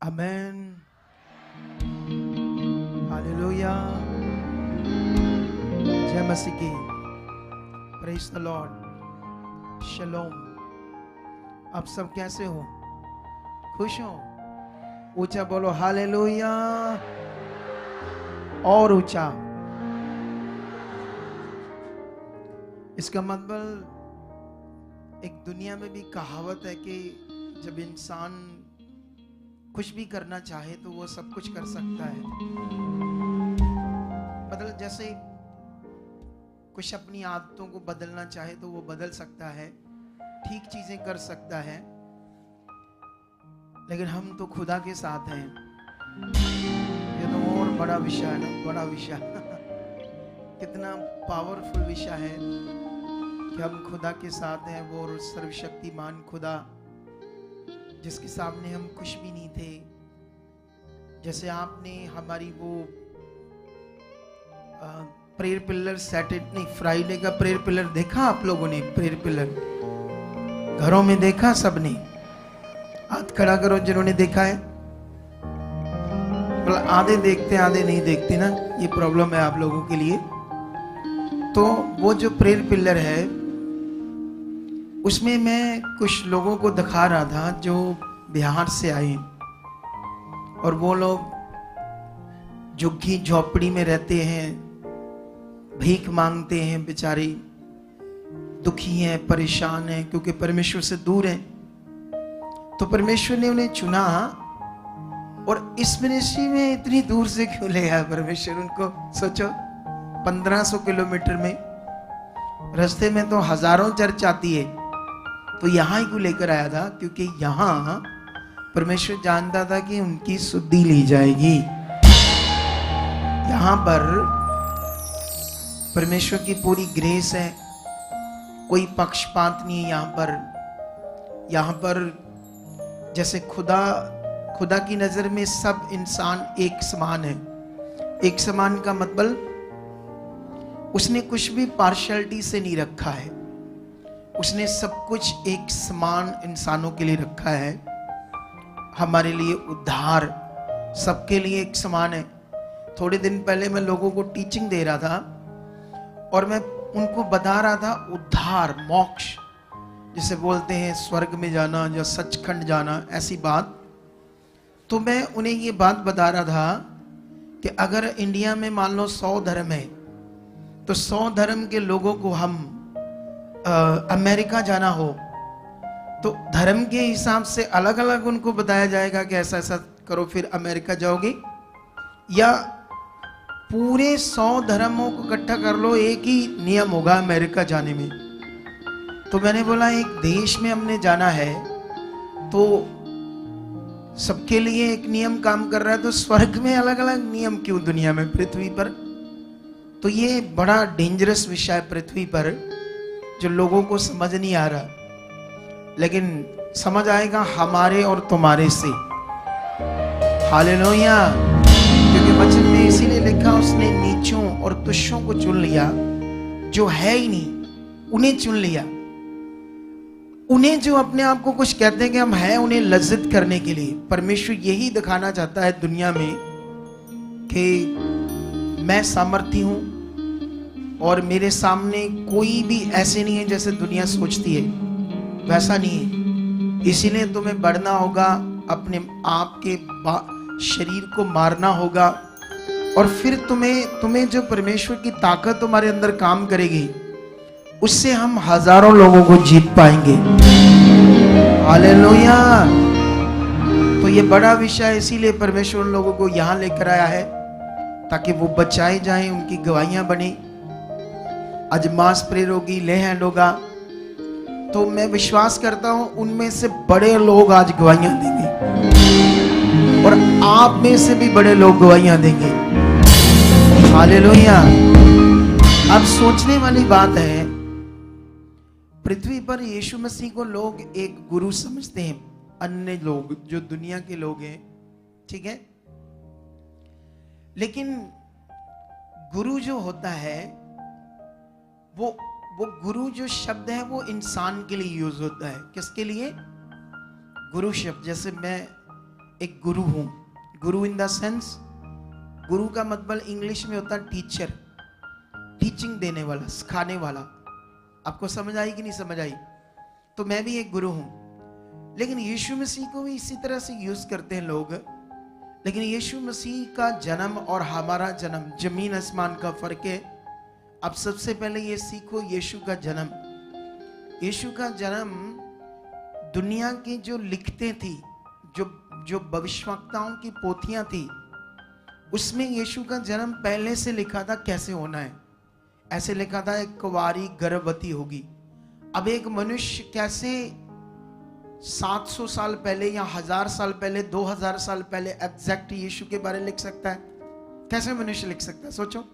आमेन। Hallelujah. जय मसीह की। Praise the lord. शलोम। आप सब कैसे हो? खुश हो? ऊंचा बोलो हालेलुया। और ऊंचा। इसका मतलब एक दुनिया में भी कहावत है कि जब इंसान कुछ भी करना चाहे तो वो सब कुछ कर सकता है। मतलब जैसे कुछ अपनी आदतों को बदलना चाहे तो वो बदल सकता है, ठीक चीजें कर सकता है। लेकिन हम तो खुदा के साथ हैं। ये तो और बड़ा विषय है ना, बड़ा विषय कितना पावरफुल विषय है कि हम खुदा के साथ हैं। वो सर्वशक्तिमान खुदा जिसके सामने हम कुछ भी नहीं थे। जैसे आपने हमारी वो प्रेयर पिलर सैटरडे नहीं फ्राइडे का प्रेयर पिलर देखा? आप लोगों ने प्रेयर पिलर घरों में देखा? सबने हाथ खड़ा करो जिन्होंने देखा है। मतलब आधे देखते आधे नहीं देखते ना, ये प्रॉब्लम है आप लोगों के लिए। तो वो जो प्रेयर पिलर है उसमें मैं कुछ लोगों को दिखा रहा था जो बिहार से आए, और वो लोग झुग्गी झोपड़ी में रहते हैं, भीख मांगते हैं, बेचारे दुखी हैं, परेशान हैं क्योंकि परमेश्वर से दूर हैं। तो परमेश्वर ने उन्हें चुना और इस मिनिस्ट्री में इतनी दूर से क्यों ले आया परमेश्वर उनको? सोचो, 1500 किलोमीटर में, रास्ते में तो हजारों चर्च आती है, तो यहां ही क्यों लेकर आया था? क्योंकि यहां परमेश्वर जानता था कि उनकी शुद्धि ली जाएगी। यहां पर परमेश्वर की पूरी ग्रेस है, कोई पक्षपात नहीं है यहाँ पर जैसे खुदा की नजर में सब इंसान एक समान है। एक समान का मतलब उसने कुछ भी पार्शियलिटी से नहीं रखा है। उसने सब कुछ एक समान इंसानों के लिए रखा है। हमारे लिए उद्धार सबके लिए एक समान है। थोड़े दिन पहले मैं लोगों को टीचिंग दे रहा था और मैं उनको बता रहा था उद्धार, मोक्ष जिसे बोलते हैं, स्वर्ग में जाना या सचखंड जाना, ऐसी बात। तो मैं उन्हें ये बात बता रहा था कि अगर इंडिया में मान लो 100 धर्म है तो 100 धर्म के लोगों को हम अमेरिका जाना हो तो धर्म के हिसाब से अलग अलग उनको बताया जाएगा कि ऐसा ऐसा करो फिर अमेरिका जाओगे, या पूरे 100 धर्मों को इकट्ठा कर लो, एक ही नियम होगा अमेरिका जाने में। तो मैंने बोला एक देश में हमने जाना है तो सबके लिए एक नियम काम कर रहा है, तो स्वर्ग में अलग अलग नियम क्यों दुनिया में, पृथ्वी पर? तो ये बड़ा डेंजरस विषय है पृथ्वी पर, जो लोगों को समझ नहीं आ रहा, लेकिन समझ आएगा हमारे और तुम्हारे से। हालेलुया। क्योंकि वचन में इसीलिए लिखा, उसने नीचों और तुच्छों को चुन लिया, जो है ही नहीं उन्हें चुन लिया। उन्हें जो अपने आप को कुछ कहते हैं कि हम हैं, उन्हें लज्जित करने के लिए परमेश्वर यही दिखाना चाहता है दुनिया में कि मैं सामर्थी हूं और मेरे सामने कोई भी ऐसे नहीं है जैसे दुनिया सोचती है, वैसा नहीं है। इसीलिए तुम्हें बढ़ना होगा, अपने आप के शरीर को मारना होगा, और फिर तुम्हें जो परमेश्वर की ताकत तुम्हारे अंदर काम करेगी उससे हम हजारों लोगों को जीत पाएंगे। हालेलुया। तो ये बड़ा विषय इसीलिए परमेश्वर उन लोगों को यहां लेकर आया है ताकि वो बचाए जाएं, उनकी गवाहियां बने। आज मास प्रेयर होगी, ले हैंड होगा, तो मैं विश्वास करता हूं उनमें से बड़े लोग आज गवाहियां देंगे और आप में से भी बड़े लोग गवाहियां देंगे। हालेलुया। अब सोचने वाली बात है, पृथ्वी पर यीशु मसीह को लोग एक गुरु समझते हैं, अन्य लोग जो दुनिया के लोग हैं, ठीक है। लेकिन गुरु जो होता है वो गुरु जो शब्द है वो इंसान के लिए यूज होता है। किसके लिए? गुरु शब्द। जैसे मैं एक गुरु हूं। गुरु इन द सेंस, गुरु का मतलब इंग्लिश में होता है टीचर, टीचिंग देने वाला, सिखाने वाला। आपको समझ आई कि नहीं समझ आई? तो मैं भी एक गुरु हूं। लेकिन यीशु मसीह को भी इसी तरह से यूज करते हैं लोग। लेकिन यीशु मसीह का जन्म और हमारा जन्म जमीन आसमान का फर्क है। अब सबसे पहले ये सीखो, यीशु का जन्म, यीशु का जन्म दुनिया की जो लिखते थी, जो भविष्यवक्ताओं की पोथियां थी, उसमें यीशु का जन्म पहले से लिखा था कैसे होना है। ऐसे लिखा था एक कुंवारी गर्भवती होगी। अब एक मनुष्य कैसे 700 साल पहले या 1000 साल पहले, 2000 साल पहले एग्जैक्ट यीशु के बारे में लिख सकता है? कैसे मनुष्य लिख सकता है? सोचो,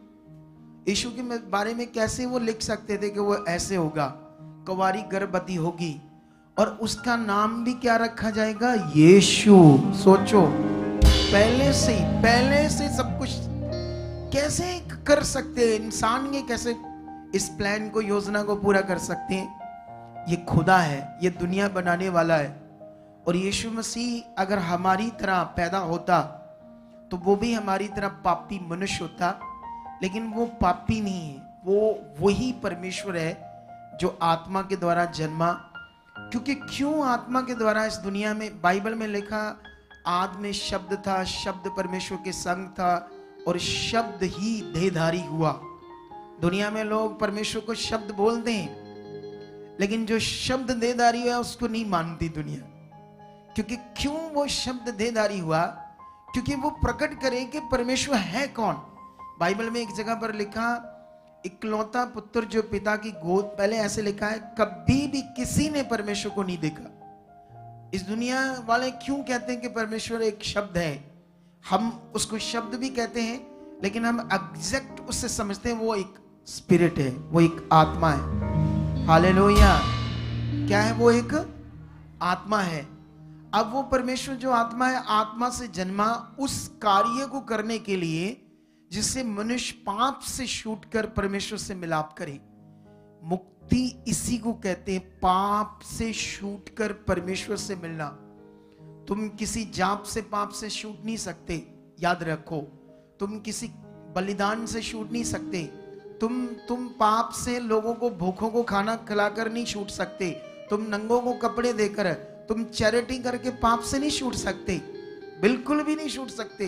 यीशु के बारे में कैसे वो लिख सकते थे कि वो ऐसे होगा, कुंवारी गर्भवती होगी और उसका नाम भी क्या रखा जाएगा? यीशु। सोचो, पहले से सब कुछ कैसे कर सकते हैं इंसान? ये कैसे इस प्लान को, योजना को पूरा कर सकते हैं? ये खुदा है, ये दुनिया बनाने वाला है। और यीशु मसीह अगर हमारी तरह पैदा होता तो वो भी हमारी तरह पापी मनुष्य होता, लेकिन वो पापी नहीं है, वो वही परमेश्वर है जो आत्मा के द्वारा जन्मा। क्योंकि क्यों आत्मा के द्वारा इस दुनिया में? बाइबल में लिखा, आद में शब्द था, शब्द परमेश्वर के संग था और शब्द ही देहधारी हुआ। दुनिया में लोग परमेश्वर को शब्द बोलते हैं, लेकिन जो शब्द देहधारी हुआ उसको नहीं मानती दुनिया। क्योंकि क्यों वो शब्द देहधारी हुआ? क्योंकि वो प्रकट करे कि परमेश्वर है कौन। बाइबल में एक जगह पर लिखा, इकलौता पुत्र जो पिता की गोद, पहले ऐसे लिखा है, कभी भी किसी ने परमेश्वर को नहीं देखा। इस दुनिया वाले क्यों कहते हैं कि परमेश्वर एक शब्द है? हम उसको शब्द भी कहते हैं, लेकिन हम एग्जैक्ट उससे समझते हैं वो एक स्पिरिट है, वो एक आत्मा है। हालेलुया। क्या है? वो एक आत्मा है। अब वो परमेश्वर जो आत्मा है, आत्मा से जन्मा उस कार्य को करने के लिए जिससे मनुष्य पाप से छूट कर परमेश्वर से मिलाप करे। मुक्ति इसी को कहते हैं, पाप से छूट कर परमेश्वर से मिलना। तुम किसी जाप से पाप से छूट नहीं सकते, याद रखो। तुम किसी बलिदान से छूट नहीं सकते। तुम पाप से लोगों को, भूखों को खाना खिलाकर नहीं छूट सकते। तुम नंगों को कपड़े देकर, तुम चैरिटी करके पाप से नहीं छूट सकते, बिल्कुल भी नहीं छूट सकते।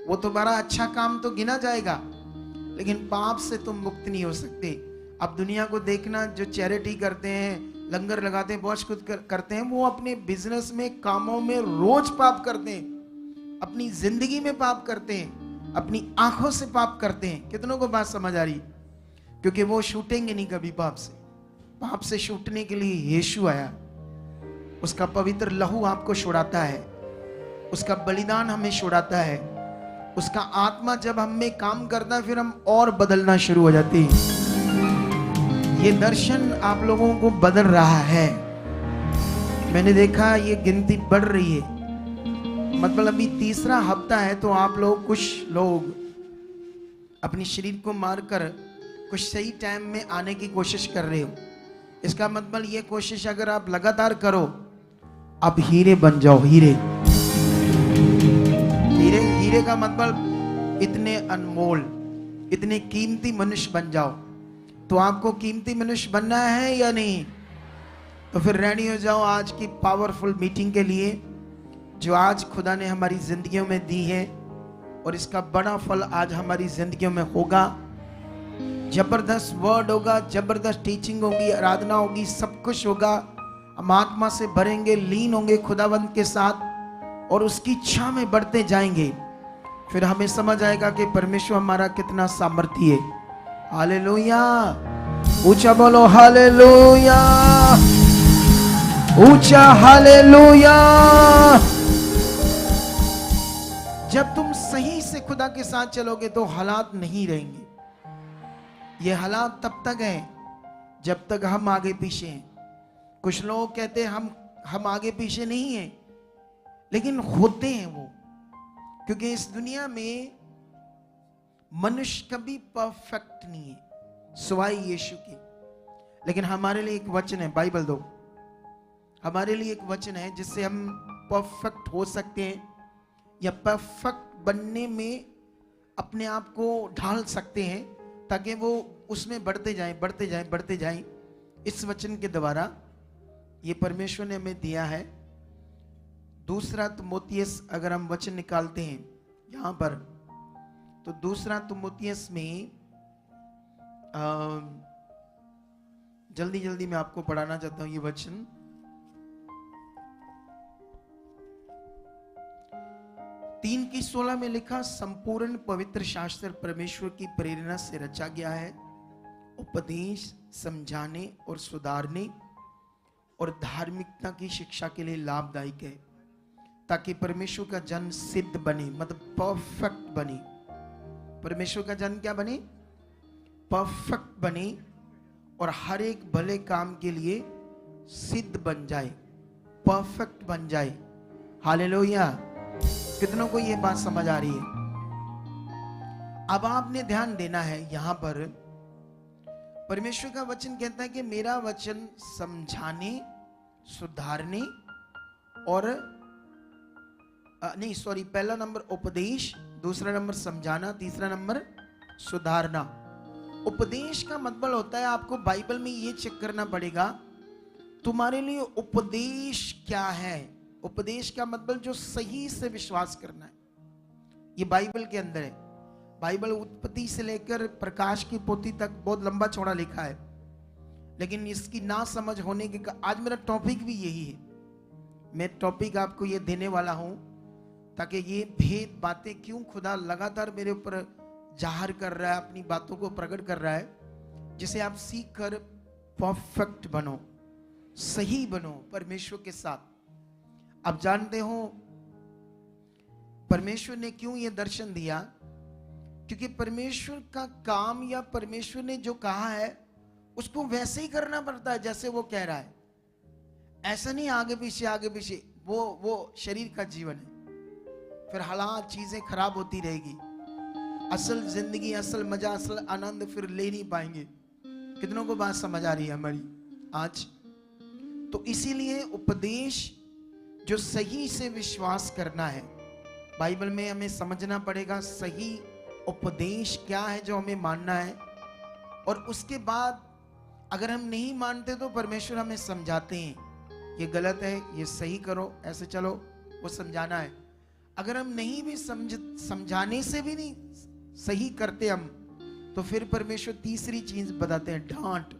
वो तुम्हारा अच्छा काम तो गिना जाएगा, लेकिन पाप से तुम मुक्त नहीं हो सकते। अब दुनिया को देखना, जो चैरिटी करते हैं, लंगर लगाते हैं, बहुत कुछ करते हैं, वो अपने बिजनेस में, कामों में रोज पाप करते हैं, अपनी जिंदगी में पाप करते हैं, अपनी आंखों से पाप करते हैं। कितनों को बात समझ आ रही? क्योंकि वो छूटेंगे नहीं कभी पाप से। पाप से छूटने के लिए यीशु आया, उसका पवित्र लहू आपको छुड़ाता है, उसका बलिदान हमें छुड़ाता है, उसका आत्मा जब हम में काम करता है फिर हम और बदलना शुरू हो जाते हैं। ये दर्शन आप लोगों को बदल रहा है। मैंने देखा ये गिनती बढ़ रही है। मतलब अभी तीसरा हफ्ता है तो आप लोग, कुछ लोग अपने शरीर को मारकर कुछ सही टाइम में आने की कोशिश कर रहे हो। इसका मतलब ये कोशिश अगर आप लगातार करो, आप हीरे बन जाओ। हीरे हीरे का मतलब इतने अनमोल, इतने कीमती मनुष्य बन जाओ। तो आपको कीमती मनुष्य बनना है या नहीं? तो फिर रेडी हो जाओ आज की पावरफुल मीटिंग के लिए, जो आज खुदा ने हमारी जिंदगियों में दी है, और इसका बड़ा फल आज हमारी जिंदगियों में होगा। जबरदस्त वर्ड होगा, जबरदस्त टीचिंग होगी, आराधना होगी, सब कुछ होगा। हम आत्मा से भरेंगे, लीन होंगे खुदावंत के साथ और उसकी इच्छा में बढ़ते जाएंगे। फिर हमें समझ आएगा कि परमेश्वर हमारा कितना सामर्थी है। हालेलुया। ऊंचा बोलो हालेलुया, ऊंचा हालेलुया। जब तुम सही से खुदा के साथ चलोगे तो हालात नहीं रहेंगे। ये हालात तब तक हैं जब तक हम आगे पीछे हैं। कुछ लोग कहते हैं हम आगे पीछे नहीं हैं, लेकिन होते हैं वो। क्योंकि इस दुनिया में मनुष्य कभी परफेक्ट नहीं है सिवाय यीशु के। लेकिन हमारे लिए एक वचन है, बाइबल दो, हमारे लिए एक वचन है जिससे हम परफेक्ट हो सकते हैं। या परफेक्ट बनने में अपने आप को ढाल सकते हैं, ताकि वो उसमें बढ़ते जाएं, बढ़ते जाएं, बढ़ते जाएं। इस वचन के द्वारा ये परमेश्वर ने हमें दिया है। दूसरा तिमोथियस, अगर हम वचन निकालते हैं यहाँ पर, तो दूसरा तिमोथियस में जल्दी जल्दी मैं आपको पढ़ाना चाहता हूँ ये वचन। 3:16 में लिखा, संपूर्ण पवित्र शास्त्र परमेश्वर की प्रेरणा से रचा गया है, उपदेश, समझाने और सुधारने और धार्मिकता की शिक्षा के लिए लाभदायक है, ताकि परमेश्वर का जन सिद्ध बने, मतलब परफेक्ट बने। परमेश्वर का जन क्या बने? परफेक्ट बने और हर एक भले काम के लिए सिद्ध बन जाए, परफेक्ट बन जाए। हालेलुया। कितनों को ये बात समझ आ रही है? अब आपने ध्यान देना है, यहां पर परमेश्वर का वचन कहता है कि मेरा वचन समझाने, सुधारने और नहीं सॉरी, पहला नंबर उपदेश, दूसरा नंबर समझाना, तीसरा नंबर सुधारना। उपदेश का मतलब होता है, आपको बाइबल में ये चेक करना पड़ेगा तुम्हारे लिए उपदेश क्या है। उपदेश का मतलब जो सही से विश्वास करना है, ये बाइबल के अंदर है। बाइबल उत्पत्ति से लेकर प्रकाश की पोथी तक बहुत लंबा चौड़ा लिखा है, लेकिन इसकी ना समझ होने के आज मेरा टॉपिक भी यही है। मैं टॉपिक आपको ये देने वाला हूं, ताकि ये भेद बातें क्यों खुदा लगातार मेरे ऊपर जाहिर कर रहा है, अपनी बातों को प्रकट कर रहा है, जिसे आप सीख कर परफेक्ट बनो, सही बनो परमेश्वर के साथ। आप जानते हो परमेश्वर ने क्यों ये दर्शन दिया? क्योंकि परमेश्वर का काम या परमेश्वर ने जो कहा है उसको वैसे ही करना पड़ता है जैसे वो कह रहा है। ऐसा नहीं आगे पीछे आगे पीछे, वो शरीर का जीवन है, फिर हालात चीजें खराब होती रहेगी। असल जिंदगी, असल मजा, असल आनंद फिर ले नहीं पाएंगे। कितनों को बात समझ आ रही है हमारी आज? तो इसीलिए उपदेश जो सही से विश्वास करना है, बाइबल में हमें समझना पड़ेगा सही उपदेश क्या है जो हमें मानना है। और उसके बाद अगर हम नहीं मानते तो परमेश्वर हमें समझाते हैं, ये गलत है, ये सही करो, ऐसे चलो, वो समझाना है। अगर हम नहीं भी समझाने से भी नहीं सही करते हम, तो फिर परमेश्वर तीसरी चीज बताते हैं, डांट,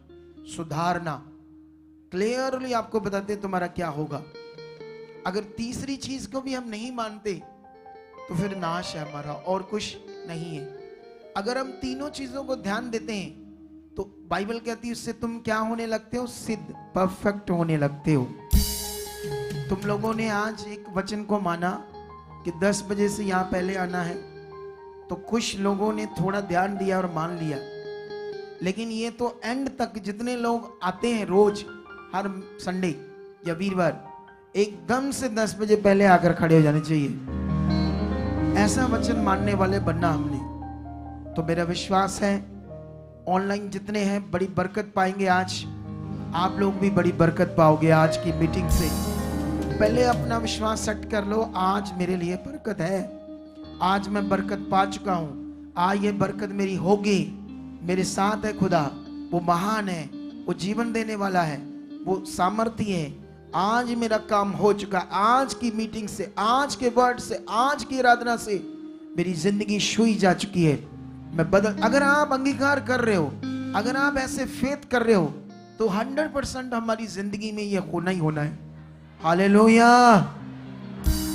सुधारना। क्लियरली आपको बताते हैं तुम्हारा क्या होगा। अगर तीसरी चीज को भी हम नहीं मानते तो फिर नाश है हमारा, और कुछ नहीं है। अगर हम तीनों चीजों को ध्यान देते हैं तो बाइबल कहती है उससे तुम क्या होने लगते हो? सिद्ध, परफेक्ट होने लगते हो। तुम लोगों ने आज एक वचन को माना कि 10 बजे से यहां पहले आना है, तो कुछ लोगों ने थोड़ा ध्यान दिया और मान लिया, लेकिन ये तो एंड तक जितने लोग आते हैं रोज, हर संडे या वीरवार, एकदम से 10 बजे पहले आकर खड़े हो जाने चाहिए। ऐसा वचन मानने वाले बनना हमने। तो मेरा विश्वास है ऑनलाइन जितने हैं बड़ी बरकत पाएंगे। आज आप लोग भी बड़ी बरकत पाओगे आज की मीटिंग से। पहले अपना विश्वास सेट कर लो, आज मेरे लिए बरकत है, आज मैं बरकत पा चुका हूं, आज ये बरकत मेरी होगी। मेरे साथ है खुदा, वो महान है, वो जीवन देने वाला है, वो सामर्थ्य है। आज मेरा काम हो चुका। आज की मीटिंग से, आज के वर्ड से, आज की आराधना से मेरी जिंदगी छुई जा चुकी है। मैं बदल, अगर आप अंगीकार कर रहे हो, अगर आप ऐसे फेथ कर रहे हो, तो 100% हमारी जिंदगी में ये होना ही होना है। हालेलुया।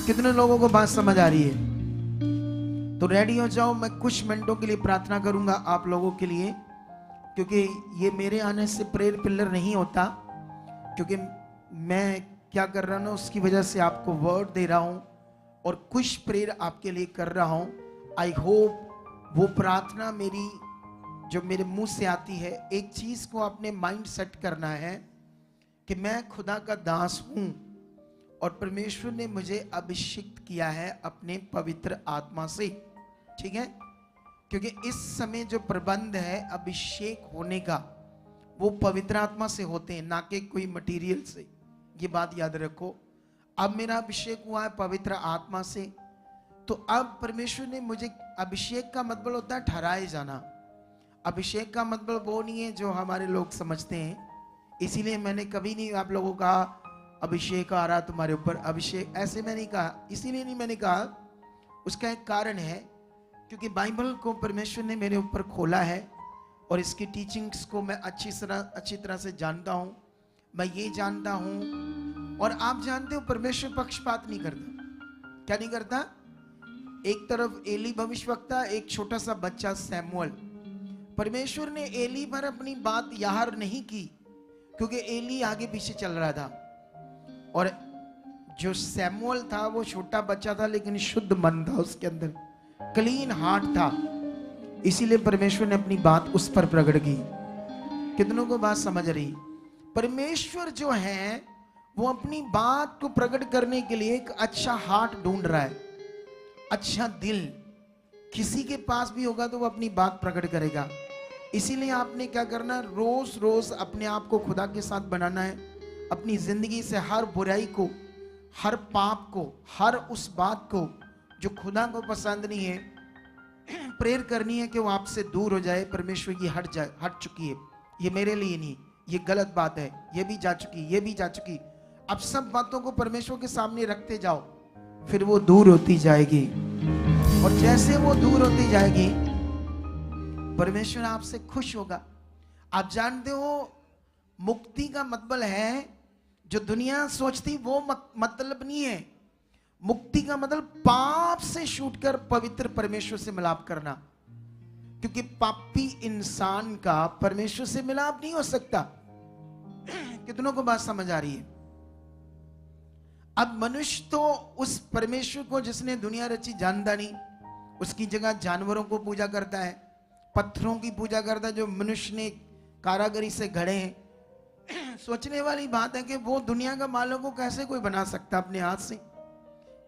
कितने लोगों को बात समझ आ रही है? तो रेडी हो जाओ। मैं कुछ मिनटों के लिए प्रार्थना करूंगा आप लोगों के लिए, क्योंकि ये मेरे आने से प्रेयर पिलर नहीं होता, क्योंकि मैं क्या कर रहा हूं उसकी वजह से आपको वर्ड दे रहा हूं और कुछ प्रेयर आपके लिए कर रहा हूं। आई होप वो प्रार्थना मेरी जो मेरे मुंह से आती है, एक चीज को अपने माइंड सेट करना है कि मैं खुदा का दास हूं और परमेश्वर ने मुझे अभिषिक्त किया है अपने पवित्र आत्मा से। ठीक है? क्योंकि इस समय जो प्रबंध है अभिषेक होने का, वो पवित्र आत्मा से होते हैं, ना कि कोई मटेरियल से। ये बात याद रखो। अब मेरा अभिषेक हुआ है पवित्र आत्मा से, तो अब परमेश्वर ने मुझे, अभिषेक का मतलब होता है ठहराए जाना। अभिषेक का मतलब वो नहीं है जो हमारे लोग समझते हैं। इसीलिए मैंने कभी नहीं आप लोगों को कहा अभिषेक आ रहा तुम्हारे ऊपर, अभिषेक, ऐसे मैंने नहीं कहा। इसीलिए नहीं मैंने कहा, उसका एक कारण है, क्योंकि बाइबल को परमेश्वर ने मेरे ऊपर खोला है और इसकी टीचिंग्स को मैं अच्छी तरह से जानता हूं। मैं ये जानता हूं, और आप जानते हो परमेश्वर पक्षपात नहीं करता। क्या नहीं करता? एक तरफ एली भविष्यवक्ता, एक छोटा सा बच्चा सैमुअल। परमेश्वर ने एली पर अपनी बात यार नहीं की, क्योंकि एली आगे पीछे चल रहा था, और जो सैमुअल था वो छोटा बच्चा था, लेकिन शुद्ध मन था उसके अंदर, क्लीन हार्ट था। इसीलिए परमेश्वर ने अपनी बात उस पर प्रकट की। कितनों को बात समझ रही? परमेश्वर जो है वो अपनी बात को प्रकट करने के लिए एक अच्छा हार्ट ढूंढ रहा है, अच्छा दिल। किसी के पास भी होगा तो वो अपनी बात प्रकट करेगा। इसीलिए आपने क्या करना, रोज रोज अपने आप को खुदा के साथ बनाना है। अपनी जिंदगी से हर बुराई को, हर पाप को, हर उस बात को जो खुदा को पसंद नहीं है, प्रेयर करनी है कि वो आपसे दूर हो जाए। परमेश्वर ये हट जाए, हट चुकी है, ये मेरे लिए नहीं, ये गलत बात है, ये भी जा चुकी, ये भी जा चुकी। अब सब बातों को परमेश्वर के सामने रखते जाओ, फिर वो दूर होती जाएगी। और जैसे वो दूर होती जाएगी, परमेश्वर आपसे खुश होगा। आप जानते हो मुक्ति का मतलब है, जो दुनिया सोचती वो मतलब नहीं है। मुक्ति का मतलब पाप से छूटकर पवित्र परमेश्वर से मिलाप करना, क्योंकि पापी इंसान का परमेश्वर से मिलाप नहीं हो सकता। कितनों को बात समझ आ रही है? अब मनुष्य तो उस परमेश्वर को जिसने दुनिया रची जानता नहीं, उसकी जगह जानवरों को पूजा करता है, पत्थरों की पूजा करता है जो मनुष्य ने कारागरी से गढ़े हैं। सोचने वाली बात है कि वो दुनिया का मालिक को कैसे कोई बना सकता अपने हाथ से?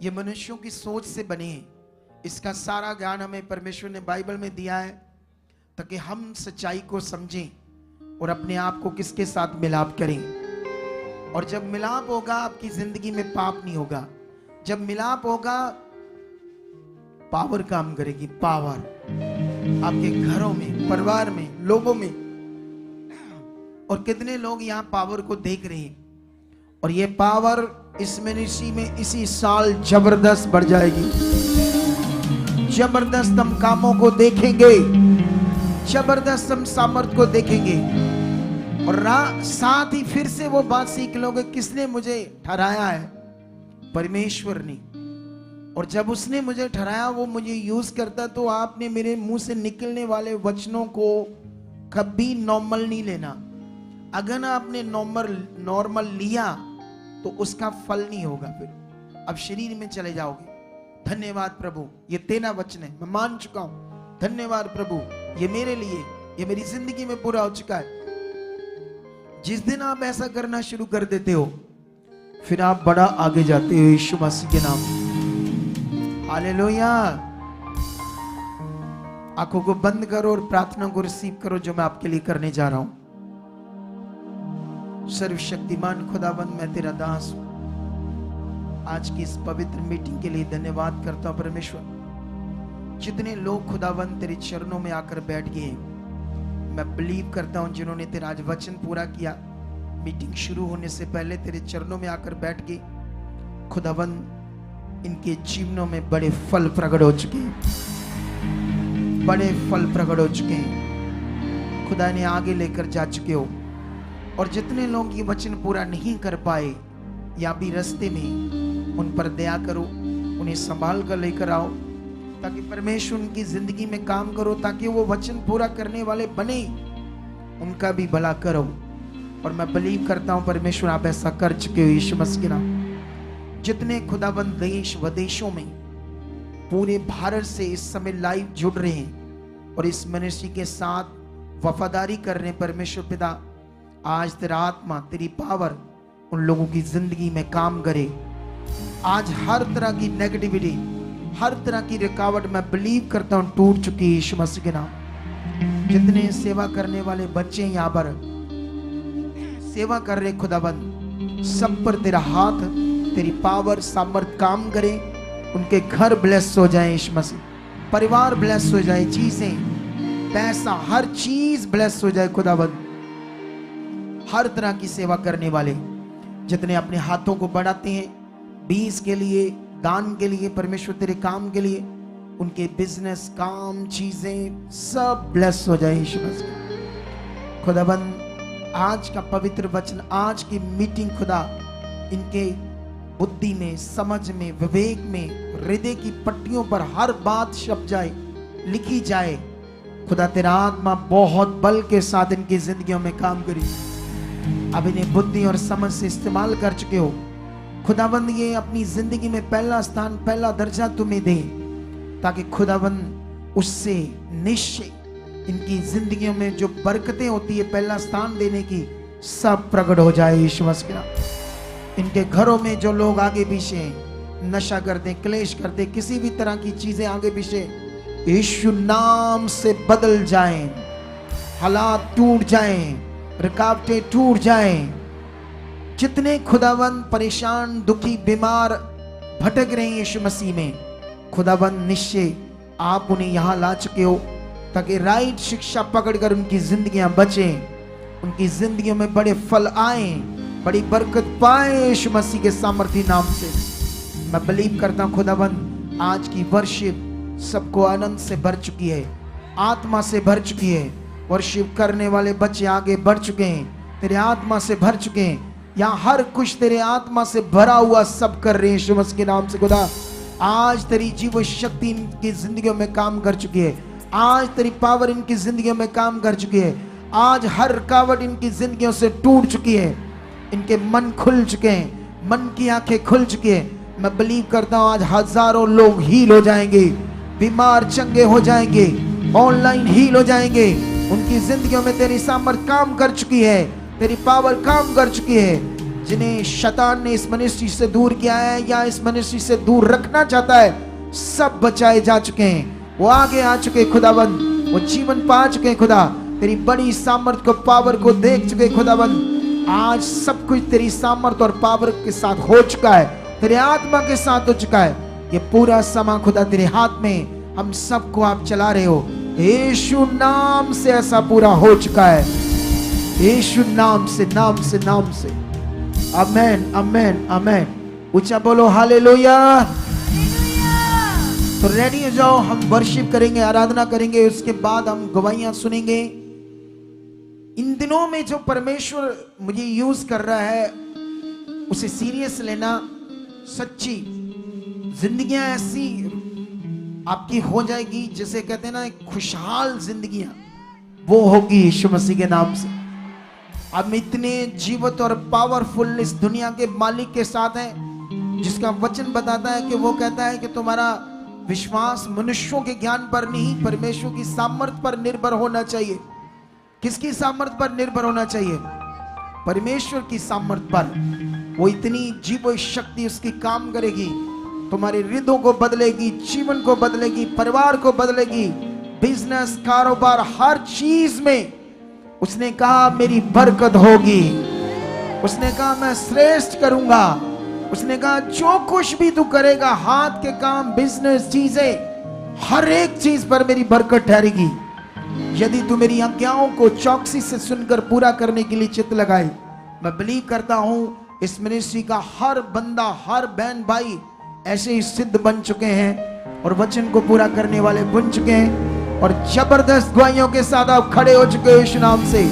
ये मनुष्यों की सोच से बने हैं। इसका सारा ज्ञान हमें परमेश्वर ने बाइबल में दिया है, ताकि हम सच्चाई को समझें और अपने आप को किसके साथ मिलाप करें। और जब मिलाप होगा, आपकी जिंदगी में पाप नहीं होगा। जब मिलाप होगा, पावर काम करेगी, पावर आपके घरों में, परिवार में, लोगों में। और कितने लोग यहाँ पावर को देख रहे हैं, और ये पावर इस मिनिस्ट्री में इसी साल जबरदस्त बढ़ जाएगी। जबरदस्त हम कामों को देखेंगे, जबरदस्त हम सामर्थ को देखेंगे। और साथ ही फिर से वो बात सीख लोगे, किसने मुझे ठहराया है? परमेश्वर ने। और जब उसने मुझे ठहराया, वो मुझे यूज करता, तो आपने मेरे मुंह से निकलने वाले वचनों को कभी नॉर्मल नहीं लेना। अगर आपने नॉर्मल लिया तो उसका फल नहीं होगा, फिर अब शरीर में चले जाओगे। धन्यवाद प्रभु, ये तेरा वचन है, मैं मान चुका हूं। धन्यवाद प्रभु, ये मेरे लिए, ये मेरी जिंदगी में पूरा हो चुका है। जिस दिन आप ऐसा करना शुरू कर देते हो, फिर आप बड़ा आगे जाते हो यीशु मसीह के नाम। हालेलुया। आंखों को बंद करो और प्रार्थना को रिसीव करो जो मैं आपके लिए करने जा रहा हूं। सर्वशक्तिमान खुदाबंद, मैं तेरा दास हूं। आज की इस पवित्र मीटिंग के लिए धन्यवाद करता हूं परमेश्वर। जितने लोग खुदाबंद तेरे चरणों में आकर बैठ गए, मैं बिलीव करता हूं जिन्होंने तेरा आज वचन पूरा किया, मीटिंग शुरू होने से पहले तेरे चरणों में आकर बैठ गए, खुदाबंद इनके जीवनों में बड़े फल प्रकट हो चुके हैं, बड़े फल प्रकट हो चुके हैं। खुदा ने आगे लेकर जा चुके हो। और जितने लोग ये वचन पूरा नहीं कर पाए या भी रास्ते में, उन पर दया करो, उन्हें संभाल कर लेकर आओ, ताकि परमेश्वर उनकी जिंदगी में काम करो, ताकि वो वचन पूरा करने वाले बने, उनका भी भला करो। और मैं बिलीव करता हूं परमेश्वर आप ऐसा कर चुके हो यीशु मसीह के नाम। जितने खुदाबंद देश विदेशों में, पूरे भारत से इस समय लाइव जुड़ रहे हैं और इस मिनिस्ट्री के साथ वफादारी कर रहे हैं, परमेश्वर पिता आज तेरा आत्मा, तेरी पावर उन लोगों की जिंदगी में काम करे। आज हर तरह की नेगेटिविटी, हर तरह की रुकावट मैं बिलीव करता हूं टूट चुकी है यीशु मसीह के नाम। जितने सेवा करने वाले बच्चे यहाँ पर सेवा कर रहे खुदाबंद, सब पर तेरा हाथ, तेरी पावर, सामर्थ काम करे। उनके घर ब्लेस हो जाए यीशु मसीह, परिवार ब्लेस हो जाए, चीजें, पैसा, हर चीज ब्लेस हो जाए खुदावंद। हर तरह की सेवा करने वाले जितने अपने हाथों को बढ़ाते हैं बीज के लिए, दान के लिए, परमेश्वर तेरे काम के लिए, उनके बिजनेस, काम, चीजें सब ब्लेस हो जाए यीशु मसीह। खुदाबंद आज का पवित्र वचन, आज की मीटिंग खुदा इनके बुद्धि में, समझ में, विवेक में, हृदय की पट्टियों पर हर बात छप जाए, लिखी जाए। खुदा तेरा आत्मा बहुत बल के साथ इनकी जिंदगियों में काम करी। अब इन्हें बुद्धि और समझ से इस्तेमाल कर चुके हो खुदाबंद, ये अपनी जिंदगी में पहला स्थान, पहला दर्जा तुम्हें दे, ताकि खुदाबंद उससे निश्चय इनकी जिंदगियों में जो बरकतें होती है पहला स्थान देने की, सब प्रकट हो जाए यीशु मसीह के नाम। इनके घरों में जो लोग आगे पीछे नशा करते, क्लेश करते, किसी भी तरह की चीजें आगे पीछे, यीशु नाम से बदल जाएं, हालात टूट जाएं, रुकावटें टूट जाएं। जितने खुदावंद परेशान, दुखी, बीमार, भटक रहे हैं यीशु मसीह में, खुदावंद निश्चय आप उन्हें यहां ला चुके हो, ताकि राइट शिक्षा पकड़कर उनकी जिंदगियां बचें, उनकी जिंदगियों में बड़े फल आए, बड़ी बरकत पाए यीशु मसीह के सामर्थी नाम से। मैं बिलीव करता हूं खुदावंद आज की वर्शिप सबको आनंद से भर चुकी है, आत्मा से भर चुकी है। वर्शिप करने वाले बच्चे आगे बढ़ चुके हैं, तेरे आत्मा से भर चुके हैं। यहाँ हर कुछ तेरे आत्मा से भरा हुआ सब कर रहे हैं यीशु मसीह के नाम से। खुदा आज तेरी जीव शक्ति इनकी जिंदगियों में काम कर चुकी है, आज तेरी पावर इनकी जिंदगियों में काम कर चुकी है। आज हर रुकावट इनकी जिंदगियों से टूट चुकी है, इनके मन खुल चुके हैं, मन की आंखें खुल चुकी है। मैं बिलीव करता हूँ आज हजारों लोग हील हो जाएंगे, बीमार चंगे हो जाएंगे, ऑनलाइन हील हो जाएंगे। उनकी जिंदगियों में तेरी सामर्थ काम कर चुकी है, तेरी पावर काम कर चुकी है। जिन्हें शैतान ने इस मिनिस्ट्री से दूर किया है या इस मिनिस्ट्री से दूर रखना चाहता है, सब बचाए जा चुके हैं, वो आगे आ चुके खुदाबंद, वो जीवन पा चुके खुदा, तेरी बड़ी सामर्थ को, पावर को देख चुके खुदाबंद। आज सब कुछ तेरी सामर्थ और पावर के साथ हो चुका है, तेरे आत्मा के साथ हो चुका है। ये पूरा समा खुदा तेरे हाथ में हम सबको आप चला रहे हो, यीशु नाम से ऐसा पूरा हो चुका है, यीशु नाम से, नाम से, नाम से। आमेन, आमेन, आमेन। ऊंचा बोलो हालेलुया। तो रेडी हो जाओ, हम वर्शिप करेंगे, आराधना करेंगे, उसके बाद हम गवाहियां सुनेंगे। इन दिनों में जो परमेश्वर मुझे यूज कर रहा है उसे सीरियस लेना। सच्ची जिंदगियां ऐसी आपकी हो जाएगी, जैसे कहते हैं ना खुशहाल जिंदगियां, वो होगी यीशु मसीह के नाम से। हम इतने जीवित और पावरफुल इस दुनिया के मालिक के साथ हैं, जिसका वचन बताता है कि वो कहता है कि तुम्हारा विश्वास मनुष्यों के ज्ञान पर नहीं, परमेश्वर की सामर्थ पर निर्भर होना चाहिए। किसकी सामर्थ पर निर्भर होना चाहिए? परमेश्वर की सामर्थ पर। वो इतनी जीव शक्ति उसकी काम करेगी, तुम्हारे हृदयों को बदलेगी, जीवन को बदलेगी, परिवार को बदलेगी, बिजनेस, कारोबार, हर चीज में। उसने कहा मेरी बरकत होगी, उसने कहा मैं श्रेष्ठ करूंगा, उसने कहा जो कुछ भी तू करेगा, हाथ के काम, बिजनेस, चीजें, हर एक चीज पर मेरी बरकत ठहरेगी, यदि तू मेरी आज्ञाओं को चौकसी से सुनकर पूरा करने के लिए चित्त लगाए। मैं बिलीव करता हूं इस मिनिस्ट्री का हर बंदा, हर बहन भाई ऐसे ही सिद्ध बन चुके हैं और वचन को पूरा करने वाले बन चुके हैं, और जबरदस्त गवाहियों के साथ आप खड़े हो चुके हो यीशु नाम से।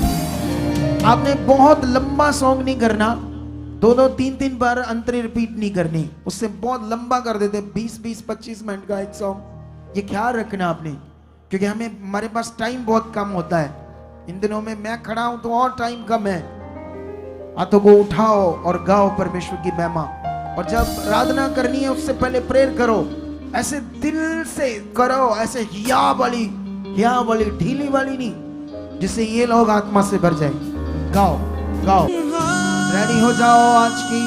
आपने बहुत लंबा सॉन्ग नहीं करना, 2-2, 3-3 बार अंतरे रिपीट नहीं करनी, उससे बहुत लंबा कर देते 20-25 मिनट का एक सॉन्ग। ये ख्याल रखना आपने, क्योंकि हमारे पास टाइम बहुत कम होता है। इन दिनों में मैं खड़ा हूं तो और टाइम कम है। हाथों को उठाओ और गाओ परमेश्वर की महिमा, और जब आराधना करनी है उससे पहले प्रेयर करो, ऐसे दिल से करो, ऐसे हिया वाली ढीली वाली नहीं, जिससे ये लोग आत्मा से भर जाए। गाओ गाओ, रेडी हो जाओ आज की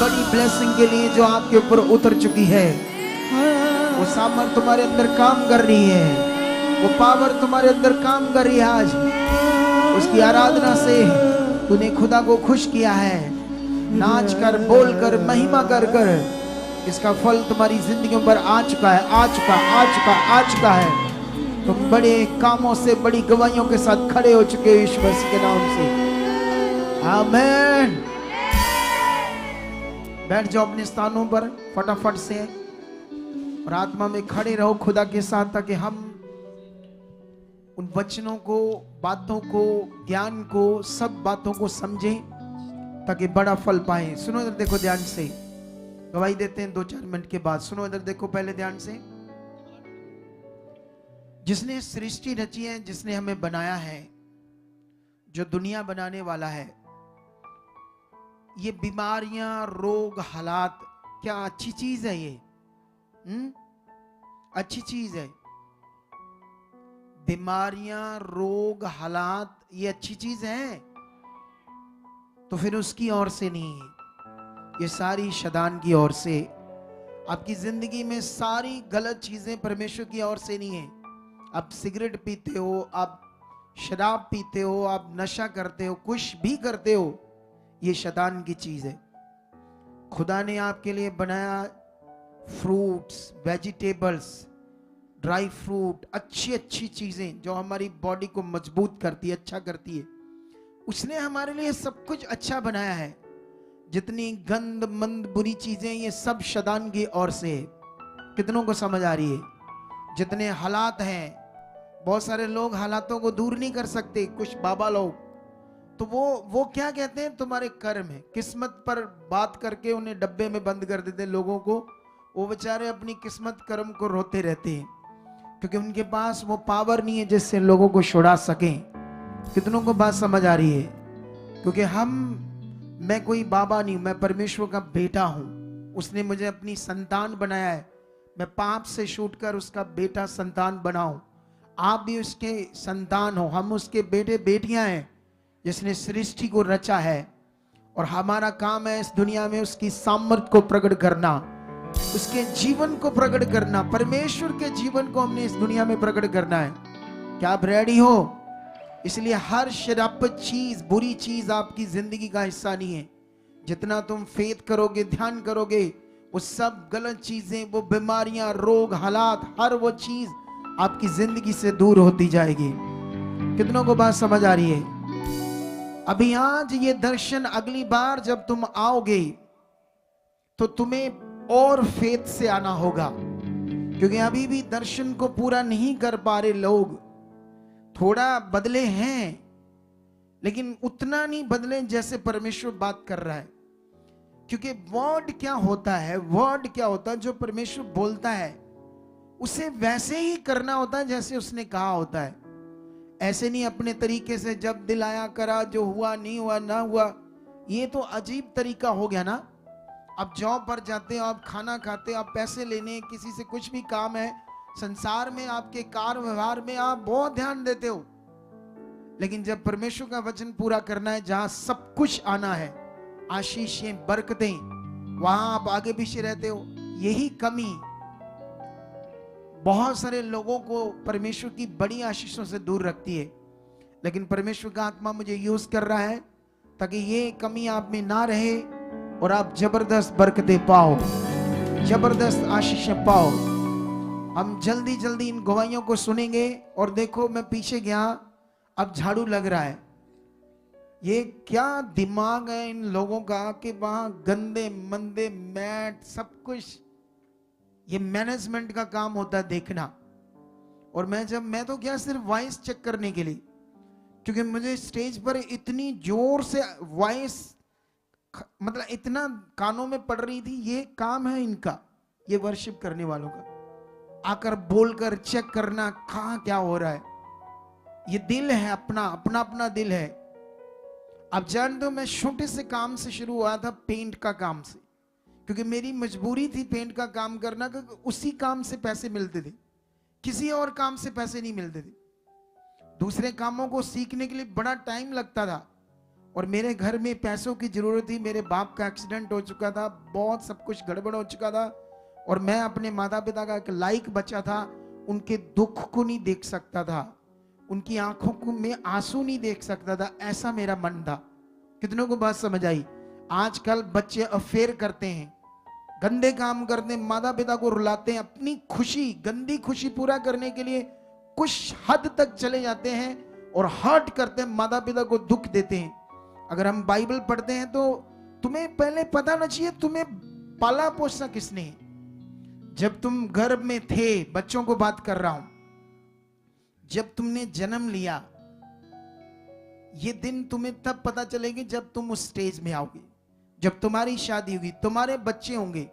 बड़ी ब्लेसिंग के लिए जो आपके ऊपर उतर चुकी है। वो सामर्थ तुम्हारे अंदर काम कर रही है, वो पावर तुम्हारे अंदर काम कर रही है। आज उसकी आराधना से तूने खुदा को खुश किया है। नाच कर, बोल कर, महिमा कर कर इसका फल तुम्हारी जिंदगियों पर आ चुका है, आ चुका, आ चुका, आ चुका है। तुम बड़े कामों से, बड़ी गवाहियों के साथ खड़े हो चुके हो यीशु मसीह के नाम से। आमीन। बैठ जाओ अपने स्थानों पर फटाफट से और आत्मा में खड़े रहो खुदा के साथ, ताकि हम उन वचनों को, बातों को, ज्ञान को, सब बातों को समझें, ताकि बड़ा फल पाए। सुनो इधर देखो ध्यान से, गवाही देते हैं 2-4 मिनट के बाद। सुनो इधर देखो पहले ध्यान से। जिसने सृष्टि रची है, जिसने हमें बनाया है, जो दुनिया बनाने वाला है, ये बीमारियां, रोग, हालात, क्या अच्छी चीज है ये? अच्छी चीज है। बीमारियां, रोग, हालात, ये अच्छी चीज है? तो फिर उसकी ओर से नहीं है, ये सारी शैतान की ओर से। आपकी जिंदगी में सारी गलत चीजें परमेश्वर की ओर से नहीं है। आप सिगरेट पीते हो, आप शराब पीते हो, आप नशा करते हो, कुछ भी करते हो, ये शैतान की चीज है। खुदा ने आपके लिए बनाया फ्रूट्स, वेजिटेबल्स, ड्राई फ्रूट, अच्छी अच्छी चीजें जो हमारी बॉडी को मजबूत करती है, अच्छा करती है। उसने हमारे लिए सब कुछ अच्छा बनाया है। जितनी गंद मंद बुरी चीजें, ये सब शैतान की ओर से है। कितनों को समझ आ रही है? जितने हालात हैं, बहुत सारे लोग हालातों को दूर नहीं कर सकते, कुछ बाबा लोग, तो वो क्या कहते हैं, तुम्हारे कर्म है। किस्मत पर बात करके उन्हें डब्बे में बंद कर देते लोगों को। वो बेचारे अपनी किस्मत कर्म को रोते रहते हैं, क्योंकि उनके पास वो पावर नहीं है जिससे लोगों को छुड़ा सकें। कितनों को बात समझ आ रही है? क्योंकि मैं कोई बाबा नहीं, मैं परमेश्वर का बेटा हूं। उसने मुझे अपनी संतान बनाया है। मैं पाप से छूटकर उसका बेटा संतान बनाऊं। आप भी उसके संतान हो, हम उसके बेटे बेटियां हैं, जिसने सृष्टि को रचा है। और हमारा काम है इस दुनिया में उसकी सामर्थ को प्रकट करना, उसके जीवन को प्रकट करना। परमेश्वर के जीवन को हमने इस दुनिया में प्रकट करना है। क्या आप रेडी हो? इसलिए हर शराबत चीज, बुरी चीज आपकी जिंदगी का हिस्सा नहीं है। जितना तुम फेथ करोगे, ध्यान करोगे, वो सब गलत चीजें, वो बीमारियां, रोग, हालात, हर वो चीज आपकी जिंदगी से दूर होती जाएगी। कितनों को बात समझ आ रही है? अभी आज ये दर्शन, अगली बार जब तुम आओगे तो तुम्हें और फेथ से आना होगा, क्योंकि अभी भी दर्शन को पूरा नहीं कर पा रहे लोग। थोड़ा बदले हैं, लेकिन उतना नहीं बदले जैसे परमेश्वर बात कर रहा है। क्योंकि वर्ड क्या होता है, वर्ड क्या होता है, जो परमेश्वर बोलता है उसे वैसे ही करना होता है जैसे उसने कहा होता है। ऐसे नहीं अपने तरीके से जब दिल आया करा, जो हुआ नहीं हुआ, ना हुआ। ये तो अजीब तरीका हो गया ना। आप जॉब पर जाते हो, आप खाना खाते हो, आप पैसे लेने, किसी से कुछ भी काम है संसार में, आपके कार व्यवहार में आप बहुत ध्यान देते हो। लेकिन जब परमेश्वर का वचन पूरा करना है, जहां सब कुछ आना है, आशीषें, बरकतें, वहां आप आगे पीछे रहते हो। यही कमी बहुत सारे लोगों को परमेश्वर की बड़ी आशीषों से दूर रखती है। लेकिन परमेश्वर का आत्मा मुझे यूज कर रहा है ताकि ये कमी आप में ना रहे और आप जबरदस्त बरकतें पाओ, जबरदस्त आशीषें पाओ। हम जल्दी जल्दी इन गवाहियों को सुनेंगे। और देखो, मैं पीछे गया, अब झाड़ू लग रहा है। ये क्या दिमाग है इन लोगों का कि वहां गंदे मंदे मैट, सब कुछ, ये मैनेजमेंट का काम होता है देखना। और मैं तो क्या, सिर्फ वॉइस चेक करने के लिए, क्योंकि मुझे स्टेज पर इतनी जोर से वॉइस, मतलब इतना कानों में पड़ रही थी। ये काम है इनका, ये वर्शिप करने वालों का, आकर बोलकर चेक करना कहां क्या हो रहा है। ये दिल है, अपना अपना अपना दिल है। आप जानते हो, मैं छोटे से काम से शुरू हुआ था, पेंट का काम से, क्योंकि मेरी मजबूरी थी पेंट का काम करना, क्योंकि उसी काम से पैसे मिलते थे, किसी और काम से पैसे नहीं मिलते थे। दूसरे कामों को सीखने के लिए बड़ा टाइम लगता था, और मेरे घर में पैसों की जरूरत थी। मेरे बाप का एक्सीडेंट हो चुका था, बहुत सब कुछ गड़बड़ हो चुका था, और मैं अपने माता पिता का एक लायक बच्चा था। उनके दुख को नहीं देख सकता था, उनकी आंखों को में आंसू नहीं देख सकता था, ऐसा मेरा मन था। कितनों को बात समझ आई? आजकल बच्चे अफेयर करते हैं, गंदे काम करते हैं, माता पिता को रुलाते हैं, अपनी खुशी, गंदी खुशी पूरा करने के लिए कुछ हद तक चले जाते हैं और हर्ट करते हैं, माता पिता को दुख देते हैं। अगर हम बाइबल पढ़ते हैं तो तुम्हें पहले पता ना चाहिए तुम्हें पाला पोसा किसने है। जब तुम गर्भ में थे, बच्चों को बात कर रहा हूं, जब तुमने जन्म लिया, ये दिन तुम्हें तब पता चलेगी जब तुम उस स्टेज में आओगे, जब तुम्हारी शादी होगी, तुम्हारे बच्चे होंगे।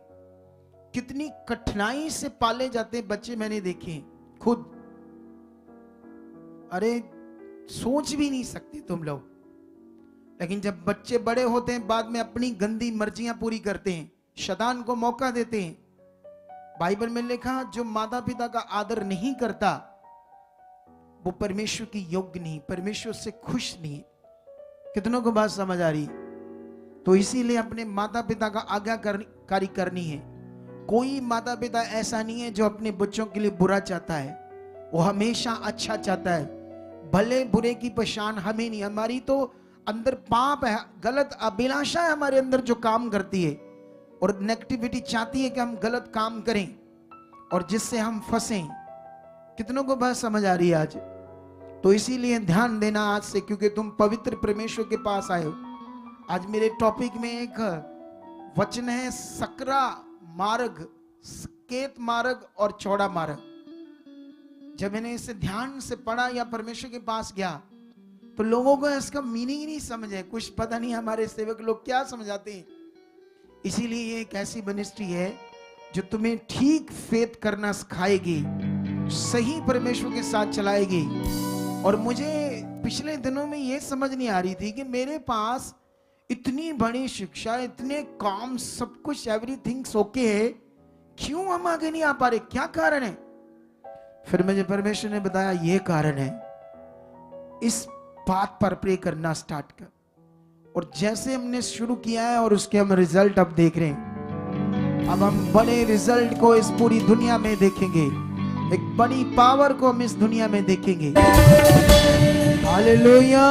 कितनी कठिनाई से पाले जाते बच्चे मैंने देखे हैं खुद। अरे सोच भी नहीं सकते तुम लोग। लेकिन जब बच्चे बड़े होते हैं, बाद में अपनी गंदी मर्जियां पूरी करते हैं, शैतान को मौका देते हैं। बाइबल में लिखा, जो माता पिता का आदर नहीं करता वो परमेश्वर की योग्य नहीं, परमेश्वर से खुश नहीं। कितनों को बात समझ आ रही? तो इसीलिए अपने माता पिता का आज्ञाकारी करनी है। कोई माता पिता ऐसा नहीं है जो अपने बच्चों के लिए बुरा चाहता है, वो हमेशा अच्छा चाहता है। भले बुरे की पहचान हमें नहीं, हमारी तो अंदर पाप है, गलत अभिलाषा है हमारे अंदर जो काम करती है, और नेगेटिविटी चाहती है कि हम गलत काम करें और जिससे हम फंसें। कितनों को बात समझ आ रही है आज? तो इसीलिए ध्यान देना आज से, क्योंकि तुम पवित्र परमेश्वर के पास आए हो। आज मेरे टॉपिक में एक वचन है, सकरा मार्ग, सकेत मार्ग और चौड़ा मार्ग। जब मैंने इसे ध्यान से पढ़ा या परमेश्वर के पास गया तो लोगों को इसका मीनिंग ही नहीं समझ है, कुछ पता नहीं हमारे सेवक लोग क्या समझाते हैं। इसीलिए ये एक ऐसी मिनिस्ट्री है जो तुम्हें ठीक फेथ करना सिखाएगी, सही परमेश्वर के साथ चलाएगी। और मुझे पिछले दिनों में ये समझ नहीं आ रही थी कि मेरे पास इतनी बड़ी शिक्षा, इतने काम, सब कुछ, एवरीथिंग ओके है, क्यों हम आगे नहीं आ पा रहे, क्या कारण है? फिर मुझे परमेश्वर ने बताया ये कारण है, इस बात पर प्रे करना स्टार्ट कर। और जैसे हमने शुरू किया है और उसके हम रिजल्ट अब देख रहे हैं। अब हम बड़े रिजल्ट को इस पूरी दुनिया में देखेंगे, एक बड़ी पावर को हम इस दुनिया में देखेंगे। हालेलुया,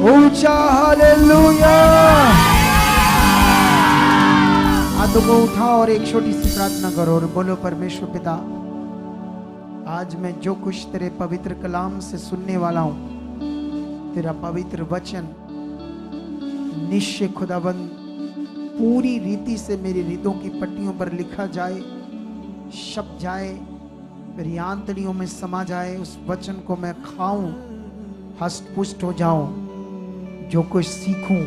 ऊंचा हालेलुया। हाथों को उठाओ और एक छोटी सी प्रार्थना करो और बोलो, परमेश्वर पिता, आज मैं जो कुछ तेरे पवित्र कलाम से सुनने वाला हूं, तेरा पवित्र वचन निश्चय खुदाबंद पूरी रीति से मेरी हृदयों की पट्टियों पर लिखा जाए, छप जाए, मेरी आंतड़ियों में समा जाए। उस वचन को मैं खाऊं, हष्ट पुष्ट हो जाऊं, जो कुछ सीखूं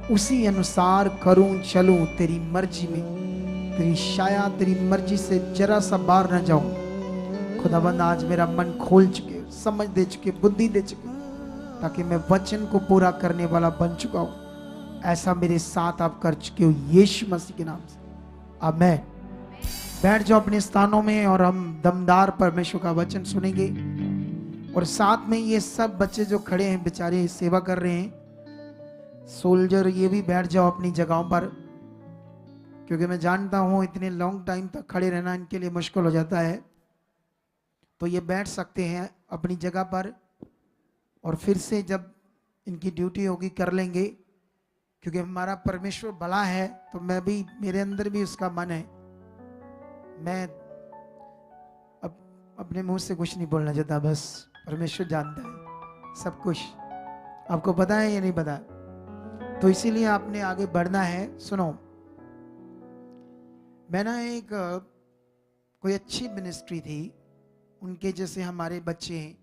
उसी अनुसार करूं, चलूं तेरी मर्जी में, तेरी शाया, तेरी मर्जी से जरा सा बाहर न जाऊं। खुदाबंद आज मेरा मन खोल चुके, समझ दे चुके, बुद्धि दे चुके, ताकि मैं वचन को पूरा करने वाला बन चुका हूं। ऐसा मेरे साथ आप कर चुके हो, यीशु मसीह के नाम से, आमीन। बैठ जाओ अपने स्थानों में और हम दमदार परमेश्वर का वचन सुनेंगे। और साथ में ये सब बच्चे जो खड़े हैं बेचारे सेवा कर रहे हैं, सोल्जर, ये भी बैठ जाओ अपनी जगहों पर, क्योंकि मैं जानता हूं इतने लॉन्ग टाइम तक खड़े रहना इनके लिए मुश्किल हो जाता है। तो ये बैठ सकते हैं अपनी जगह पर, और फिर से जब इनकी ड्यूटी होगी कर लेंगे, क्योंकि हमारा परमेश्वर भला है। तो मैं भी, मेरे अंदर भी उसका मन है। मैं अब अपने मुंह से कुछ नहीं बोलना चाहता, बस परमेश्वर जानता है सब कुछ। आपको पता है या नहीं पता? तो इसीलिए आपने आगे बढ़ना है। सुनो, मैं ना एक कोई अच्छी मिनिस्ट्री थी, उनके जैसे हमारे बच्चे हैं,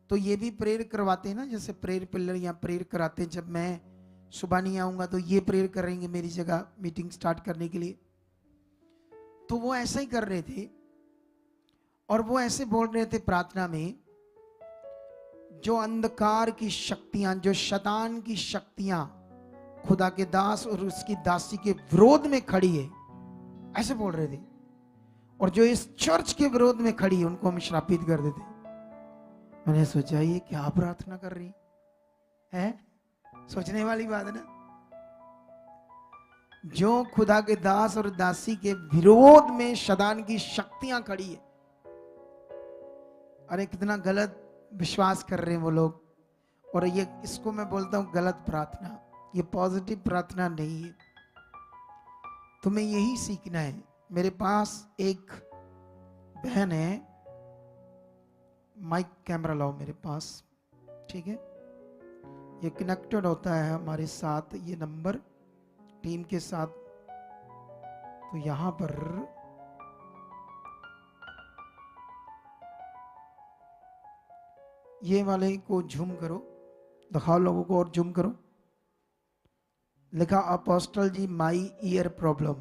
तो ये भी प्रेयर करवाते हैं ना, जैसे प्रेयर पिलर या प्रेयर कराते हैं। जब मैं सुबह नहीं आऊंगा तो ये प्रेयर करेंगे मेरी जगह मीटिंग स्टार्ट करने के लिए। तो वो ऐसा ही कर रहे थे, और वो ऐसे बोल रहे थे प्रार्थना में, जो अंधकार की शक्तियां, जो शैतान की शक्तियां खुदा के दास और उसकी दासी के विरोध में खड़ी है, ऐसे बोल रहे थे। और जो इस चर्च के विरोध में खड़ी है उनको हम श्रापित कर देते। मैंने सोचा ये क्या प्रार्थना कर रही है? सोचने वाली बात है ना। जो खुदा के दास और दासी के विरोध में शैतान की शक्तियां खड़ी है, अरे कितना गलत विश्वास कर रहे हैं वो लोग। और ये, इसको मैं बोलता हूं गलत प्रार्थना। ये पॉजिटिव प्रार्थना नहीं है। तुम्हें यही सीखना है। मेरे पास एक बहन है, माइक कैमरा लाओ मेरे पास, ठीक है। ये कनेक्टेड होता है हमारे साथ, ये नंबर टीम के साथ। तो यहां पर ये वाले को झूम करो, दिखाओ लोगों को और झूम करो। लिखा apostle ji, my ear problem,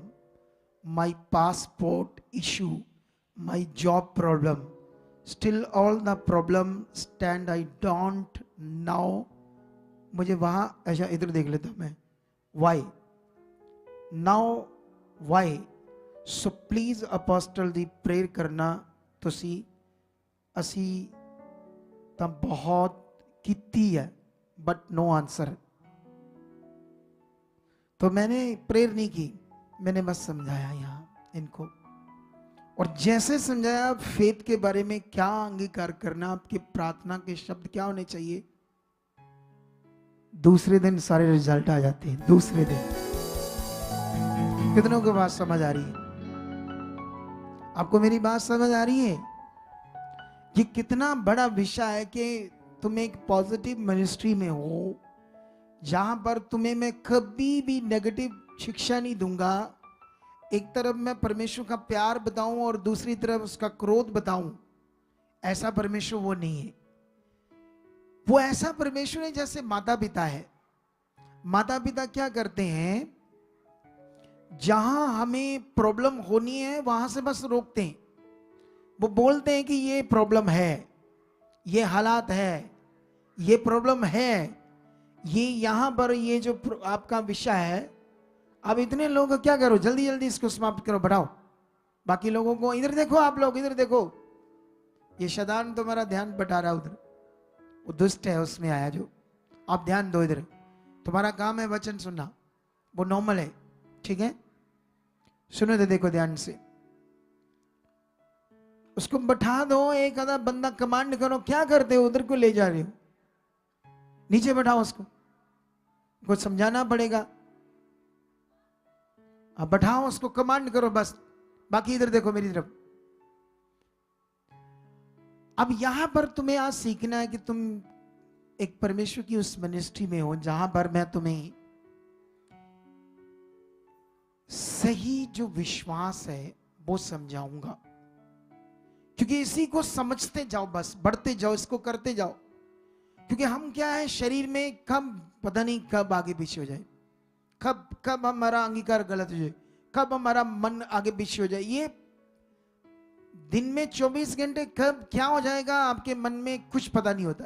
my passport issue, my job problem, still all the problem stand, I don't know. मुझे वहां ऐसा, इधर देख लेता मैं, why now why. So please apostle ji prayer करना तुसी असी ਤਾਂ बहुत ਕੀਤੀ है बट नो आंसर। तो मैंने प्रेयर नहीं की, मैंने बस समझाया यहाँ इनको। और जैसे समझाया फेथ के बारे में क्या अंगीकार करना, आपके प्रार्थना के शब्द क्या होने चाहिए, दूसरे दिन सारे रिजल्ट आ जाते हैं। दूसरे दिन। कितनों को बात समझ आ रही है? आपको मेरी बात समझ आ रही है? ये कितना बड़ा विषय है कि तुम एक पॉजिटिव मिनिस्ट्री में हो, जहां पर तुम्हें मैं कभी भी नेगेटिव शिक्षा नहीं दूंगा। एक तरफ मैं परमेश्वर का प्यार बताऊं और दूसरी तरफ उसका क्रोध बताऊं। ऐसा परमेश्वर वो नहीं है। वो ऐसा परमेश्वर है जैसे माता पिता है। माता पिता क्या करते हैं, जहां हमें प्रॉब्लम होनी है वहां से बस रोकते हैं। वो बोलते हैं कि ये प्रॉब्लम है, ये हालात है, ये प्रॉब्लम है, ये यहां पर ये जो आपका विषय है, अब इतने लोग क्या करो, जल्दी जल्दी इसको समाप्त करो, बढ़ाओ। बाकी लोगों को इधर देखो, आप लोग इधर देखो, ये शैतान तुम्हारा ध्यान बटा रहा है उधर, वो दुष्ट है उसमें आया जो। आप ध्यान दो इधर, तुम्हारा काम है वचन सुनना, वो नॉर्मल है, ठीक है। सुनो तो देखो ध्यान से, उसको बैठा दो। एक आधा बंदा कमांड करो, क्या करते हो उधर को ले जा रहे हो, नीचे बैठाओ उसको, कुछ समझाना पड़ेगा। अब बैठाओ उसको, कमांड करो बस, बाकी इधर देखो मेरी तरफ। अब यहां पर तुम्हें आज सीखना है कि तुम एक परमेश्वर की उस मिनिस्ट्री में हो जहां पर मैं तुम्हें सही जो विश्वास है वो समझाऊंगा। क्योंकि इसी को समझते जाओ, बस बढ़ते जाओ, इसको करते जाओ। क्योंकि हम क्या है, शरीर में कब पता नहीं कब आगे पीछे हो जाए, कब हमारा अंगीकार गलत हो जाए, कब हमारा मन आगे पीछे हो जाए। ये दिन में 24 घंटे कब क्या हो जाएगा आपके मन में कुछ पता नहीं होता।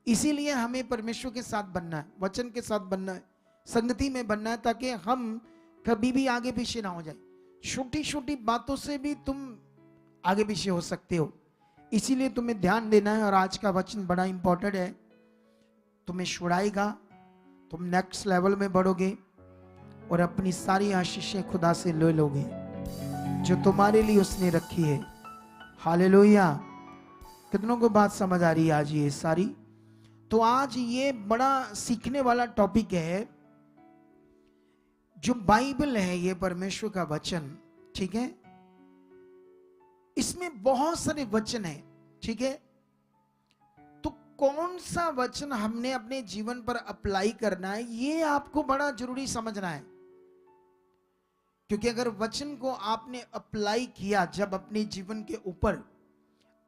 इसीलिए हमें परमेश्वर के साथ बनना है, वचन के साथ बनना है, संगति में बनना है, ताकि हम कभी भी आगे पीछे ना हो जाए। छोटी छोटी बातों से भी तुम आगे पीछे हो सकते हो। इसीलिए तुम्हें ध्यान देना है। और आज का वचन बड़ा इंपॉर्टेंट है, तुम्हें छुड़ाएगा, तुम नेक्स्ट लेवल में बढ़ोगे और अपनी सारी आशीषें खुदा से ले लोगे जो तुम्हारे लिए उसने रखी है। हालेलुया। कितनों को बात समझ आ रही है आज ये सारी? तो आज ये बड़ा सीखने वाला टॉपिक है। जो बाइबल है, ये परमेश्वर का वचन, ठीक है, इसमें बहुत सारे वचन हैं, ठीक है। तो कौन सा वचन हमने अपने जीवन पर अप्लाई करना है, ये आपको बड़ा जरूरी समझना है। क्योंकि अगर वचन को आपने अप्लाई किया जब अपने जीवन के ऊपर,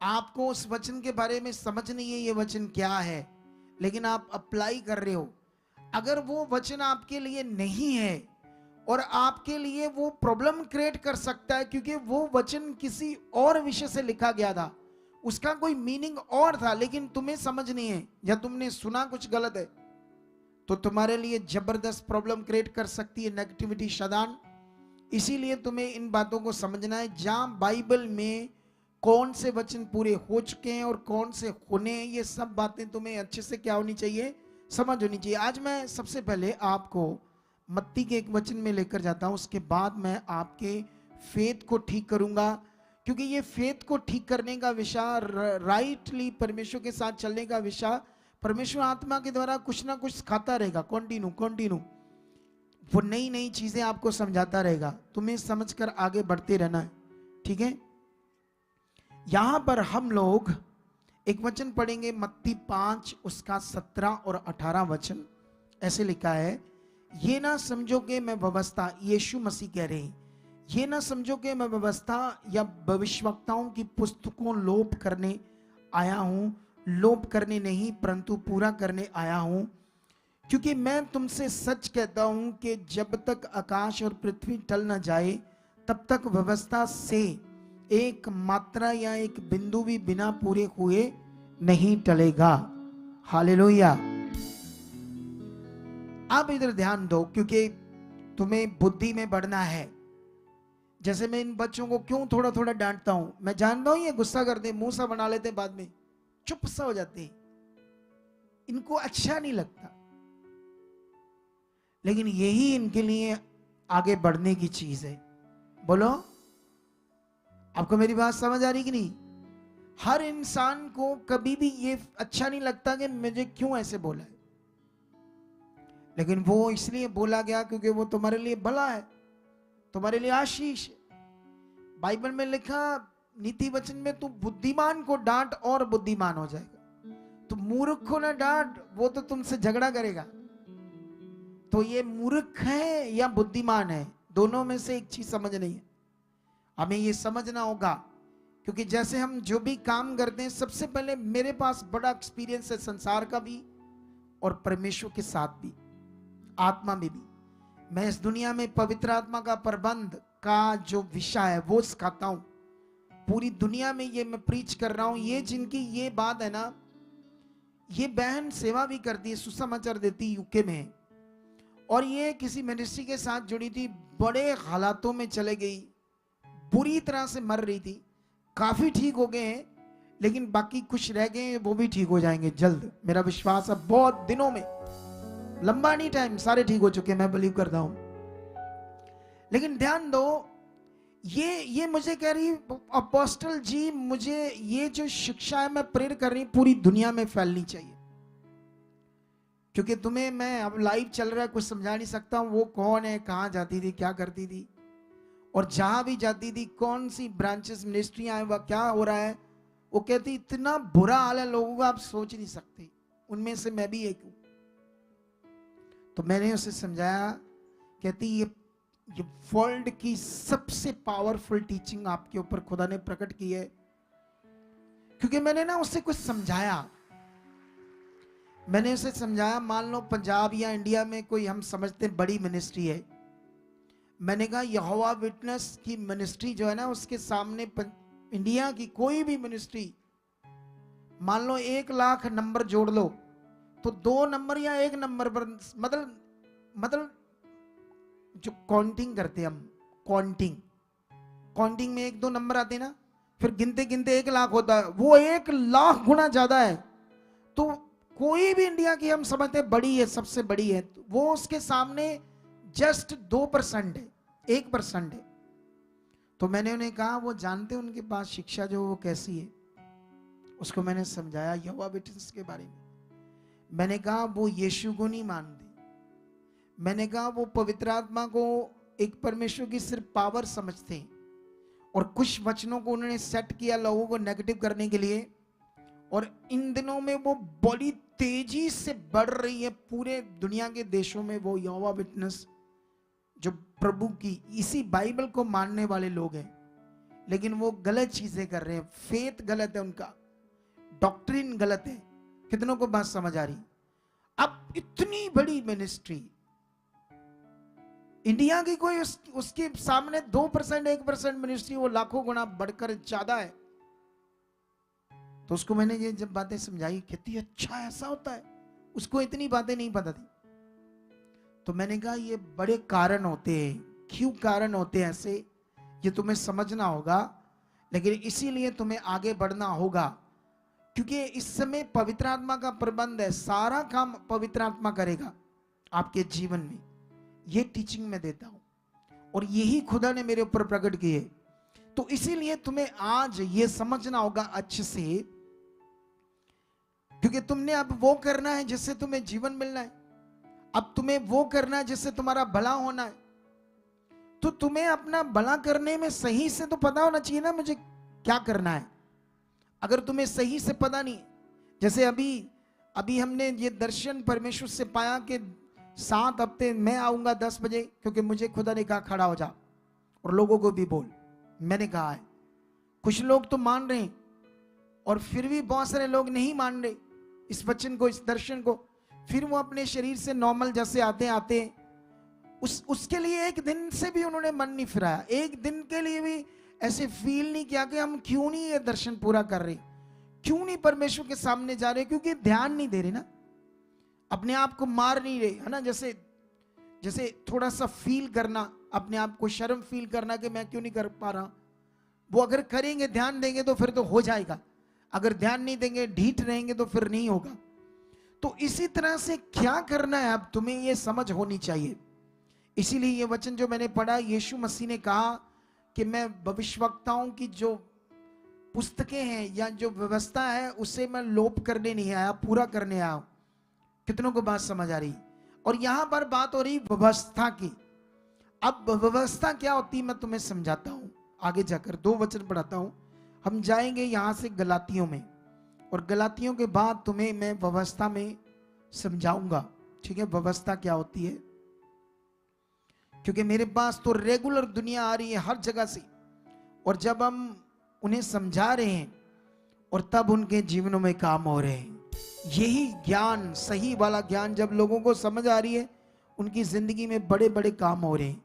आपको उस वचन के बारे में समझ नहीं है ये वचन क्या है, लेकिन आप अप्लाई कर रहे हो, अगर वो वचन आपके लिए नहीं है और आपके लिए वो प्रॉब्लम क्रिएट कर सकता है, क्योंकि वो वचन किसी और विषय से लिखा गया था, उसका कोई मीनिंग और था, लेकिन तुम्हें समझ नहीं है या तुमने सुना कुछ गलत है, तो तुम्हारे लिए जबरदस्त प्रॉब्लम क्रिएट कर सकती है नेगेटिविटी, शैतान। इसीलिए तुम्हें इन बातों को समझना है। जहां बाइबल में कौन से वचन पूरे हो चुके हैं और कौन से होने हैं, ये सब बातें तुम्हें अच्छे से क्या होनी चाहिए, समझ होनी चाहिए। आज मैं सबसे पहले आपको मत्ती के एक वचन में लेकर जाता हूं, उसके बाद मैं आपके फेथ को ठीक करूंगा। क्योंकि ये फेथ को ठीक करने का विषय, राइटली परमेश्वर के साथ चलने का विषय परमेश्वर आत्मा के द्वारा कुछ ना कुछ सिखाता रहेगा, कंटिन्यू कंटिन्यू। वो नई नई चीजें आपको समझाता रहेगा, तुम्हें समझकर आगे बढ़ते रहना है, ठीक है। यहां पर हम लोग एक वचन पढ़ेंगे, मत्ती 5 उसका 17 और 18 वचन। ऐसे लिखा है, ये ना समझो कि मैं व्यवस्था, यीशु मसीह कह रहे हैं, ये ना समझो कि मैं व्यवस्था या भविष्यवक्ताओं की पुस्तकों लोप करने आया हूं, लोप करने नहीं परंतु पूरा करने आया हूं। क्योंकि मैं तुमसे सच कहता हूं कि जब तक आकाश और पृथ्वी टल न जाए तब तक व्यवस्था से एक मात्रा या एक बिंदु भी बिना पूरे हुए नहीं टलेगा। हालेलुया। आप इधर ध्यान दो, क्योंकि तुम्हें बुद्धि में बढ़ना है। जैसे मैं इन बच्चों को क्यों थोड़ा थोड़ा डांटता हूं, मैं जानता हूं ये गुस्सा करते, मुंह सा बना लेते, बाद में चुप सा हो जाते, इनको अच्छा नहीं लगता, लेकिन यही इनके लिए आगे बढ़ने की चीज है। बोलो, आपको मेरी बात समझ आ रही कि नहीं? हर इंसान को कभी भी ये अच्छा नहीं लगता कि मुझे क्यों ऐसे बोला है, लेकिन वो इसलिए बोला गया क्योंकि वो तुम्हारे लिए भला है, तुम्हारे लिए आशीष है। बाइबल में लिखा, नीति वचन में, तू बुद्धिमान को डांट और बुद्धिमान हो जाएगा, तू मूर्ख को ना डांट, वो तो तुमसे झगड़ा करेगा। तो ये मूर्ख है या बुद्धिमान है, दोनों में से एक चीज समझ नहीं है, हमें ये समझना होगा। क्योंकि जैसे हम जो भी काम करते हैं, सबसे पहले मेरे पास बड़ा एक्सपीरियंस है संसार का भी और परमेश्वर के साथ भी, आत्मा में भी। मैं इस दुनिया में पवित्र आत्मा का प्रबंध का जो विषय है वो सिखाता हूं। पूरी दुनिया में ये मैं प्रीच कर रहा हूं। ये जिनकी ये बात है ना, ये बहन सेवा भी करती है, सुसमाचार देती यूके में, और ये किसी मिनिस्ट्री के साथ जुड़ी थी, बड़े हालातों में चले गई, बुरी तरह से मर रही थी। काफी ठीक हो गए हैं, लेकिन बाकी कुछ रह गए हैं, वो भी ठीक हो जाएंगे जल्द, मेरा विश्वास है। बहुत दिनों में, लंबा नहीं टाइम, सारे ठीक हो चुके हैं, मैं बिलीव करता हूं। लेकिन ध्यान दो, ये मुझे कह रही, अपोस्टल जी मुझे ये जो शिक्षा है मैं प्रेर कर रही, पूरी दुनिया में फैलनी चाहिए। क्योंकि तुम्हें मैं, अब लाइव चल रहा है, कुछ समझा नहीं सकता हूं वो कौन है, कहां जाती थी, क्या करती थी, और जहां भी जाती थी, कौन सी ब्रांचेस मिनिस्ट्री आए, वह क्या हो रहा है। वो कहती इतना बुरा हाल है लोगों का, आप सोच नहीं सकते। उनमें से मैं भी एक हूं। तो मैंने उसे समझाया, कहती ये वर्ल्ड की सबसे पावरफुल टीचिंग आपके ऊपर खुदा ने प्रकट की है। क्योंकि मैंने ना उससे कुछ समझाया, मैंने उसे समझाया, मान लो पंजाब या इंडिया में कोई हम समझते बड़ी मिनिस्ट्री है, मैंने कहा यहोवा विटनेस की मिनिस्ट्री जो है ना, उसके सामने इंडिया की कोई भी मिनिस्ट्री, मान लो 1 लाख नंबर जोड़ लो, तो 2 नंबर या 1 नंबर पर, मतलब जो काउंटिंग करते हम, काउंटिंग में 1-2 नंबर आते ना, फिर गिनते गिनते 1 लाख होता है, वो 1 लाख गुना ज्यादा है। तो कोई भी इंडिया की हम समझते बड़ी है, सबसे बड़ी है, वो उसके सामने जस्ट 2% है, 1% है। तो मैंने उन्हें कहा, वो जानते हैं उनके पास शिक्षा जो वो कैसी है, उसको मैंने समझाया यहोवा विटनेस के बारे में। मैंने कहा वो यीशु को नहीं मानते, मैंने कहा वो पवित्र आत्मा को एक परमेश्वर की सिर्फ पावर समझते हैं, और कुछ वचनों को उन्होंने सेट किया लोगों को नेगेटिव करने के लिए, और इन दिनों में वो बड़ी तेजी से बढ़ रही है पूरे दुनिया के देशों में। वो यहोवा विटनेस जो प्रभु की इसी बाइबल को मानने वाले लोग हैं, लेकिन वो गलत चीजें कर रहे हैं, फेथ गलत है उनका, डॉक्ट्रिन गलत है। कितनों को बात समझ आ रही? अब इतनी बड़ी मिनिस्ट्री इंडिया की, कोई उसके सामने 2% 1% मिनिस्ट्री, वो लाखों गुना बढ़कर ज्यादा है। तो उसको मैंने ये जब बातें समझाई, कहती अच्छा ऐसा होता है, उसको इतनी बातें नहीं पता थी। तो मैंने कहा ये बड़े कारण होते हैं, क्यों कारण होते हैं ऐसे, ये तुम्हें समझना होगा, लेकिन इसीलिए तुम्हें आगे बढ़ना होगा। क्योंकि इस समय पवित्र आत्मा का प्रबंध है, सारा काम पवित्र आत्मा करेगा आपके जीवन में। ये टीचिंग मैं देता हूं, और यही खुदा ने मेरे ऊपर प्रकट की है। तो इसीलिए तुम्हें आज ये समझना होगा अच्छे से, क्योंकि तुमने अब वो करना है जिससे तुम्हें जीवन मिलना है, अब तुम्हें वो करना है जिससे तुम्हारा भला होना है। तो तुम्हें अपना भला करने में सही से तो पता होना चाहिए ना मुझे क्या करना है। अगर तुम्हें सही से पता नहीं, जैसे अभी हमने ये दर्शन परमेश्वर से पाया कि 7 हफ्ते मैं आऊंगा 10 बजे, क्योंकि मुझे खुदा ने कहा खड़ा हो जा और लोगों को भी बोल। मैंने कहा है, कुछ लोग तो मान रहे हैं और फिर भी बहुत सारे लोग नहीं मान रहे इस वचन को, इस दर्शन को। फिर वो अपने शरीर से नॉर्मल जैसे आते उसके लिए एक दिन से भी उन्होंने मन नहीं फिराया, एक दिन के लिए भी ऐसे फील नहीं किया कि हम क्यों नहीं ये दर्शन पूरा कर रहे, क्यों नहीं परमेश्वर के सामने जा रहे, क्योंकि ध्यान नहीं दे रहे ना, अपने आप को मार नहीं रहे, है ना। जैसे थोड़ा सा फील करना, अपने आप को शर्म फील करना कि मैं क्यों नहीं कर पा रहा, वो अगर करेंगे, ध्यान देंगे तो फिर तो हो जाएगा। अगर ध्यान नहीं देंगे, ढीठ रहेंगे तो फिर नहीं होगा। तो इसी तरह से क्या करना है अब तुम्हें ये समझ होनी चाहिए। इसीलिए ये वचन जो मैंने पढ़ा, यीशु मसीह ने कहा कि मैं भविष्यवक्ताओं की जो पुस्तकें हैं या जो व्यवस्था है उसे मैं लोप करने नहीं आया, पूरा करने आया हूं। कितनों को बात समझ आ रही। और यहां पर बात हो रही व्यवस्था की। अब व्यवस्था क्या होती है मैं तुम्हें समझाता हूं, आगे जाकर 2 वचन पढ़ाता हूं। हम जाएंगे यहां से गलातियों में, और गलातियों के बाद तुम्हें मैं व्यवस्था में समझाऊंगा, ठीक है, व्यवस्था क्या होती है। क्योंकि मेरे पास तो रेगुलर दुनिया आ रही है हर जगह से, और जब हम उन्हें समझा रहे हैं और तब उनके जीवनों में काम हो रहे हैं। यही ज्ञान, सही वाला ज्ञान जब लोगों को समझ आ रही है, उनकी जिंदगी में बड़े बड़े काम हो रहे हैं।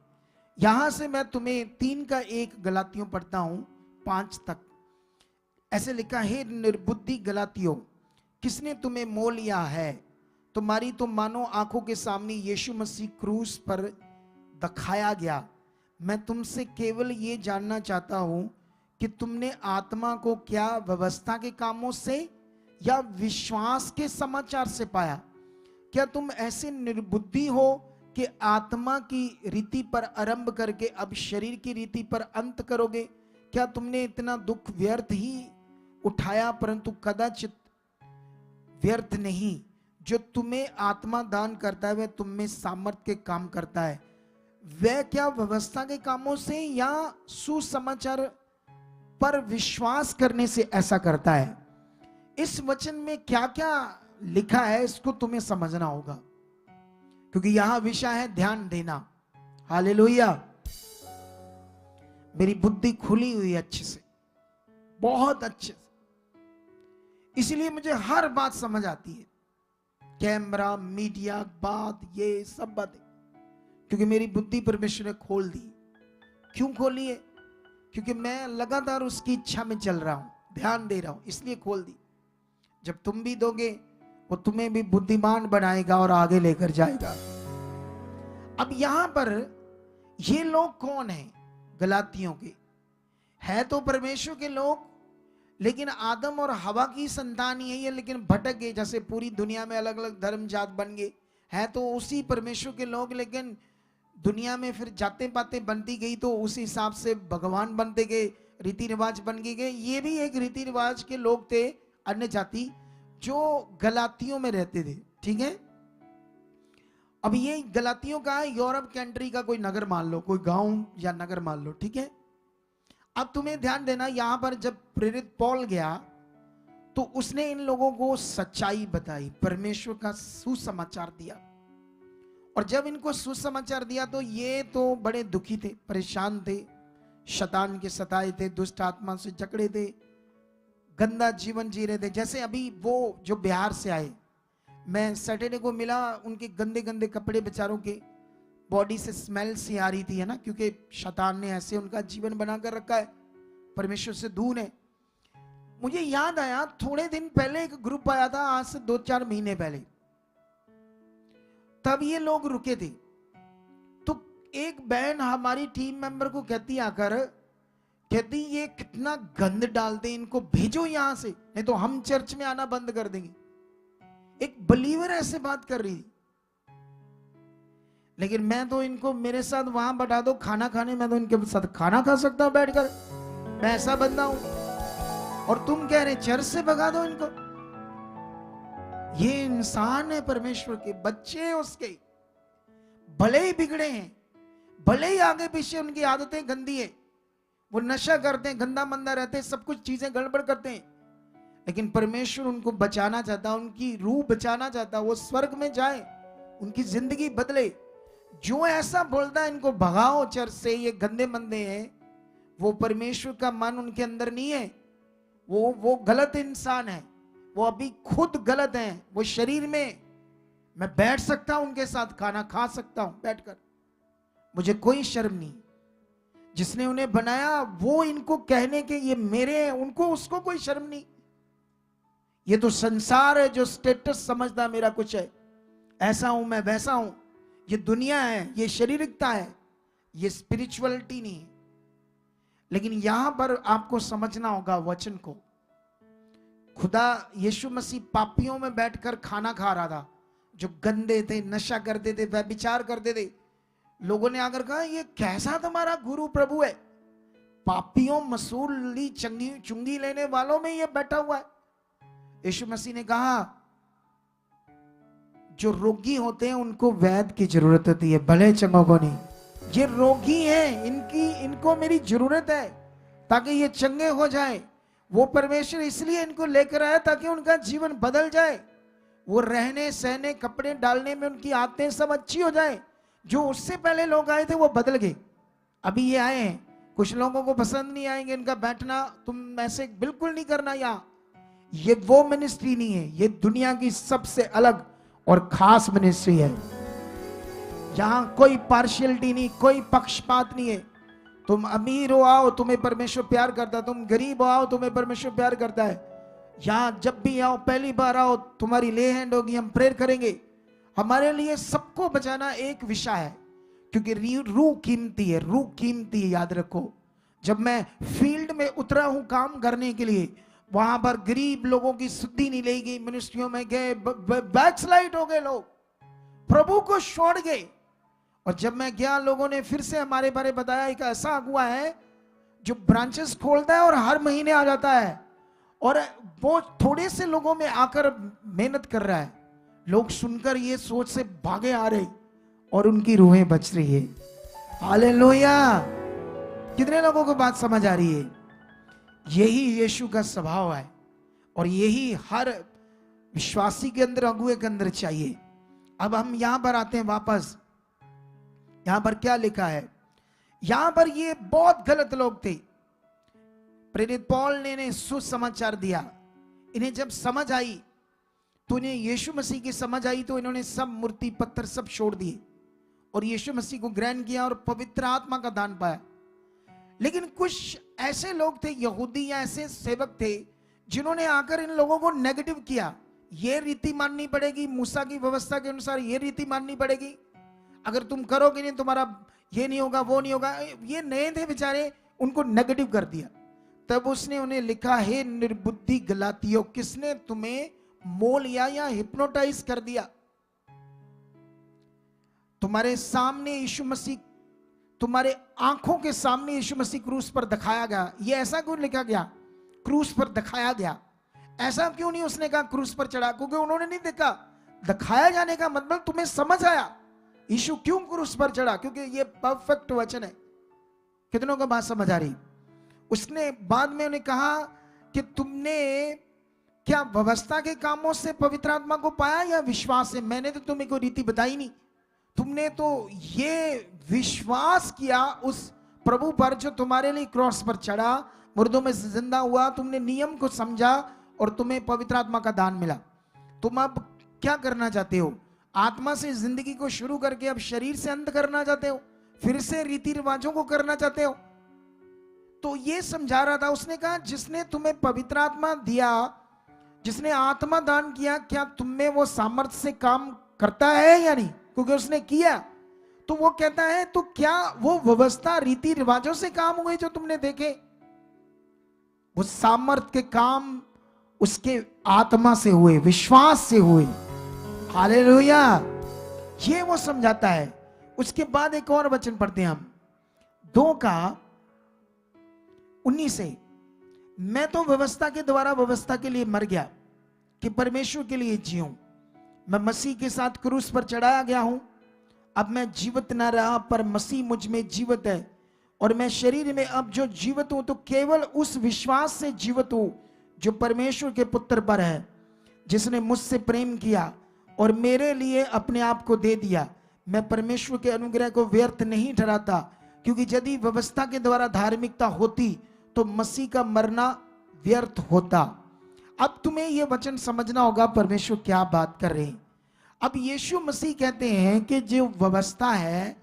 यहां से मैं तुम्हें 3 का 1 गलातियों पढ़ता हूं 5 तक। ऐसे लिखा है, निर्बुद्धि गलातियों, किसने तुम्हें मोल लिया है? तुम्हारी तो मानो आंखों के सामने यीशु मसीह क्रूस पर दिखाया गया। मैं तुमसे केवल ये जानना चाहता हूं कि तुमने आत्मा को क्या व्यवस्था के कामों से या विश्वास के समाचार से पाया? क्या तुम ऐसे निर्बुद्धि हो कि आत्मा की रीति पर आरंभ करके अब शरीर की रीति पर अंत करोगे? क्या तुमने इतना दुख व्यर्थ ही उठाया, परंतु कदाचित व्यर्थ नहीं। जो तुम्हें आत्मा दान करता है वह तुम में सामर्थ के काम करता है। वह क्या व्यवस्था के कामों से या सुसमाचार पर विश्वास करने से ऐसा करता है? इस वचन में क्या क्या लिखा है इसको तुम्हें समझना होगा, क्योंकि यहां विषय है ध्यान देना। हालेलुया। मेरी बुद्धि खुली हुई है अच्छे से, बहुत अच्छे से, इसलिए मुझे हर बात समझ आती है। कैमरा, मीडिया, बात, ये सब बातें, क्योंकि मेरी बुद्धि परमेश्वर ने खोल दी। क्यों खोली है? क्योंकि मैं लगातार उसकी इच्छा में चल रहा हूं, ध्यान दे रहा हूं, इसलिए खोल दी। जब तुम भी दोगे वो तुम्हें भी बुद्धिमान बनाएगा और आगे लेकर जाएगा। अब यहां पर ये लोग कौन हैं? गलातियों के है तो परमेश्वर के लोग, लेकिन आदम और हवा की संतान ही है, लेकिन भटक गए। जैसे पूरी दुनिया में अलग अलग धर्म जात बन गए, है तो उसी परमेश्वर के लोग, लेकिन दुनिया में फिर जाते पाते बनती गई तो उस हिसाब से भगवान बनते गए, रीति रिवाज बन गए। ये भी एक रीति रिवाज के लोग थे, अन्य जाति, जो गलातियों में रहते थे, ठीक है। अब ये गलातियों का यूरोप कंट्री का कोई नगर मान लो, कोई गांव या नगर मान लो, ठीक है। अब तुम्हें ध्यान देना, यहां पर जब प्रेरित पौल गया तो उसने इन लोगों को सच्चाई बताई, परमेश्वर का सुसमाचार दिया। और जब इनको सुसमाचार दिया तो ये तो बड़े दुखी थे, परेशान थे, शैतान के सताए थे, दुष्ट आत्मा से जकड़े थे, गंदा जीवन जी रहे थे। जैसे अभी वो जो बिहार से आए, मैं सैटरडे को मिला, उनके गंदे गंदे कपड़े बेचारों के, बॉडी से स्मेल सी आ रही थी, है ना, क्योंकि शैतान ने ऐसे उनका जीवन बनाकर रखा है, परमेश्वर से दूर है। मुझे याद आया, थोड़े दिन पहले एक ग्रुप आया था, आज से 2-4 महीने पहले, तब ये लोग रुके थे। तो एक बहन हमारी टीम मेंबर को कहती आकर, कहती ये कितना गंद डालते, इनको भेजो यहां से, नहीं तो हम चर्च में आना बंद कर देंगे। एक बिलीवर ऐसे बात कर रही थी। लेकिन मैं तो इनको मेरे साथ वहां बैठा दो खाना खाने, मैं तो इनके साथ खाना खा सकता हूं बैठकर, मैं ऐसा बंदा हूं। और तुम कह रहे चर्च से भगा दो इनको। ये इंसान है परमेश्वर के, बच्चे हैं उसके, भले ही बिगड़े हैं, भले ही आगे पीछे उनकी आदतें गंदी है, वो नशा करते हैं, गंदा मंदा रहते हैं, सब कुछ चीजें गड़बड़ करते हैं, लेकिन परमेश्वर उनको बचाना चाहता है, उनकी रूह बचाना चाहता है, वो स्वर्ग में जाए, उनकी जिंदगी बदले। जो ऐसा बोलता है इनको भगाओ चर्च से, ये गंदे मंदे हैं, वो परमेश्वर का मन उनके अंदर नहीं है, वो गलत इंसान है, वो अभी खुद गलत है। वो शरीर में मैं बैठ सकता हूं, उनके साथ खाना खा सकता हूं बैठकर, मुझे कोई शर्म नहीं। जिसने उन्हें बनाया वो इनको कहने के ये मेरे हैं, उनको उसको कोई शर्म नहीं। ये तो संसार है जो स्टेटस समझता मेरा कुछ है, ऐसा हूं मैं, वैसा हूं। ये दुनिया है, ये शारीरिकता है, ये स्पिरिचुअलिटी नहीं है। लेकिन यहां पर आपको समझना होगा वचन को। खुदा यीशु मसीह पापियों में बैठकर खाना खा रहा था, जो गंदे थे, नशा करते थे, व्यभिचार करते थे। लोगों ने आकर कहा ये कैसा तुम्हारा गुरु प्रभु है, पापियों, मसूली, चुंगी लेने वालों में ये बैठा हुआ है। यीशु मसीह ने कहा जो रोगी होते हैं उनको वैद्य की जरूरत होती है, भले चंगों को नहीं। ये रोगी हैं, इनको मेरी जरूरत है ताकि ये चंगे हो जाए। वो परमेश्वर इसलिए इनको लेकर आया ताकि उनका जीवन बदल जाए, वो रहने सहने, कपड़े डालने में उनकी आदतें सब अच्छी हो जाए। जो उससे पहले लोग आए थे वो बदल गए, अभी ये आए हैं, कुछ लोगों को पसंद नहीं आएंगे इनका बैठना, तुम ऐसे बिल्कुल नहीं करना। यहाँ ये वो मिनिस्ट्री नहीं है, ये दुनिया की सबसे अलग और खास मिनिस्ट्री है। यहां कोई पार्शियलिटी नहीं, कोई पक्षपात नहीं है। तुम अमीर हो आओ, तुम्हें परमेश्वर प्यार करता है, तुम गरीब हो आओ, तुम्हें परमेश्वर प्यार करता है। यहां जब भी आओ, पहली बार आओ, तुम्हारी ले हैंड होगी, हम प्रेयर करेंगे। हमारे लिए सबको बचाना एक विषय है, क्योंकि रूह कीमती है, रूह कीमती है, याद रखो। जब मैं फील्ड में उतरा हूं काम करने के लिए, वहां पर गरीब लोगों की सुधि नहीं ली गई, मिनिस्ट्रियों में गए, बैकस्लाइड हो गए, लोग प्रभु को छोड़ गए। और जब मैं गया, लोगों ने फिर से हमारे बारे बताया, एक ऐसा अगुआ है जो ब्रांचेस खोलता है और हर महीने आ जाता है, और वो थोड़े से लोगों में आकर मेहनत कर रहा है। लोग सुनकर ये सोच से भागे आ रहे और उनकी रूहें बच रही है। हालेलुया! कितने लोगों को बात समझ आ रही है? यही यीशु का स्वभाव है, और यही हर विश्वासी के अंदर, अगुए के अंदर चाहिए। अब हम यहां पर आते हैं वापस। यहां पर क्या लिखा है? यहां पर ये बहुत गलत लोग थे। प्रेरित पौल ने सुसमाचार दिया, इन्हें जब समझ आई तो इन्हें यीशु मसीह की समझ आई, तो इन्होंने सब मूर्ति पत्थर सब छोड़ दिए और यीशु मसीह को ग्रहण किया और पवित्र आत्मा का दान पाया। लेकिन कुछ ऐसे लोग थे, यहूदी या ऐसे सेवक थे, जिन्होंने आकर इन लोगों को नेगेटिव किया। ये रीति माननी पड़ेगी, मूसा की व्यवस्था के अनुसार ये रीति माननी पड़ेगी, अगर तुम करोगे नहीं तुम्हारा ये नहीं होगा, वो नहीं होगा। ये नए थे बेचारे, उनको नेगेटिव कर दिया। तब उसने उन्हें लिखा, हे निर्बुद्धि गलातियों, किसने तुम्हें मोह लिया या हिप्नोटाइज कर दिया? तुम्हारे सामने यीशु मसीह, तुम्हारे आंखों के सामने यीशु मसीह क्रूस पर दिखाया गया। ये ऐसा क्यों लिखा गया क्रूस पर दिखाया गया? ऐसा क्यों नहीं उसने कहा क्रूस पर चढ़ा? क्योंकि उन्होंने नहीं देखा। दिखाया जाने का मतलब तुम्हें समझ आया यीशु क्यों क्रूस पर चढ़ा, क्योंकि ये परफेक्ट वचन है। कितनों को बात समझ आ रही? उसने बाद में उन्हें कहा कि तुमने क्या व्यवस्था के कामों से पवित्र आत्मा को पाया या विश्वास से? मैंने तो तुम्हें कोई रीति बताई नहीं, तुमने तो ये विश्वास किया उस प्रभु पर जो तुम्हारे लिए क्रॉस पर चढ़ा, मुर्दों में से जिंदा हुआ। तुमने नियम को समझा और तुम्हें पवित्र आत्मा का दान मिला। तुम अब क्या करना चाहते हो? आत्मा से जिंदगी को शुरू करके अब शरीर से अंत करना चाहते हो? फिर से रीति रिवाजों को करना चाहते हो? तो ये समझा रहा था। उसने कहा जिसने तुम्हें पवित्र आत्मा दिया, जिसने आत्मा दान किया, क्या तुम में वो सामर्थ्य से काम करता है या नहीं? क्योंकि उसने किया। तो वो कहता है तो क्या वो व्यवस्था रीति रिवाजों से काम हुए जो तुमने देखे? वो सामर्थ्य के काम उसके आत्मा से हुए, विश्वास से हुए। हालेलुया! ये वो समझाता है। उसके बाद एक और वचन पढ़ते हैं हम, 2:19 से। मैं तो व्यवस्था के द्वारा व्यवस्था के लिए मर गया कि परमेश्वर के लिए जीऊं। मैं मसीह के साथ क्रूस पर चढ़ाया गया हूं, अब मैं जीवित ना रहा पर मसीह मुझ में जीवित है, और मैं शरीर में अब जो जीवित हूं तो केवल उस विश्वास से जीवित हूं जो परमेश्वर के पुत्र पर है, जिसने मुझसे प्रेम किया और मेरे लिए अपने आप को दे दिया। मैं परमेश्वर के अनुग्रह को व्यर्थ नहीं ठहराता, क्योंकि यदि व्यवस्था के द्वारा धार्मिकता होती तो मसीह का मरना व्यर्थ होता। अब तुम्हें यह वचन समझना होगा परमेश्वर क्या बात कर रहे हैं। अब यीशु मसीह कहते हैं कि जो व्यवस्था है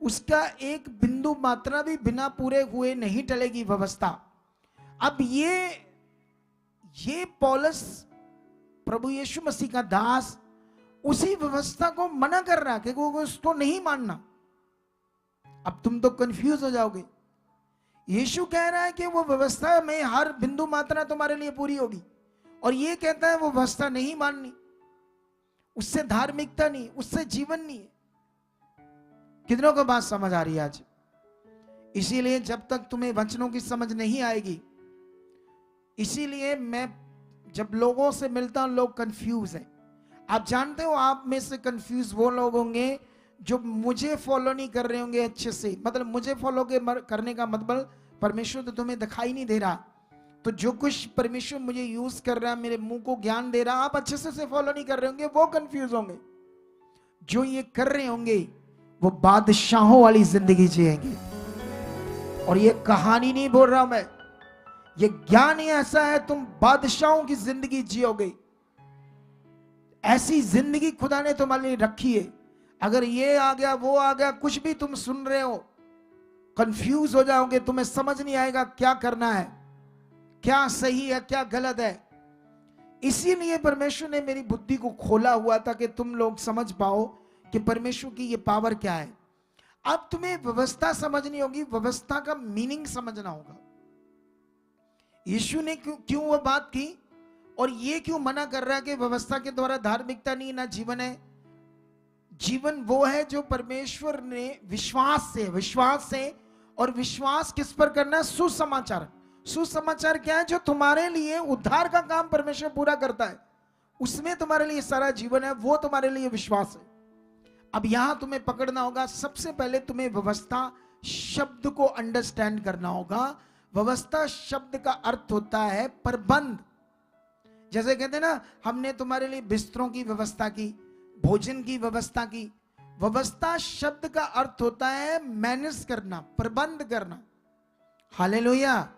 उसका एक बिंदु मात्रा भी बिना पूरे हुए नहीं टलेगी व्यवस्था। अब ये पौलुस प्रभु यीशु मसीह का दास उसी व्यवस्था को मना कर रहा है कि वो उसको नहीं मानना। अब तुम तो कंफ्यूज हो जाओगे। यीशु कह रहा है कि वो व्यवस्था में हर बिंदु मात्रा तुम्हारे लिए पूरी होगी, और ये कहता है वो व्यवस्था नहीं माननी, उससे धार्मिकता नहीं, उससे जीवन नहीं है। कितनों को बात समझ आ रही है आज? इसीलिए जब तक तुम्हें वचनों की समझ नहीं आएगी, इसीलिए मैं जब लोगों से मिलता हूं लोग कंफ्यूज हैं। आप जानते हो आप में से कंफ्यूज वो लोग होंगे जो मुझे फॉलो नहीं कर रहे होंगे अच्छे से। मतलब मुझे फॉलो करने का मतलब परमेश्वर तो तुम्हें दिखाई नहीं दे रहा, तो जो कुछ परमेश्वर मुझे यूज कर रहा है, मेरे मुंह को ज्ञान दे रहा, आप अच्छे से फॉलो नहीं कर रहे होंगे, वो कंफ्यूज होंगे। जो ये कर रहे होंगे वो बादशाहों वाली जिंदगी जिएंगे। और ये कहानी नहीं बोल रहा मैं, ये ज्ञान ही ऐसा है, तुम बादशाहों की जिंदगी जियोगे। ऐसी जिंदगी खुदा ने तुम्हारे लिए रखी है। अगर ये आ गया वो आ गया, कुछ भी तुम सुन रहे हो, कंफ्यूज हो जाओगे, तुम्हें समझ नहीं आएगा क्या करना है, क्या सही है क्या गलत है। इसीलिए परमेश्वर ने मेरी बुद्धि को खोला हुआ था कि तुम लोग समझ पाओ कि परमेश्वर की ये पावर क्या है। अब तुम्हें व्यवस्था समझनी होगी, व्यवस्था का मीनिंग समझना होगा। यीशु ने क्यों वो बात की और ये क्यों मना कर रहा है कि व्यवस्था के द्वारा धार्मिकता नहीं ना जीवन है। जीवन वो है जो परमेश्वर ने विश्वास से, और विश्वास किस पर करना है? सुसमाचार। सुसमाचार क्या है? जो तुम्हारे लिए उद्धार का काम परमेश्वर पूरा करता है, उसमें तुम्हारे लिए सारा जीवन है, वो तुम्हारे लिए विश्वास है। अब यहां तुम्हें पकड़ना होगा, सबसे पहले तुम्हें व्यवस्था शब्द को अंडरस्टैंड करना होगा। व्यवस्था शब्द का अर्थ होता है प्रबंध। जैसे कहते हैं ना, हमने तुम्हारे लिए बिस्तरों की व्यवस्था की, भोजन की व्यवस्था की। व्यवस्था शब्द का अर्थ होता है मैनेज करना, प्रबंध करना। हालेलुया।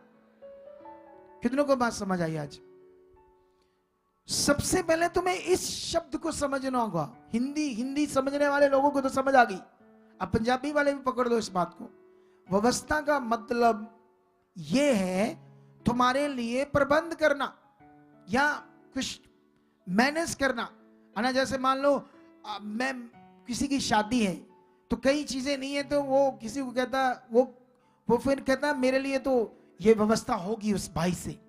कितनों को बात समझ आई आज? सबसे पहले तुम्हें इस शब्द को समझना होगा। हिंदी समझने वाले लोगों को तो समझ आ गई, अब पंजाबी वाले भी पकड़ लो इस बात को। व्यवस्था का मतलब यह है तुम्हारे लिए प्रबंध करना या कुछ मैनेज करना है ना। जैसे मान लो मैं किसी की शादी है तो कई चीजें नहीं है, तो वो किसी को कहता, वो फिर कहता मेरे लिए तो ये व्यवस्था होगी उस भाई से,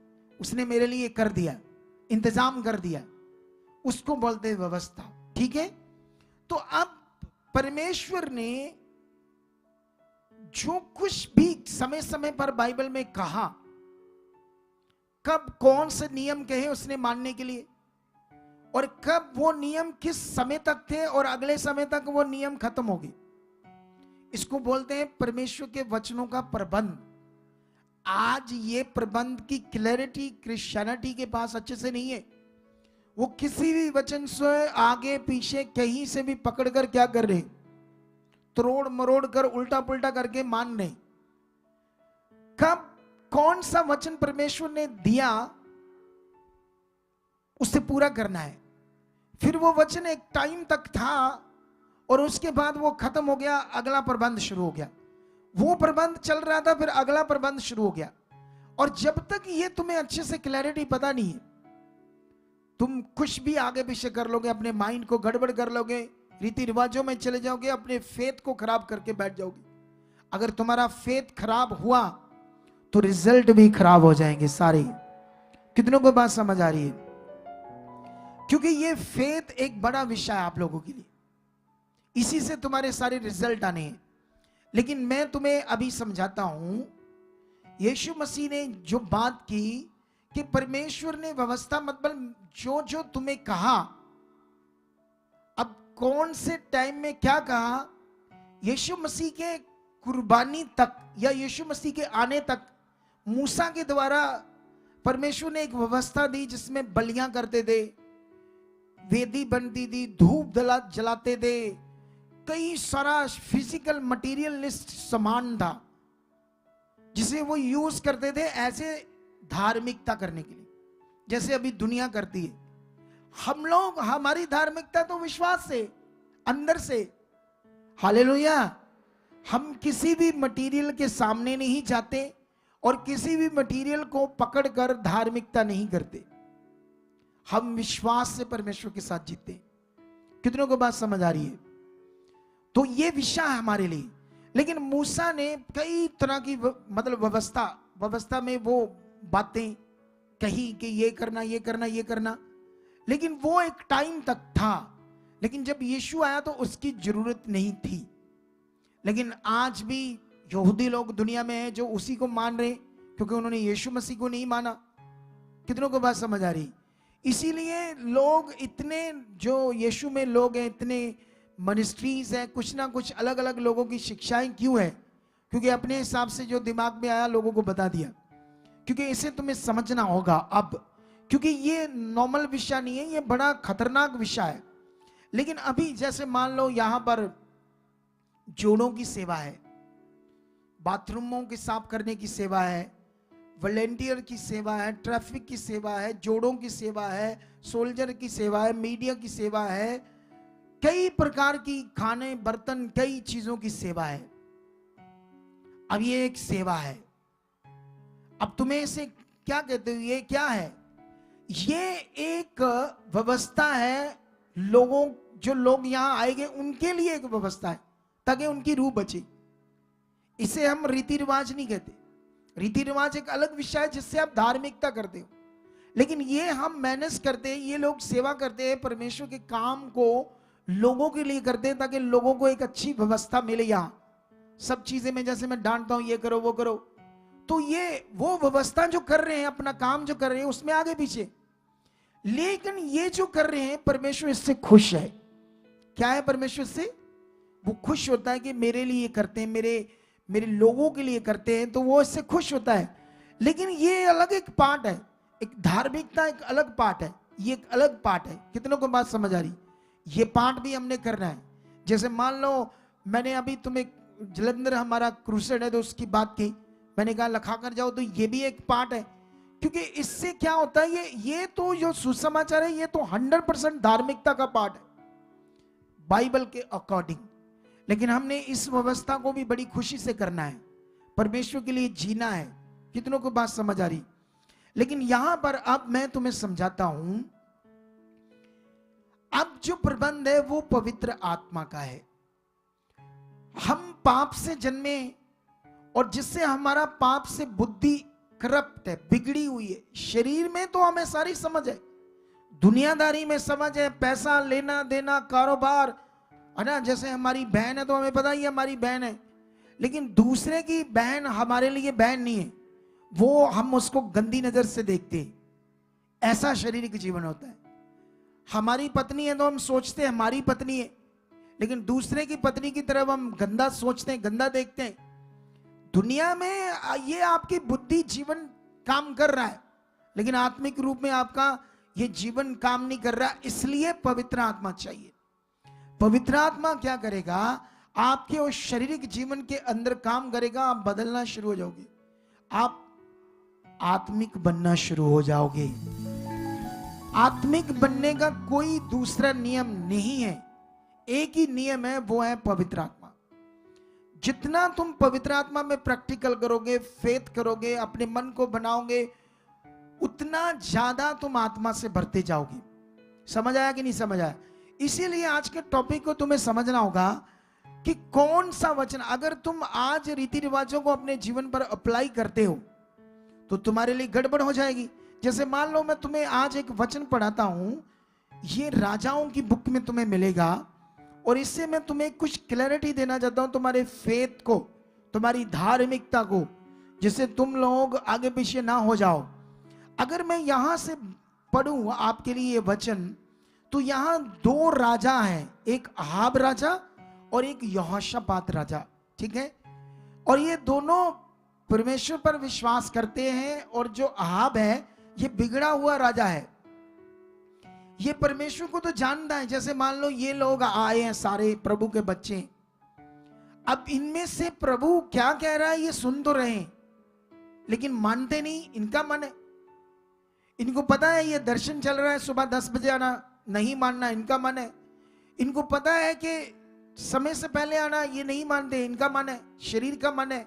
उसने मेरे लिए कर दिया, इंतजाम कर दिया, उसको बोलते हैं व्यवस्था। ठीक है, तो अब परमेश्वर ने जो कुछ भी समय समय पर बाइबल में कहा, कब कौन से नियम कहे उसने मानने के लिए, और कब वो नियम किस समय तक थे और अगले समय तक वो नियम खत्म हो गए, इसको बोलते हैं परमेश्वर के वचनों का प्रबंध। आज ये प्रबंध की क्लैरिटी क्रिश्चियनिटी के पास अच्छे से नहीं है। वो किसी भी वचन से आगे पीछे कहीं से भी पकड़कर क्या कर रहे, तोड़ मरोड़ कर उल्टा पुल्टा करके मान रहे। कब कौन सा वचन परमेश्वर ने दिया उसे पूरा करना है। फिर वो वचन एक टाइम तक था और उसके बाद वो खत्म हो गया, अगला प्रबंध शुरू हो गया। वो प्रबंध चल रहा था, फिर अगला प्रबंध शुरू हो गया। और जब तक ये तुम्हें अच्छे से क्लैरिटी पता नहीं है, तुम कुछ भी आगे पीछे कर लोगे, अपने माइंड को गड़बड़ कर लोगे, रीति रिवाजों में चले जाओगे, अपने फेथ को खराब करके बैठ जाओगे। अगर तुम्हारा फेथ खराब हुआ तो रिजल्ट भी खराब हो जाएंगे सारे। कितनों को बात समझ आ रही है? क्योंकि ये फेथ एक बड़ा विषय है आप लोगों के लिए, इसी से तुम्हारे सारे रिजल्ट आने हैं। लेकिन मैं तुम्हें अभी समझाता हूं, यीशु मसीह ने जो बात की कि परमेश्वर ने व्यवस्था मतलब जो जो तुम्हें कहा कौन से टाइम में क्या कहा, यीशु मसीह के कुर्बानी तक या यीशु मसीह के आने तक मूसा के द्वारा परमेश्वर ने एक व्यवस्था दी जिसमें बलियां करते थे, वेदी बनती थी, धूप जलाते थे, कई सारा फिजिकल मटेरियलिस्ट सामान था जिसे वो यूज करते थे ऐसे धार्मिकता करने के लिए, जैसे अभी दुनिया करती है। हम लोग, हमारी धार्मिकता तो विश्वास से, अंदर से, हालेलुया। हम किसी भी मटेरियल के सामने नहीं जाते और किसी भी मटेरियल को पकड़कर धार्मिकता नहीं करते। हम विश्वास से परमेश्वर के साथ जीते। कितनों को बात समझ आ रही है? तो ये विषय है हमारे लिए। लेकिन मूसा ने कई तरह की मतलब व्यवस्था में वो बातें कही कि ये करना, ये करना, ये करना, लेकिन वो एक टाइम तक था। लेकिन जब यीशु आया तो उसकी जरूरत नहीं थी। लेकिन आज भी यहूदी लोग दुनिया में हैं जो उसी को मान रहे, क्योंकि उन्होंने यीशु मसीह को नहीं माना। कितनों को बात समझ आ रही? इसीलिए लोग इतने, जो यीशु में लोग हैं, इतने मिनिस्ट्रीज हैं, कुछ ना कुछ अलग अलग लोगों की शिक्षाएं क्यों है? क्योंकि अपने हिसाब से जो दिमाग में आया लोगों को बता दिया। क्योंकि इसे तुम्हें समझना होगा अब, क्योंकि ये नॉर्मल विषय नहीं है, ये बड़ा खतरनाक विषय है। लेकिन अभी जैसे मान लो यहां पर जोड़ों की सेवा है, बाथरूमों के साफ करने की सेवा है, वॉलेंटियर की सेवा है, ट्रैफिक की सेवा है, जोड़ों की सेवा है, सोल्जर की सेवा है, मीडिया की सेवा है, कई प्रकार की खाने बर्तन, कई चीजों की सेवा है। अब ये एक सेवा है। अब तुम्हें इसे क्या कहते हो? ये क्या है? ये एक व्यवस्था है। लोगों, जो लोग यहां आएंगे उनके लिए एक व्यवस्था है ताकि उनकी रूह बचे। इसे हम रीति रिवाज नहीं कहते। रीति रिवाज एक अलग विषय है जिससे आप धार्मिकता करते हो। लेकिन ये हम मैनेज करते हैं, ये लोग सेवा करते हैं, परमेश्वर के काम को लोगों के लिए करते हैं ताकि लोगों को एक अच्छी व्यवस्था मिले। यहां सब चीजें में जैसे मैं डांटता हूं, ये करो वो करो, तो ये वो व्यवस्था जो कर रहे हैं, अपना काम जो कर रहे हैं उसमें आगे पीछे। लेकिन ये जो कर रहे हैं परमेश्वर इससे खुश है। क्या है परमेश्वर से? वो खुश होता है कि मेरे लिए करते हैं, मेरे लोगों के लिए करते हैं, तो वो इससे खुश होता है। लेकिन ये अलग एक पार्ट है, एक धार्मिकता एक अलग पार्ट है, ये एक अलग पार्ट है। कितनों को बात समझ आ रही? ये पार्ट भी हमने करना है। जैसे मान लो मैंने अभी तुम्हें जलंधर हमारा क्रूसेड है तो उसकी बात की, मैंने कहा लखा कर जाओ, तो ये भी एक पार्ट है। क्योंकि इससे क्या होता है, ये तो जो सुसमाचार है ये तो 100% धार्मिकता का पार्ट है बाइबल के अकॉर्डिंग। लेकिन हमने इस व्यवस्था को भी बड़ी खुशी से करना है, परमेश्वर के लिए जीना है। कितनों को बात समझ आ रही? लेकिन यहां पर अब मैं तुम्हें समझाता हूं। अब जो प्रबंध है वो पवित्र आत्मा का है। हम पाप से जन्मे और जिससे हमारा पाप से बुद्धि करप्ट है, बिगड़ी हुई है। शरीर में तो हमें सारी समझ है, दुनियादारी में समझ है, पैसा लेना देना, कारोबार है ना। जैसे हमारी बहन है तो हमें पता ही हमारी बहन है, लेकिन दूसरे की बहन हमारे लिए बहन नहीं है, वो हम उसको गंदी नजर से देखते हैं। ऐसा शारीरिक जीवन होता है। हमारी पत्नी है तो हम सोचते हैं हमारी पत्नी है, लेकिन दूसरे की पत्नी की तरफ हम गंदा सोचते हैं, गंदा देखते हैं। दुनिया में ये आपकी बुद्धि जीवन काम कर रहा है, लेकिन आत्मिक रूप में आपका ये जीवन काम नहीं कर रहा। इसलिए पवित्र आत्मा चाहिए। पवित्र आत्मा क्या करेगा? आपके उस शारीरिक जीवन के अंदर काम करेगा। आप बदलना शुरू हो जाओगे, आप आत्मिक बनना शुरू हो जाओगे। आत्मिक बनने का कोई दूसरा नियम नहीं है, एक ही नियम है, वो है पवित्र आत्मा। जितना तुम पवित्र आत्मा में प्रैक्टिकल करोगे, फेथ करोगे, अपने मन को बनाओगे, उतना ज्यादा तुम आत्मा से भरते जाओगे। समझ आया कि नहीं समझ आया? इसीलिए आज के टॉपिक को तुम्हें समझना होगा कि कौन सा वचन, अगर तुम आज रीति रिवाजों को अपने जीवन पर अप्लाई करते हो तो तुम्हारे लिए गड़बड़ हो जाएगी। जैसे मान लो मैं तुम्हें आज एक वचन पढ़ाता हूं, ये राजाओं की बुक में तुम्हें मिलेगा, और इससे मैं तुम्हें कुछ क्लैरिटी देना चाहता हूं तुम्हारे फेथ को, तुम्हारी धार्मिकता को, जिससे तुम लोग आगे पीछे ना हो जाओ। अगर मैं यहां से पढ़ूं आपके लिए ये वचन, तो यहां दो राजा हैं, एक अहाब राजा और एक यहोशापात राजा, ठीक है। और ये दोनों परमेश्वर पर विश्वास करते हैं, और जो अहाब है ये बिगड़ा हुआ राजा है, ये परमेश्वर को तो जानता है। जैसे मान लो ये लोग आए हैं सारे प्रभु के बच्चे, अब इनमें से प्रभु क्या कह रहा है ये सुन तो रहे हैं, लेकिन मानते नहीं। इनका मन है, इनको पता है ये दर्शन चल रहा है, सुबह 10 बजे आना, नहीं मानना इनका मन है। इनको पता है कि समय से पहले आना, ये नहीं मानते, इनका मन है, शरीर का मन है।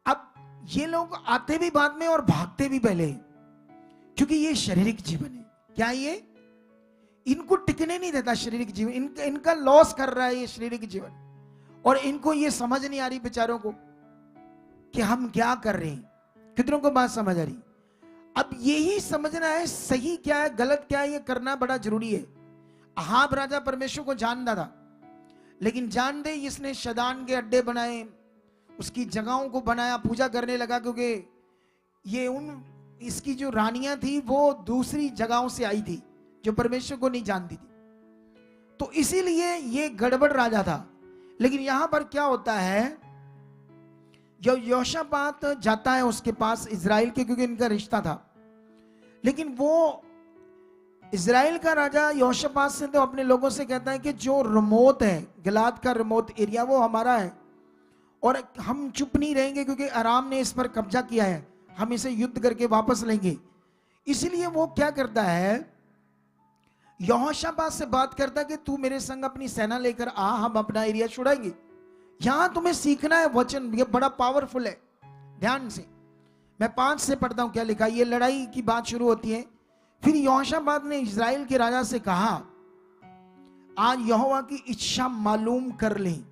अब ये लोग आते भी बाद में और भागते भी पहले, क्योंकि ये शारीरिक जीवन है। क्या ये इनको टिकने नहीं देता शारीरिक जीवन, इनका लॉस कर रहा है ये शारीरिक जीवन, और इनको ये समझ नहीं आ रही बेचारों को कि हम क्या कर रहे हैं। कितनों को बात समझ आ रही? अब यही समझना है सही क्या है गलत क्या है, ये करना बड़ा जरूरी है। अहाब राजा परमेश्वर को जानता था, लेकिन जान दे इसने शैतान के अड्डे बनाए, उसकी जगहों को बनाया, पूजा करने लगा, क्योंकि ये इसकी जो रानियां थी वो दूसरी जगहों से आई थी जो परमेश्वर को नहीं जानती थी, तो इसीलिए ये गड़बड़ राजा था। लेकिन यहां पर क्या होता है, जो यहोशापात जाता है उसके पास इजराइल के, क्योंकि इनका रिश्ता था, लेकिन वो इजराइल का राजा यहोशापात से तो अपने लोगों से कहता है कि जो रमोत है, गिलाद का रमोत एरिया, वो हमारा है और हम चुप नहीं रहेंगे, क्योंकि आराम ने इस पर कब्जा किया है, हम इसे युद्ध करके वापस लेंगे। इसलिए वो क्या करता है, यहोशापात से बात करता है कि तू मेरे संग अपनी सेना लेकर आ, हम अपना एरिया छुड़ाएंगे। यहां तुम्हें सीखना है वचन, ये बड़ा पावरफुल है, ध्यान से। मैं 5 से पढ़ता हूं क्या लिखा। ये लड़ाई की बात शुरू होती है। फिर यहोशापात ने इजराइल के राजा से कहा, आज यहोवा की इच्छा मालूम कर लें।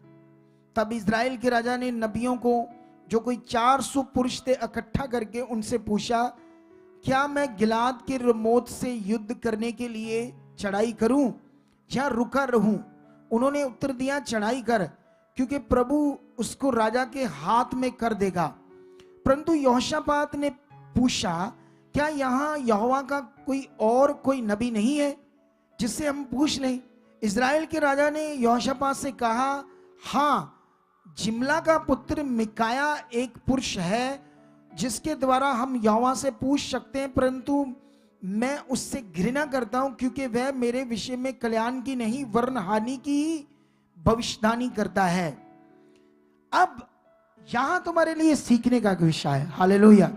तब इजराइल के राजा ने नबियों को, जो कोई 400 पुरुष थे, इकट्ठा करके उनसे पूछा, क्या मैं गिलाद के रमोत से युद्ध करने के लिए चढ़ाई करूं या रुका रहूं? उन्होंने उत्तर दिया, चढ़ाई कर, क्योंकि प्रभु उसको राजा के हाथ में कर देगा। परंतु यहोशापात ने पूछा, क्या यहाँ यहोवा का कोई नबी नहीं है जिससे हम पूछ लें? इजराइल के राजा ने यहोशापात से कहा, हाँ, जिमला का पुत्र मिकाया एक पुरुष है जिसके द्वारा हम यहोवा से पूछ सकते हैं, परंतु मैं उससे घृणा करता हूं, क्योंकि वह मेरे विषय में कल्याण की नहीं वरन हानि की भविष्यवाणी करता है। अब यहां तुम्हारे लिए सीखने का विषय है। हालेलुया।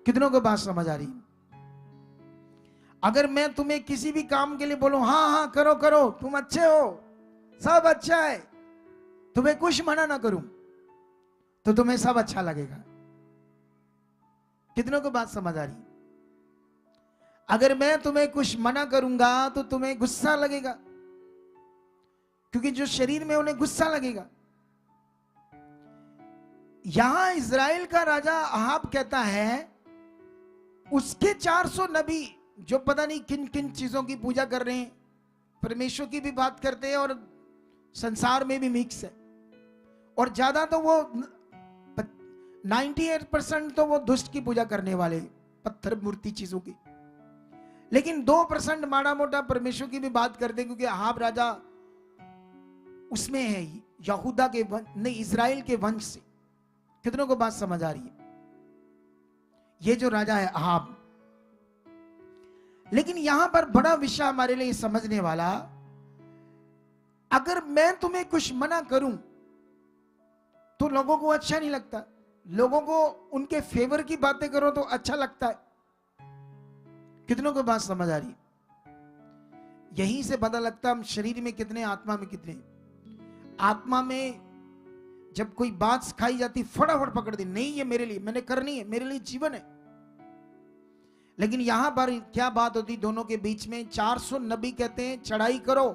कितनों को बात समझ आ रही? अगर मैं तुम्हें किसी भी काम के लिए बोलूं, हाँ हाँ करो करो, तुम अच्छे हो, सब अच्छा है, तुम्हें कुछ मना ना करूं, तो तुम्हें सब अच्छा लगेगा। कितनों को बात समझ आ रही? अगर मैं तुम्हें कुछ मना करूंगा तो तुम्हें गुस्सा लगेगा, क्योंकि जो शरीर में उन्हें गुस्सा लगेगा। यहां इजराइल का राजा अहाब कहता है, उसके 400 नबी जो पता नहीं किन किन चीजों की पूजा कर रहे हैं, परमेश्वर की भी बात करते हैं और संसार में भी मिक्स है, और ज्यादा तो वो 98% तो वो दुष्ट की पूजा करने वाले, पत्थर मूर्ति चीजों की। लेकिन 2% माड़ा मोटा परमेश्वर की भी बात करते, क्योंकि अहाब राजा उसमें है, यहूदा के नहीं, इजराइल के वंश से। कितनों को बात समझ आ रही है? ये जो राजा है अहाब। लेकिन यहां पर बड़ा विषय हमारे लिए समझने वाला, अगर मैं तुम्हें कुछ मना करूं तो लोगों को अच्छा नहीं लगता, लोगों को उनके फेवर की बातें करो तो अच्छा लगता है। कितनों को बात समझ आ रही? यहीं से पता लगता हम शरीर में कितने, आत्मा में कितने। आत्मा में जब कोई बात सिखाई जाती, फटाफट पकड़ दी, नहीं ये मेरे लिए, मैंने करनी है, मेरे लिए जीवन है। लेकिन यहां पर क्या बात होती दोनों के बीच में? 400 नबी कहते हैं चढ़ाई करो,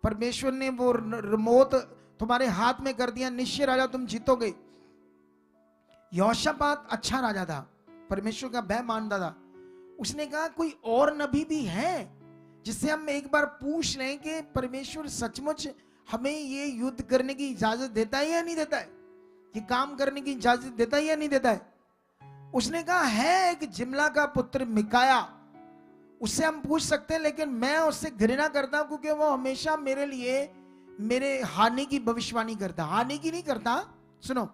परमेश्वर ने वो रिमोट तुम्हारे हाथ में कर दिया, निश्चय राजा तुम जीतोगे। यहोशापात अच्छा राजा था, परमेश्वर का भय मानता था। उसने कहा, कोई और नबी भी है जिससे हम एक बार पूछ लें कि परमेश्वर सचमुच हमें ये युद्ध करने की इजाजत देता है या नहीं देता है, ये काम करने की इजाजत देता है या नहीं देता है? उसने कहा, है एक जिमला का पुत्र मिकाया, उससे हम पूछ सकते हैं, लेकिन मैं उससे घृणा करता हूं क्योंकि वो हमेशा मेरे लिए मेरे हानि की भविष्यवाणी करता, हानि की नहीं करता। सुनो,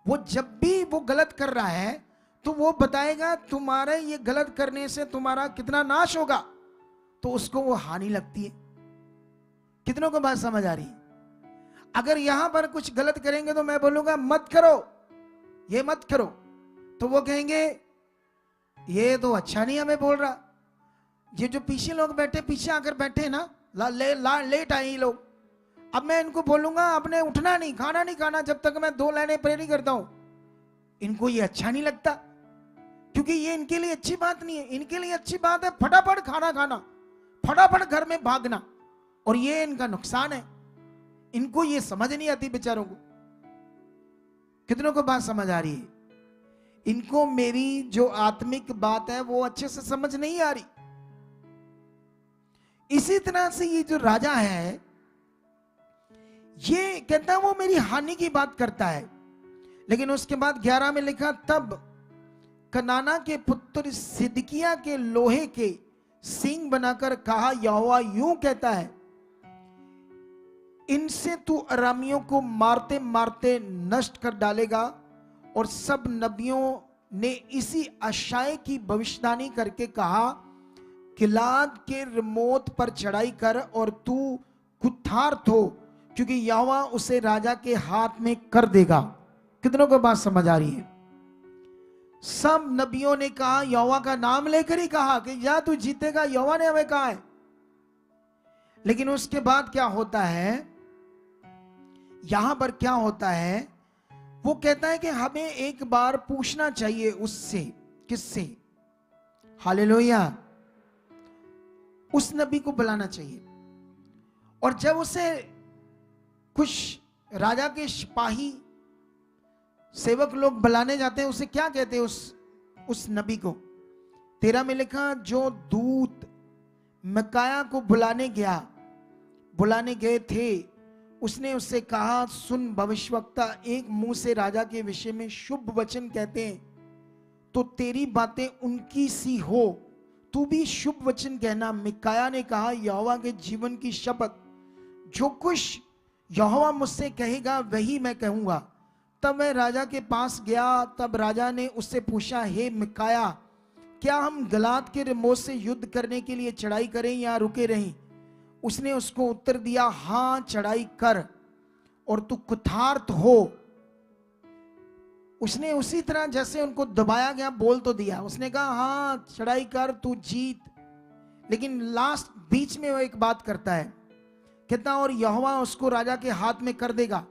वो जब भी वो गलत कर रहा है तो वो बताएगा तुम्हारे ये गलत करने से तुम्हारा कितना नाश होगा, तो उसको वो हानि लगती है। कितनों को बात समझ आ रही है? अगर यहां पर कुछ गलत करेंगे तो मैं बोलूंगा मत करो, ये मत करो, तो वो कहेंगे ये तो अच्छा नहीं हमें बोल रहा। ये जो पीछे लोग बैठे, पीछे आकर बैठे ना, लेट आए ये लोग, अब मैं इनको बोलूंगा आपने उठना नहीं, खाना नहीं खाना जब तक मैं 2 लाइनें प्रे नहीं करता हूं। इनको ये अच्छा नहीं लगता, क्योंकि ये इनके लिए अच्छी बात नहीं है। इनके लिए अच्छी बात है फटाफट खाना खाना, फटाफट घर में भागना, और ये इनका नुकसान है। इनको ये समझ नहीं आती बेचारों को। कितनों को बात समझ आ रही है? इनको मेरी जो आत्मिक बात है वो अच्छे से समझ नहीं आ रही। इसी तरह से ये जो राजा है, ये कहता है वो मेरी हानि की बात करता है। लेकिन उसके बाद 11 में लिखा, तब कनाना के पुत्र सिदकिया के लोहे के सींग बनाकर कहा, यहोवा यूं कहता है, इनसे तू अरामियों को मारते मारते नष्ट कर डालेगा। और सब नबियों ने इसी आशाय की भविष्यवाणी करके कहा, गिलाद के रिमोत पर चढ़ाई कर और तू कुठार्थ हो, क्योंकि यहोवा उसे राजा के हाथ में कर देगा। कितनों को बात समझ आ रही है? सब नबियों ने कहा, यहोवा का नाम लेकर ही कहा कि या तू जीतेगा, यहोवा ने हमें कहा है। लेकिन उसके बाद क्या होता है, यहां पर क्या होता है, वो कहता है कि हमें एक बार पूछना चाहिए उससे। किससे? हालेलुया। उस नबी को बुलाना चाहिए। और जब उसे कुछ राजा के सिपाही सेवक लोग बुलाने जाते हैं, उसे क्या कहते हैं उस नबी को? 13 में लिखा, जो दूत मिकाया को बुलाने गए थे, उसने उससे कहा, सुन, भविष्यवक्ता एक मुंह से राजा के विषय में शुभ वचन कहते हैं, तो तेरी बातें उनकी सी हो, तू भी शुभ वचन कहना। मिकाया ने कहा, यहोवा के जीवन की शपथ, जो कुछ यहोवा मुझसे कहेगा वही मैं कहूंगा। तब मैं राजा के पास गया। तब राजा ने उससे पूछा, हे मिकाया, क्या हम गिलाद के रिमोत से युद्ध करने के लिए चढ़ाई करें या रुके रहें? उसने उसको उत्तर दिया, हां, चढ़ाई कर और तू कुठार्थ हो। उसने उसी तरह जैसे उनको दबाया गया बोल तो दिया। उसने कहा, हां चढ़ाई कर, तू जीत। लेकिन लास्ट बीच में वो एक बात करता है, कहता और यहोवा उसको राजा के हाथ में कर देगा।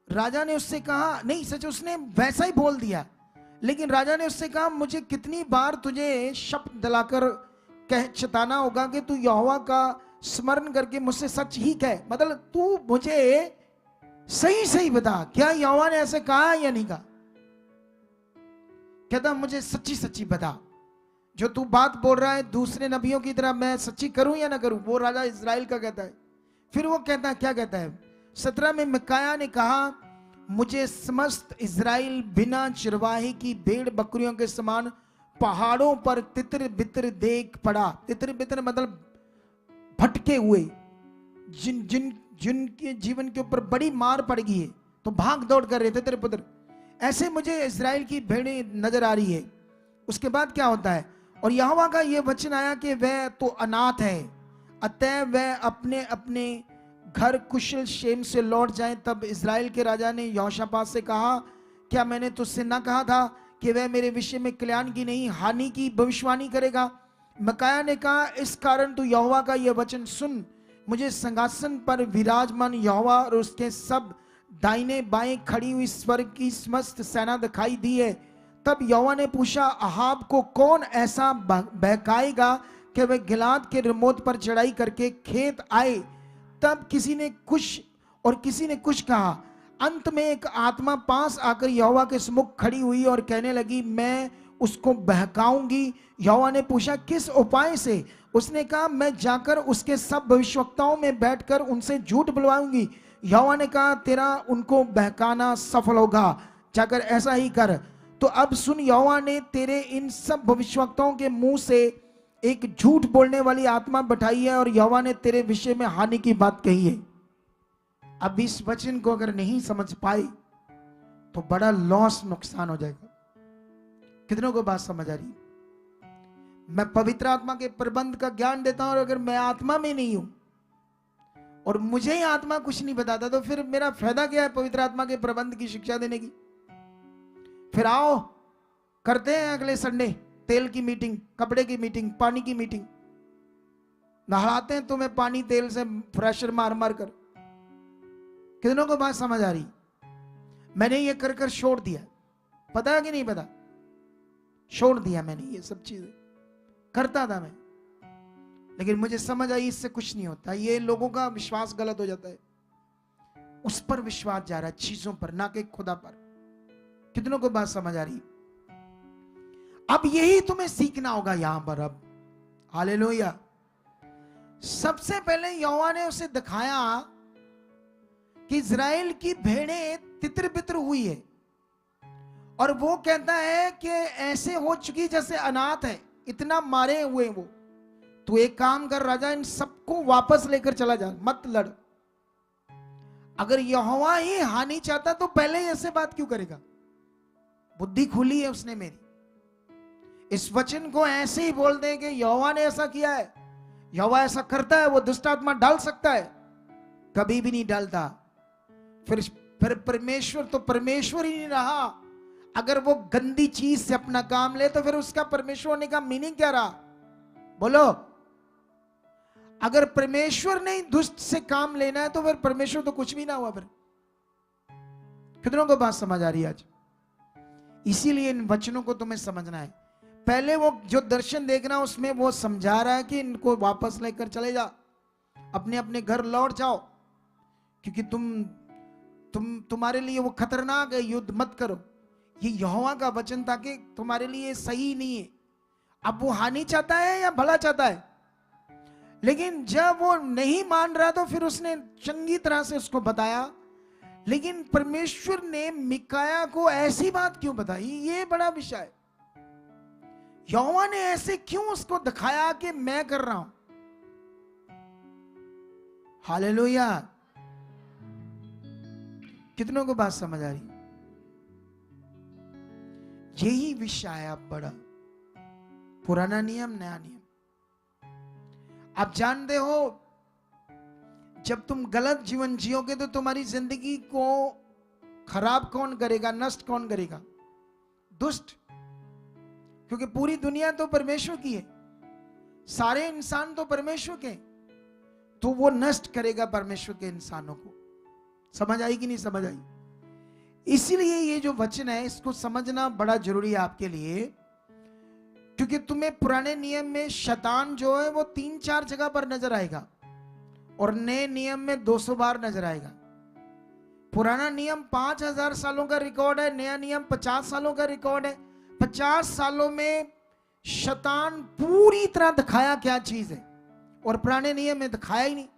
राजा ने उससे कहा, नहीं सच उसने वैसा ही बोल दिया, लेकिन राजा ने उससे कहा, मुझे कितनी बार तुझे शपथ दिलाकर चेताना होगा कि तू यहोवा का स्मरण करके मुझसे सच ही कह, मतलब तू मुझे सही सही बता, क्या यहोवा ने ऐसे कहा या नहीं कहा? कहता मुझे सच्ची सच्ची बता, जो तू बात बोल रहा है दूसरे नबियों की तरह मैं सच्ची करूं या ना करूं? वो राजा इज़राइल का कहता है। फिर वो कहता है, क्या कहता है? 17 में मिकाया ने कहा, मुझे समस्त इज़राइल बिना चरवाहे की भेड़ बकरियों के समान पहाड़ों पर तितर बितर देख पड़ा। तितर बितर मतलब भटके हुए, जिनके जीवन के ऊपर बड़ी मार पड़ गई है, तो भाग दौड़ कर रहे थे तितर बितर, ऐसे मुझे इज़राइल की भेड़ें नजर आ रही है। उसके बाद क्या होता है, और यहोवा का यह वचन आया कि वह तो अनाथ है, अतः वह अपने अपने घर कुशल क्षेम से लौट जाए। तब इज़राइल के राजा ने यहोशापात से कहा, क्या मैंने तुझसे ना कहा था कि वह मेरे विषय में कल्याण की नहीं हानि की भविष्यवाणी करेगा? मिकाया ने कहा, इस कारण तू यहोवा का यह वचन सुन, मुझे सिंहासन पर विराजमान यहोवा और उसके सब दाहिने बाएं खड़ी हुई स्वर्ग की समस्त सेना दिखाई दी है। तब यहोवा ने पूछा, अहाब को कौन ऐसा बहकाएगा कि वह गिलाद के रिमोत पर चढ़ाई करके खेत आए? तब किसी ने कुछ और किसी ने कुछ कहा। अंत में एक आत्मा पास आकर यहोवा के सम्मुख खड़ी हुई और कहने लगी, मैं उसको बहकाऊंगी। यहोवा ने पूछा, किस उपाय से? उसने कहा, मैं जाकर उसके सब भविष्यवक्ताओं में बैठकर उनसे झूठ बुलवाऊंगी। यहोवा ने कहा, तेरा उनको बहकाना सफल होगा, जाकर ऐसा ही कर। तो अब सुन, यहोवा ने तेरे इन सब भविष्यवक्ताओं के मुंह से एक झूठ बोलने वाली आत्मा बैठाई है और यहोवा ने तेरे विषय में हानि की बात कही है। अब इस वचन को अगर नहीं समझ पाए तो बड़ा लॉस, नुकसान हो जाएगा। कितनों को बात समझ आ रही? मैं पवित्र आत्मा के प्रबंध का ज्ञान देता हूं और अगर मैं आत्मा में नहीं हूं और मुझे ही आत्मा कुछ नहीं बताता तो फिर मेरा फायदा क्या है पवित्र आत्मा के प्रबंध की शिक्षा देने की? फिर आओ करते हैं अगले संडे तेल की मीटिंग, कपड़े की मीटिंग, पानी की मीटिंग, नहलाते हैं तुम्हें पानी तेल से फ्रेशर मार मार कर। कितनों को बात समझ आ रही? मैंने ये कर कर छोड़ दिया, पता है कि नहीं पता? छोड़ दिया मैंने, ये सब चीजें करता था मैं, लेकिन मुझे समझ आई इससे कुछ नहीं होता। ये लोगों का विश्वास गलत हो जाता है, उस पर विश्वास जा रहा है, चीजों पर, ना कि खुदा पर। कितनों को बात समझ आ रही? अब यही तुम्हें सीखना होगा यहां पर। अब हालेलुया। सबसे पहले यहोवा ने उसे दिखाया कि इज़राइल की भेड़ें तितर बितर हुई है और वो कहता है कि ऐसे हो चुकी जैसे अनाथ है, इतना मारे हुए वो। तू एक काम कर राजा, इन सबको वापस लेकर चला जा, मत लड़। अगर यहोवा ही हानि चाहता तो पहले ही ऐसे बात क्यों करेगा? बुद्धि खुली है उसने मेरी। इस वचन को ऐसे ही बोल दे कि यहोवा ने ऐसा किया है, यहोवा ऐसा करता है, वो दुष्ट आत्मा डाल सकता है? कभी भी नहीं डालता। फिर परमेश्वर तो परमेश्वर ही नहीं रहा। अगर वो गंदी चीज से अपना काम ले तो फिर उसका परमेश्वर होने का मीनिंग क्या रहा? बोलो। अगर परमेश्वर ने दुष्ट से काम लेना है तो फिर परमेश्वर तो कुछ भी ना हुआ। फिर कितनों को बात समझ आ रही है आज? इसीलिए इन वचनों को तुम्हें समझना है। पहले वो जो दर्शन देखना उसमें वो समझा रहा है कि इनको वापस लेकर चले जा, अपने अपने घर लौट जाओ, क्योंकि तुम्हारे लिए वो खतरनाक है, युद्ध मत करो। ये यहोवा का वचन था कि तुम्हारे लिए सही नहीं है। अब वो हानि चाहता है या भला चाहता है? लेकिन जब वो नहीं मान रहा तो फिर उसने चंगी तरह से उसको बताया। लेकिन परमेश्वर ने मिकाया को ऐसी बात क्यों बताई, ये बड़ा विषय है। यहोवा ने ऐसे क्यों उसको दिखाया कि मैं कर रहा हूं? हालेलुया। कितनों को बात समझ आ रही? यही विषय है अब बड़ा। पुराना नियम, नया नियम। आप जानते हो जब तुम गलत जीवन जियोगे तो तुम्हारी जिंदगी को खराब कौन करेगा, नष्ट कौन करेगा? दुष्ट। क्योंकि पूरी दुनिया तो परमेश्वर की है, सारे इंसान तो परमेश्वर के, तो वो नष्ट करेगा परमेश्वर के इंसानों को। समझ आई कि नहीं समझ आई? इसीलिए ये जो वचन है इसको समझना बड़ा जरूरी है आपके लिए, क्योंकि तुम्हें पुराने नियम में शैतान जो है वो 3-4 जगह पर नजर आएगा और नए नियम में 200 बार नजर आएगा। पुराना नियम 5000 सालों का रिकॉर्ड है, नया नियम 50 सालों का रिकॉर्ड है। 50 सालों में शैतान पूरी तरह दिखाया क्या चीज है और पुराने नियम में दिखाया ही नहीं।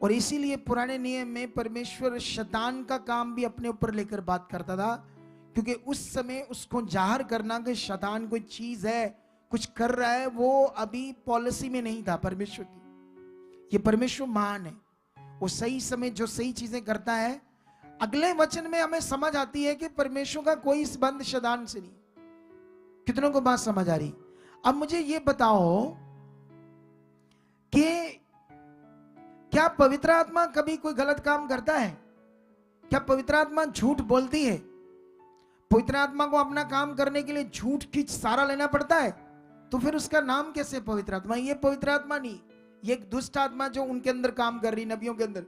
और इसीलिए पुराने नियम में परमेश्वर शैतान का काम भी अपने ऊपर लेकर बात करता था, क्योंकि उस समय उसको जाहिर करना कि शैतान कोई चीज है, कुछ कर रहा है, वो अभी पॉलिसी में नहीं था परमेश्वर की। ये परमेश्वर महान है, वो सही समय जो सही चीजें करता है। अगले वचन में हमें समझ आती है कि परमेश्वर का कोई संबंध शैतान से नहीं। कितनों को बात समझ आ रही? अब मुझे ये बताओ कि क्या पवित्र आत्मा कभी कोई गलत काम करता है? क्या पवित्र आत्मा झूठ बोलती है? पवित्र आत्मा को अपना काम करने के लिए झूठ की सहारा लेना पड़ता है? तो फिर उसका नाम कैसे पवित्र आत्मा? ये पवित्र आत्मा नहीं, ये एक दुष्ट आत्मा जो उनके अंदर काम कर रही, नबियों के अंदर।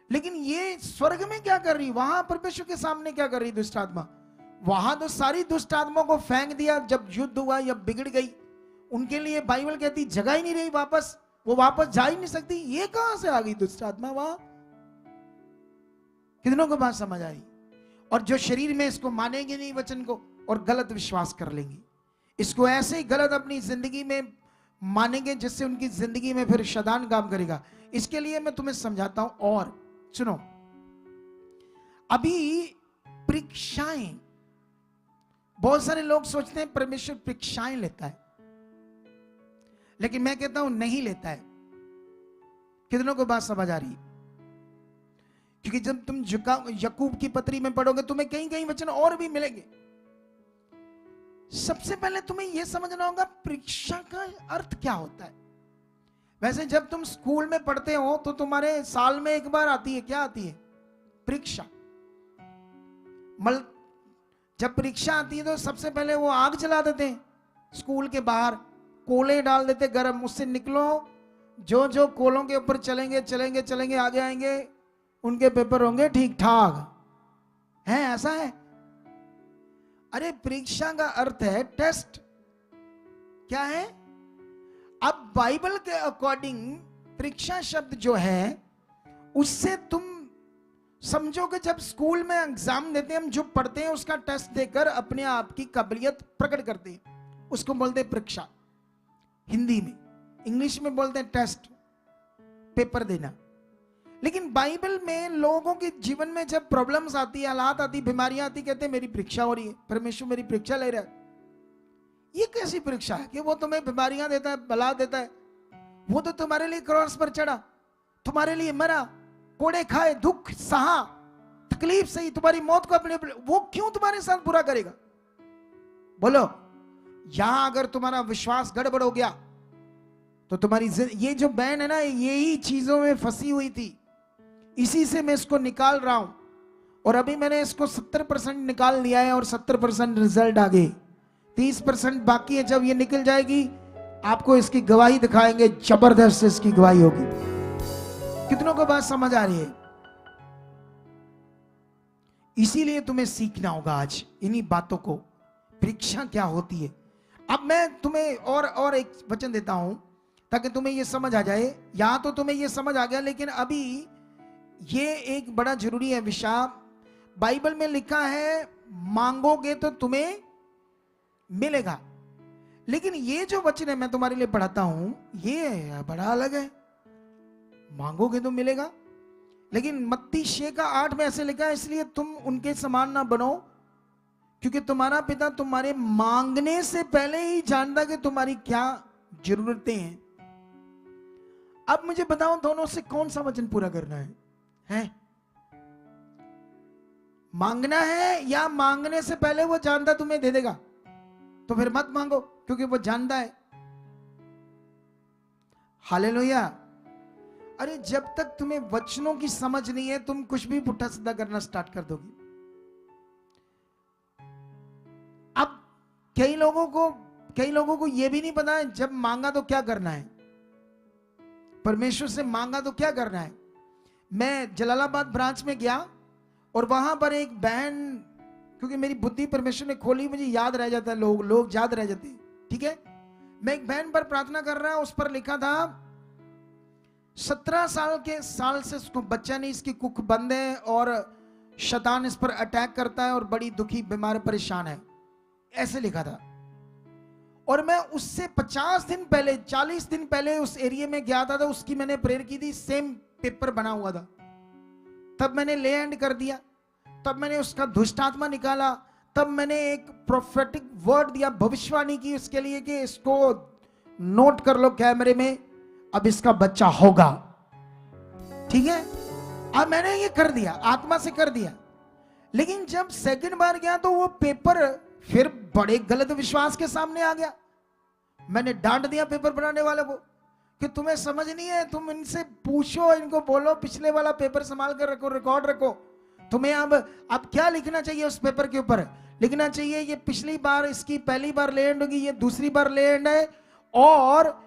लेकिन ये स्वर्ग में क्या कर रही, वहां परमेश्वर के सामने क्या कर रही दुष्ट आत्मा? वहां तो सारी दुष्ट आत्माओं को फेंक दिया जब युद्ध हुआ या बिगड़ गई। उनके लिए बाइबल कहती जगह ही नहीं रही, वापस वो वापस जा ही नहीं सकती। ये कहां से आ गई दुष्ट आत्मा वहां? कितनों को बात समझ आई? और जो शरीर में इसको मानेंगे नहीं वचन को और गलत विश्वास कर लेंगे, इसको ऐसे ही गलत अपनी जिंदगी में मानेंगे जिससे उनकी जिंदगी में फिर शैतान काम करेगा। इसके लिए मैं तुम्हें समझाता हूं। और सुनो, अभी परीक्षाएं, बहुत सारे लोग सोचते हैं परमेश्वर परीक्षाएं लेता है। लेकिन मैं कहता हूं नहीं लेता है। कितनों को बात समझ आ रही है? क्योंकि जब तुम यकूब की पत्री में पढ़ोगे तुम्हें कहीं कहीं वचन और भी मिलेंगे। सबसे पहले तुम्हें यह समझना होगा परीक्षा का अर्थ क्या होता है। वैसे जब तुम स्कूल में पढ़ते हो तो तुम्हारे साल में एक बार आती है, क्या आती है? परीक्षा। जब परीक्षा आती है तो सबसे पहले वो आग जला देते हैं स्कूल के बाहर, कोले डाल देते गर्म, उससे निकलो, जो जो कोलों के ऊपर चलेंगे चलेंगे चलेंगे आगे आएंगे उनके पेपर होंगे ठीक ठाक। है ऐसा है? अरे परीक्षा का अर्थ है टेस्ट। क्या है? अब बाइबल के अकॉर्डिंग परीक्षा शब्द जो है उससे तुम समझो कि जब स्कूल में एग्जाम देते हैं हम, जो पढ़ते हैं उसका टेस्ट देकर अपने आप की काबिलियत प्रकट करते हैं, उसको बोलते हैं परीक्षा हिंदी में। इंग्लिश में बोलते हैं टेस्ट, पेपर देना। लेकिन बाइबल में लोगों के जीवन में जब प्रॉब्लम्स आती है, हालात आती, बीमारियां आती, कहते हैं मेरी परीक्षा हो रही है, परमेश्वर मेरी परीक्षा ले रहा है। ये कैसी परीक्षा है कि वो तुम्हें बीमारियां देता है, बला देता है? वो तो तुम्हारे लिए क्रॉस पर चढ़ा, तुम्हारे लिए मरा, कोड़े खाए, दुख सहा, तकलीफ सही, तुम्हारी मौत को अपने, वो क्यों तुम्हारे साथ बुरा करेगा? बोलो। यहां अगर तुम्हारा विश्वास गड़बड़ हो गया तो तुम्हारी ये जो बहन है ना, यही चीजों में फंसी हुई थी, इसी से मैं इसको निकाल रहा हूं। और अभी मैंने इसको 70% निकाल लिया है और 70% रिजल्ट आ गए, 30% बाकी है। जब ये निकल जाएगी आपको इसकी गवाही दिखाएंगे, जबरदस्त इसकी गवाही होगी। कितनों को बात समझ आ रही है? इसीलिए तुम्हें सीखना होगा आज इन्हीं बातों को, परीक्षा क्या होती है। अब मैं तुम्हें और एक वचन देता हूं ताकि तुम्हें यह समझ आ जाए। यहां तो तुम्हें यह समझ आ गया, लेकिन अभी ये एक बड़ा जरूरी है विषय। बाइबल में लिखा है मांगोगे तो तुम्हें मिलेगा, लेकिन ये जो वचन है मैं तुम्हारे लिए पढ़ाता हूं ये बड़ा अलग है। मांगोगे तो मिलेगा, लेकिन मत्ती 6:8 में ऐसे लिखा है, इसलिए तुम उनके समान ना बनो क्योंकि तुम्हारा पिता तुम्हारे मांगने से पहले ही जानता कि तुम्हारी क्या जरूरतें हैं। अब मुझे बताओ दोनों से कौन सा वचन पूरा करना है? मांगना है या मांगने से पहले वो जानता तुम्हें दे देगा? तो फिर मत मांगो क्योंकि वो जानता है। हालेलुया। अरे जब तक तुम्हें वचनों की समझ नहीं है तुम कुछ भी पुट्ठा सीधा करना स्टार्ट कर दोगे। अब कई लोगों को यह भी नहीं पता है जब मांगा तो क्या करना है, परमेश्वर से मांगा तो क्या करना है। मैं जलालाबाद ब्रांच में गया और वहां पर एक बहन, क्योंकि मेरी बुद्धि परमेश्वर ने खोली, मुझे याद रह जाता है, लोग याद रह जाते हैं, ठीक है। मैं एक बहन पर प्रार्थना कर रहा, उस पर लिखा था 17 साल से उसको बच्चा नहीं, इसकी कुख बंद है और शैतान इस पर अटैक करता है और बड़ी दुखी बीमार परेशान है, ऐसे लिखा था। और मैं उससे 50 दिन पहले 40 दिन पहले उस एरिया में गया था, तो उसकी मैंने प्रेयर की थी, सेम पेपर बना हुआ था। तब मैंने ले हैंड कर दिया, तब मैंने उसका दुष्ट आत्मा निकाला, तब मैंने एक प्रोफेटिक वर्ड दिया, भविष्यवाणी की उसके लिए कि इसको नोट कर लो कैमरे में, अब इसका बच्चा होगा, ठीक है। अब मैंने ये कर दिया, आत्मा से कर दिया। लेकिन जब सेकंड बार गया तो वो पेपर फिर बड़े गलत विश्वास के सामने आ गया। मैंने डांट दिया पेपर बनाने वाले को कि तुम्हें समझ नहीं है, तुम इनसे पूछो, इनको बोलो पिछले वाला पेपर संभाल कर रखो, रिकॉर्ड रखो। तुम्हें अब क्या लिखना चाहिए उस पेपर के ऊपर? लिखना चाहिए ये पिछली बार, इसकी पहली बार लैंड होगी, ये दूसरी बार लैंड है, और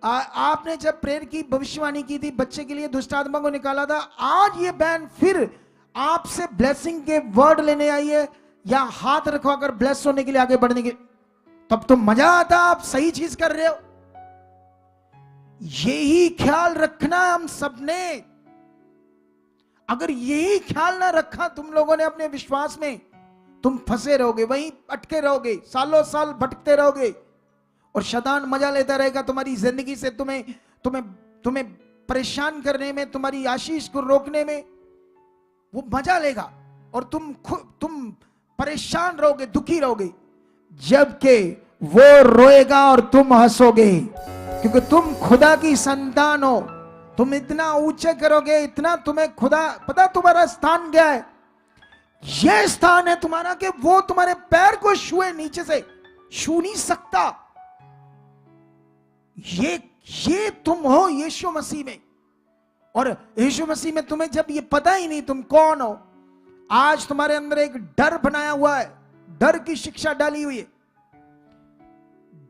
आपने जब प्रेयर की, भविष्यवाणी की थी, बच्चे के लिए दुष्ट आत्मा को निकाला था, आज ये बहन फिर आपसे ब्लेसिंग के वर्ड लेने आई है या हाथ रखवाकर ब्लेस होने के लिए आगे बढ़ने के। तब तो मजा आता, आप सही चीज कर रहे हो। यही ख्याल रखना हम सबने। अगर यही ख्याल ना रखा तुम लोगों ने अपने विश्वास में, तुम फंसे रहोगे, वहीं अटके रहोगे, सालों साल भटकते रहोगे और शैतान मजा लेता रहेगा तुम्हारी जिंदगी से, तुम्हें परेशान करने में, तुम्हारी आशीष को रोकने में वो मजा लेगा और तुम परेशान रहोगे, दुखी रहोगे, जबकि वो रोएगा और तुम हंसोगे क्योंकि तुम खुदा की संतान हो। तुम इतना ऊंचे करोगे, इतना तुम्हें खुदा पता तुम्हारा स्थान क्या है। यह स्थान है तुम्हारा कि वो तुम्हारे पैर को छुए, नीचे से छू नहीं सकता। ये तुम हो यीशु मसीह में। और यीशु मसीह में तुम्हें जब ये पता ही नहीं तुम कौन हो, आज तुम्हारे अंदर एक डर बनाया हुआ है, डर की शिक्षा डाली हुई है।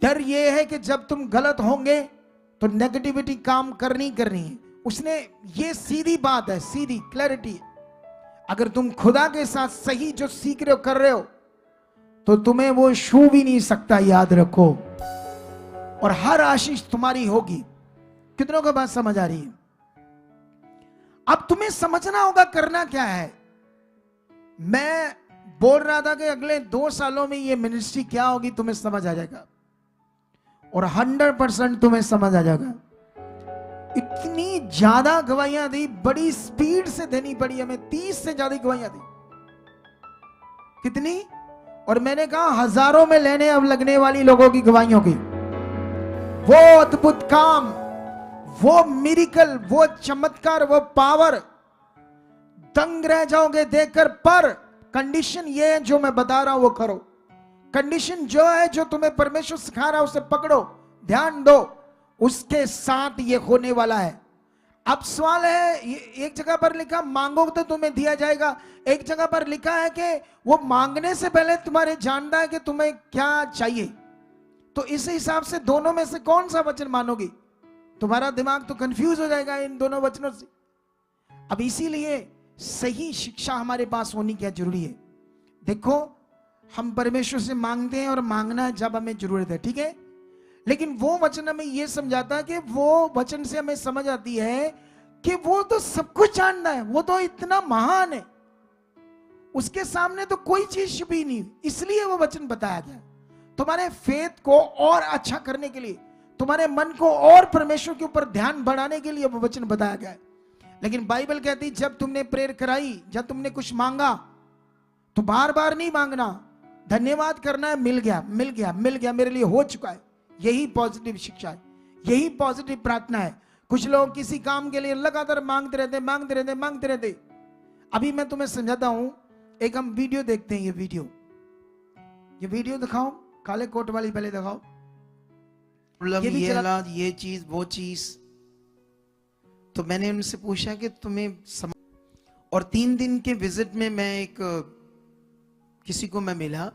डर ये है कि जब तुम गलत होंगे तो नेगेटिविटी काम करनी है। उसने, ये सीधी बात है, सीधी क्लैरिटी है। अगर तुम खुदा के साथ सही जो सीख रहे हो, कर रहे हो, तो तुम्हें वो छू भी नहीं सकता, याद रखो। और हर आशीष तुम्हारी होगी। कितनों को बात समझ आ रही है? अब तुम्हें समझना होगा करना क्या है। मैं बोल रहा था कि अगले 2 सालों में ये मिनिस्ट्री क्या होगी, तुम्हें समझ आ जाएगा। और 100% तुम्हें समझ आ जाएगा। इतनी ज्यादा गवाहियां दी, बड़ी स्पीड से देनी पड़ी हमें, 30 से ज्यादा गवाहियां दी। कितनी? और मैंने कहा हजारों में लेने अब लगने वाली लोगों की गवाहियों की। वो अद्भुत काम, वो मिरेकल, वो चमत्कार, वो पावर, दंग रह जाओगे देखकर। पर कंडीशन ये है जो मैं बता रहा हूं वो करो। कंडीशन जो है, जो तुम्हें परमेश्वर सिखा रहा है उसे पकड़ो, ध्यान दो, उसके साथ ये होने वाला है। अब सवाल है, एक जगह पर लिखा मांगो तो तुम्हें दिया जाएगा, एक जगह पर लिखा है कि वो मांगने से पहले तुम्हारे जानता है कि तुम्हें क्या चाहिए। तो इस हिसाब से दोनों में से कौन सा वचन मानोगी? तुम्हारा दिमाग तो कंफ्यूज हो जाएगा इन दोनों वचनों से। अब इसीलिए सही शिक्षा हमारे पास होनी क्या जरूरी है। देखो, हम परमेश्वर से मांगते हैं और मांगना जब हमें जरूरत है, ठीक है। लेकिन वो वचन हमें यह समझाता है कि वो वचन से हमें समझ आती है कि वो तो सब कुछ जानना है, वो तो इतना महान है, उसके सामने तो कोई चीज छुपी नहीं। इसलिए वो वचन बताया गया तुम्हारे फेथ को और अच्छा करने के लिए, तुम्हारे मन को और परमेश्वर के ऊपर ध्यान बढ़ाने के लिए वो वचन बताया गया है। लेकिन बाइबल कहती जब तुमने प्रेयर कराई, जब तुमने कुछ मांगा, तो बार बार नहीं मांगना, धन्यवाद करना है, मिल गया मिल गया मिल गया, मेरे लिए हो चुका है। यही पॉजिटिव शिक्षा है, यही पॉजिटिव प्रार्थना है। कुछ लोग किसी काम के लिए लगातार मांगते रहते मांगते रहते मांगते रहते। अभी मैं तुम्हें समझाता हूं, एक हम वीडियो देखते हैं। ये वीडियो दिखाओ, काले कोट वाली पहले दिखाओ। ये हालात, ये चीज वो चीज। तो मैंने उनसे पूछा कि तुम्हें और 3 दिन के विजिट में मैं किसी को मैं मिला,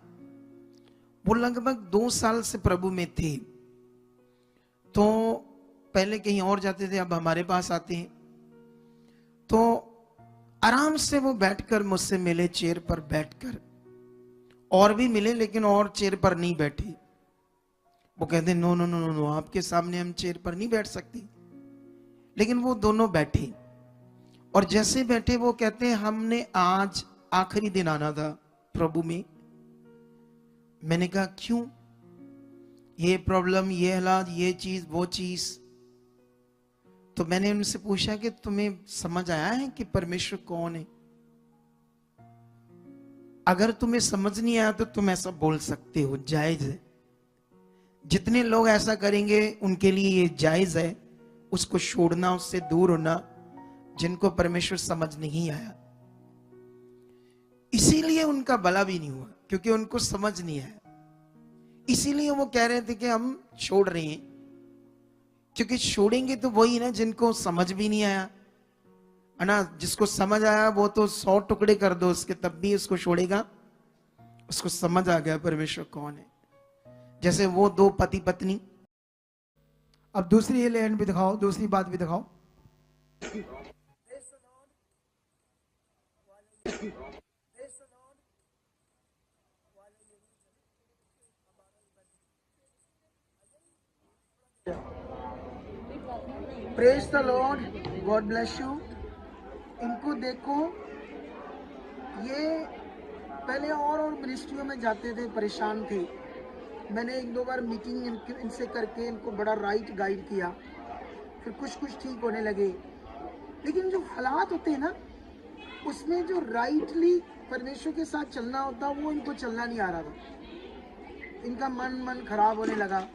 वो लगभग 2 साल से प्रभु में थे। तो पहले कहीं और जाते थे, अब हमारे पास आते हैं। तो आराम से वो बैठकर मुझसे मिले, चेयर पर बैठकर। और भी मिले लेकिन और चेयर पर नहीं बैठे। वो कहते no no no no no, आपके सामने हम चेयर पर नहीं बैठ सकते। लेकिन वो दोनों बैठे, और जैसे बैठे वो कहते हैं हमने आज आखिरी दिन आना था प्रभु में। मैंने कहा क्यों? ये प्रॉब्लम, ये हालात, ये चीज वो चीज। तो मैंने उनसे पूछा कि तुम्हें समझ आया है कि परमेश्वर कौन है? अगर तुम्हें समझ नहीं आया तो तुम ऐसा बोल सकते हो, जायज है। जितने लोग ऐसा करेंगे उनके लिए ये जायज है, उसको छोड़ना, उससे दूर होना, जिनको परमेश्वर समझ नहीं आया। इसीलिए उनका भला भी नहीं हुआ, क्योंकि उनको समझ नहीं आया। इसीलिए वो कह रहे थे कि हम छोड़ रहे हैं, क्योंकि छोड़ेंगे तो वही ना जिनको समझ भी नहीं आया है ना। जिसको समझ आया वो तो 100 टुकड़े कर दो उसके, तब भी उसको छोड़ेगा। उसको समझ आ गया परमेश्वर कौन है। जैसे वो 2 पति पत्नी। अब दूसरी लैंड भी दिखाओ, दूसरी बात भी दिखाओ। Praise the Lord, God bless you. इनको देखो, ये पहले और मिनिस्ट्रियों में जाते थे, परेशान थे। मैंने 1-2 बार मीटिंग इनसे करके इनको बड़ा राइट गाइड किया, फिर कुछ ठीक होने लगे। लेकिन जो हालात होते हैं ना, उसमें जो राइटली परमेश्वर के साथ चलना होता, वो इनको चलना नहीं आ रहा था। इनका मन खराब होने लगा।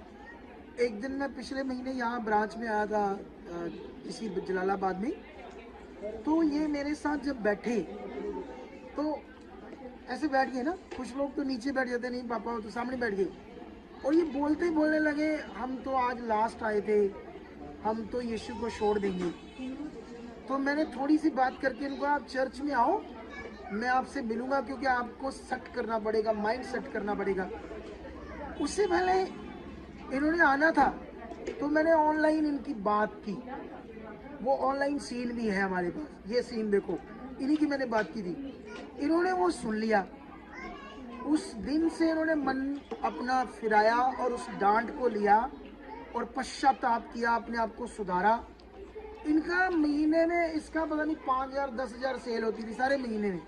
एक दिन मैं पिछले महीने यहाँ ब्रांच में आया था इसी जलालाबाद में, तो ये मेरे साथ जब बैठे तो ऐसे बैठ गए ना, कुछ लोग तो नीचे बैठ जाते, नहीं पापा तो सामने बैठ गए, और ये बोलने लगे हम तो आज लास्ट आए थे, हम तो यीशु को छोड़ देंगे। तो मैंने थोड़ी सी बात करके इनको, आप चर्च में आओ, मैं आपसे मिलूंगा, क्योंकि आपको सेट करना पड़ेगा, माइंड सेट करना पड़ेगा। उससे पहले इन्होंने आना था, तो मैंने ऑनलाइन इनकी बात की, वो ऑनलाइन सीन भी है हमारे पास, ये सीन देखो, इन्हीं की मैंने बात की थी, इन्होंने वो सुन लिया। उस दिन से इन्होंने मन अपना फिराया और उस डांट को लिया और पश्चाताप किया, अपने आप को सुधारा। इनका महीने में इसका पता नहीं 5,000 10,000 सेल होती थी सारे महीने में,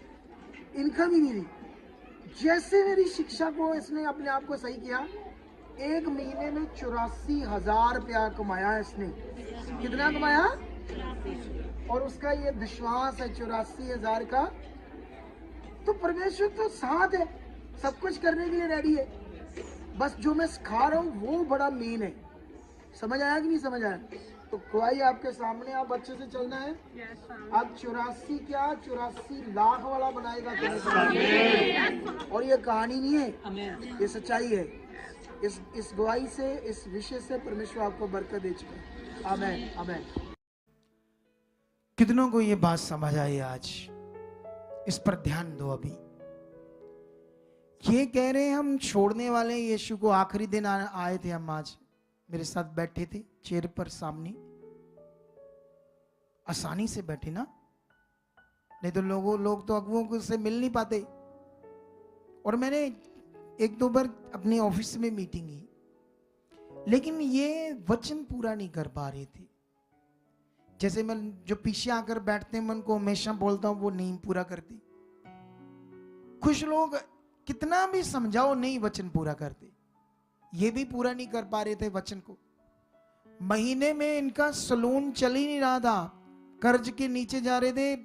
इनका भी नहीं थी। जैसे मेरी शिक्षा को इसने अपने आप को सही किया, एक महीने में 84,000 रुपया कमाया इसने। कितना कमाया? और उसका ये विश्वास है 84,000 का। तो परमेश्वर तो साथ है, सब कुछ करने के लिए रेडी है, बस जो मैं सिखा रहा हूँ वो बड़ा मेन है। समझ आया कि नहीं समझ आया? तो गवाही आपके सामने, आप अच्छे से चलना है। अब 84 क्या 84 लाख वाला बनाएगा तुम्हें। और ये कहानी नहीं है, ये सच्चाई है। इस गवाही से, इस विषय से परमेश्वर आपको बरकत दे चुका है। आमीन आमीन। कितनों को ये बात समझ आई आज? इस पर ध्यान दो। अभी ये कह रहे हैं हम छोड़ने वाले यीशु को। आखिरी दिन आए थे हम, आज मेरे साथ बैठे थे चेयर पर सामने, आसानी से बैठे ना, नहीं तो लोग तो अगुओं को से मिल नहीं पाते। और मैंने 1-2 बार अपने ऑफिस में मीटिंग की, लेकिन ये वचन पूरा नहीं कर पा रहे थे। जैसे मैं जो पीछे आकर बैठते हैं, मैं उनको हमेशा बोलता हूं, वो नहीं पूरा करते। कुछ लोग कितना भी समझाओ नहीं वचन पूरा करते, ये भी पूरा नहीं कर पा रहे थे वचन को। महीने में इनका सलून चल ही नहीं रहा था, कर्ज के नीचे जा रहे थे,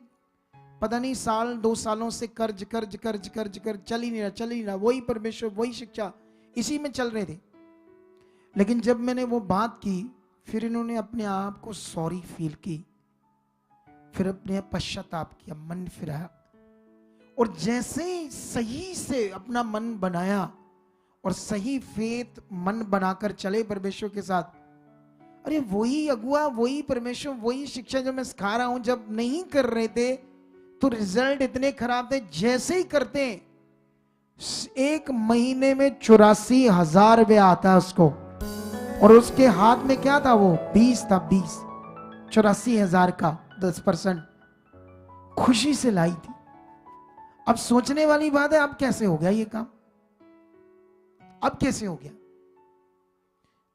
पता नहीं 1-2 सालों से कर्ज चल ही नहीं रहा। वही परमेश्वर, वही शिक्षा, इसी में चल रहे थे। लेकिन जब मैंने वो बात की, फिर इन्होंने अपने आप को सॉरी फील की, फिर अपने पश्चाताप किया, मन फिराया, और जैसे ही सही से अपना मन बनाया और सही फेथ मन बनाकर चले परमेश्वर के साथ, अरे वही अगुआ, वही परमेश्वर, वही शिक्षा जो मैं सिखा रहा हूं, जब नहीं कर रहे थे तो रिजल्ट इतने खराब थे। जैसे ही करते हैं, 1 महीने में 84,000 रुपया आता है उसको, और उसके हाथ में क्या था? वो 20 था, 20 84,000 का 10% खुशी से लाई थी। अब सोचने वाली बात है, अब कैसे हो गया ये काम? अब कैसे हो गया?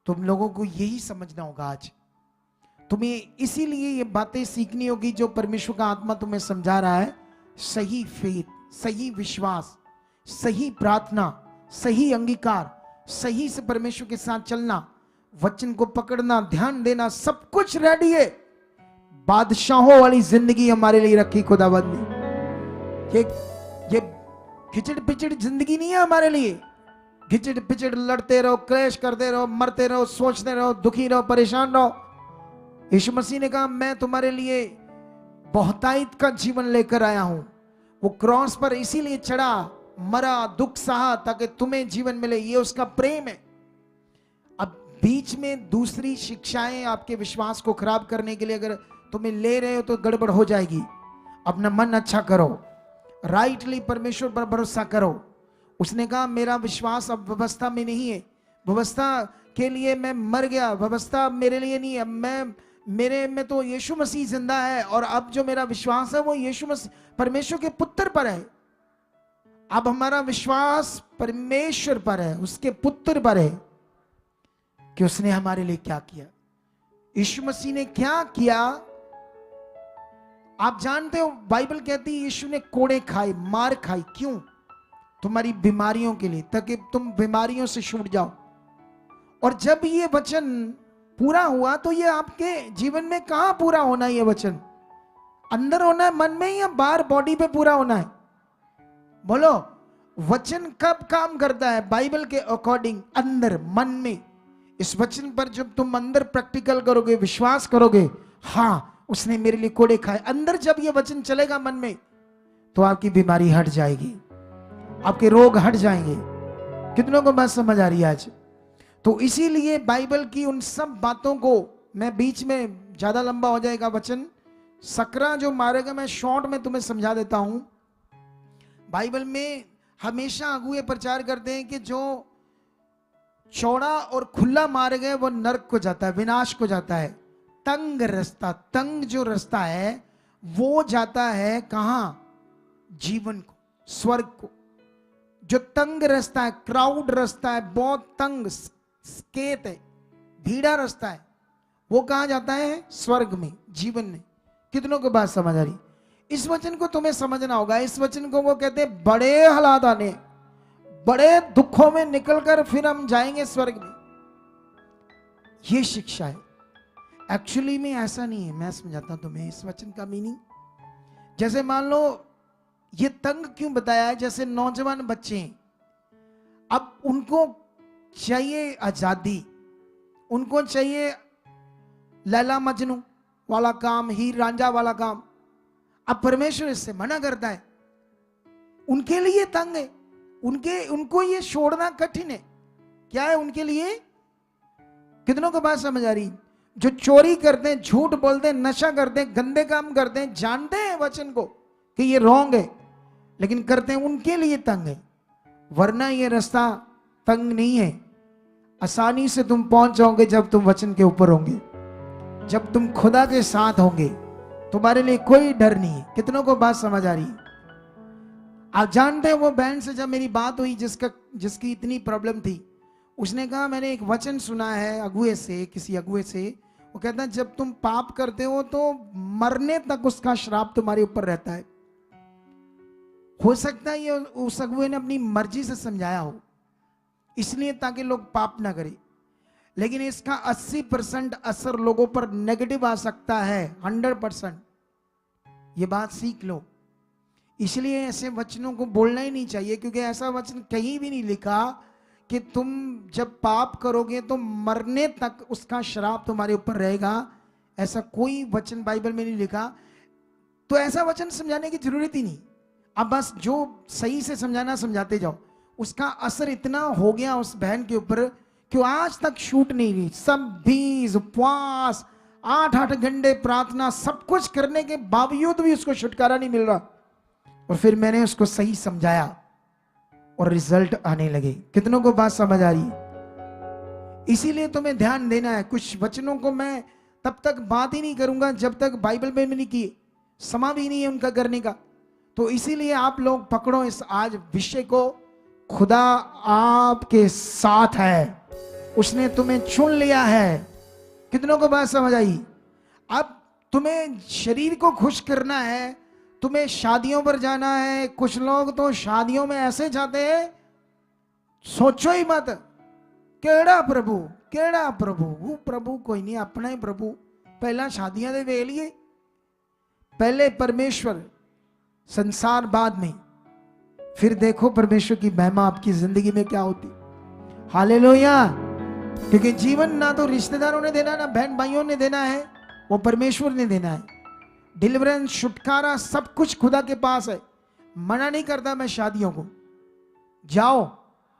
तुम लोगों को यही समझना होगा आज। तुम्हें इसीलिए ये बातें सीखनी होगी जो परमेश्वर का आत्मा तुम्हें समझा रहा है। सही फेथ, सही विश्वास, सही प्रार्थना, सही अंगीकार, सही से परमेश्वर के साथ चलना, वचन को पकड़ना, ध्यान देना, सब कुछ रेडी है। बादशाहों वाली जिंदगी हमारे लिए रखी खुदावंद ने। ये खिचड़ पिचड़ जिंदगी नहीं है हमारे लिए। खिचड़ पिचड़ लड़ते रहो, क्लेश करते रहो, मरते रहो, सोचते रहो, दुखी रहो, परेशान रहो। यीशु मसीह ने कहा, मैं तुम्हारे लिए बहुतायत का जीवन लेकर आया हूं। वो क्रॉस पर इसीलिए चढ़ा, मरा, दुख सहा, ताकि तुम्हें जीवन मिले। ये उसका प्रेम है। अब बीच में दूसरी शिक्षाएं आपके विश्वास को खराब करने के लिए अगर तुम्हें ले रहे हो तो गड़बड़ हो जाएगी। अपना मन अच्छा करो, राइटली परमेश्वर पर भरोसा करो। उसने कहा, मेरा विश्वास अब व्यवस्था में नहीं है, व्यवस्था के लिए मैं मर गया, व्यवस्था मेरे लिए नहीं है, मेरे में तो यीशु मसीह जिंदा है, और अब जो मेरा विश्वास है वो यीशु मसीह परमेश्वर के पुत्र पर है। अब हमारा विश्वास परमेश्वर पर है, उसके पुत्र पर है, कि उसने हमारे लिए क्या किया। यीशु मसीह ने क्या किया आप जानते हो? बाइबल कहती है यीशु ने कोड़े खाए, मार खाई। क्यों? तुम्हारी बीमारियों के लिए, ताकि तुम बीमारियों से छूट जाओ। और जब ये वचन पूरा हुआ तो ये आपके जीवन में कहां पूरा होना है? ये वचन अंदर होना है, मन में, या बाहर बॉडी पे पूरा होना है? बोलो, वचन कब काम करता है बाइबल के अकॉर्डिंग? अंदर, मन में। इस वचन पर जब तुम अंदर प्रैक्टिकल करोगे, विश्वास करोगे, हाँ उसने मेरे लिए कोड़े खाए, अंदर जब ये वचन चलेगा मन में, तो आपकी बीमारी हट जाएगी, आपके रोग हट जाएंगे। कितनों को बात समझ आ रही है आज? तो इसीलिए बाइबल की उन सब बातों को, मैं बीच में ज्यादा लंबा हो जाएगा वचन, सकरा जो मारेगा, मैं शॉर्ट में तुम्हें समझा देता हूं। बाइबल में हमेशा अगुए प्रचार करते हैं कि जो चौड़ा और खुला मारे गए वो नरक को जाता है, विनाश को जाता है। तंग रास्ता, तंग जो रास्ता है वो जाता है कहां? जीवन को, स्वर्ग को। जो तंग रास्ता है, क्राउड रास्ता है, बहुत तंग स्केत है, भीड़ा रास्ता है, वो कहां जाता है? स्वर्ग में, जीवन में। कितनों को बात समझ आ रही? इस वचन को तुम्हें समझना होगा। इस वचन को वो कहते हैं बड़े हालात आने, बड़े दुखों में निकलकर फिर हम जाएंगे स्वर्ग में। ये शिक्षा है। एक्चुअली में ऐसा नहीं है, मैं समझाता हूं तुम्हें इस वचन का मीनिंग। जैसे मान लो ये तंग क्यों बताया है? जैसे नौजवान बच्चे हैं, अब उनको चाहिए आजादी, उनको चाहिए लैला मजनू वाला काम, हीर रांझा वाला काम। अब परमेश्वर इससे मना करता है। उनके लिए तंग है, उनको ये छोड़ना कठिन है। क्या है उनके लिए? कितनों को बात समझ आ रही? जो चोरी करते हैं, झूठ बोलते हैं, नशा करते हैं, गंदे काम करते हैं, जानते हैं वचन को कि ये रॉन्ग है, लेकिन करते हैं, उनके लिए तंग है। वरना ये रास्ता तंग नहीं है। आसानी से तुम पहुंच जाओगे जब तुम वचन के ऊपर होंगे, जब तुम खुदा के साथ होंगे। तुम्हारे लिए कोई डर नहीं है। कितनों को बात समझ आ रही? आप जानते हो वो बहन से जब मेरी बात हुई जिसकी इतनी प्रॉब्लम थी, उसने कहा मैंने एक वचन सुना है अगुए से, किसी अगुए से। वो कहता है जब तुम पाप करते हो तो मरने तक उसका श्राप तुम्हारे ऊपर रहता है। हो सकता है ये उस अगुए ने अपनी मर्जी से समझाया हो, इसलिए ताकि लोग पाप ना करें, लेकिन इसका 80% असर लोगों पर नेगेटिव आ सकता है, 100%। ये बात सीख लो। इसलिए ऐसे वचनों को बोलना ही नहीं चाहिए, क्योंकि ऐसा वचन कहीं भी नहीं लिखा कि तुम जब पाप करोगे तो मरने तक उसका श्राप तुम्हारे ऊपर रहेगा। ऐसा कोई वचन बाइबल में नहीं लिखा। तो ऐसा वचन समझाने की जरूरत ही नहीं। अब बस जो सही से समझाना समझाते जाओ। उसका असर इतना हो गया उस बहन के ऊपर कि आज तक छूट नहीं रही। सब 20 उपवास, 8-8 घंटे प्रार्थना, सब कुछ करने के बावजूद भी उसको छुटकारा नहीं मिल रहा। और फिर मैंने उसको सही समझाया और रिजल्ट आने लगे। कितनों को बात समझ आ रही? इसीलिए तुम्हें ध्यान देना है। कुछ वचनों को मैं तब तक बात ही नहीं करूंगा जब तक बाइबल में नहीं की, समा भी नहीं है उनका करने का। तो इसीलिए आप लोग पकड़ो इस आज विषय को। खुदा आपके साथ है, उसने तुम्हें चुन लिया है। कितनों को बात समझ आई? अब तुम्हें शरीर को खुश करना है, तुम्हें शादियों पर जाना है। कुछ लोग तो शादियों में ऐसे जाते हैं, सोचो ही मत केड़ा प्रभु, केड़ा प्रभु। वो प्रभु कोई नहीं, अपना ही प्रभु। पहला शादियां दे वे लिए, पहले परमेश्वर, संसार बाद में। फिर देखो परमेश्वर की महिमा आपकी जिंदगी में क्या होती। हालेलुया। क्योंकि जीवन ना तो रिश्तेदारों ने देना, ना बहन भाइयों ने देना है, वो परमेश्वर ने देना है। डिलीवरेंस, छुटकारा, सब कुछ खुदा के पास है। मना नहीं करता मैं शादियों को, जाओ,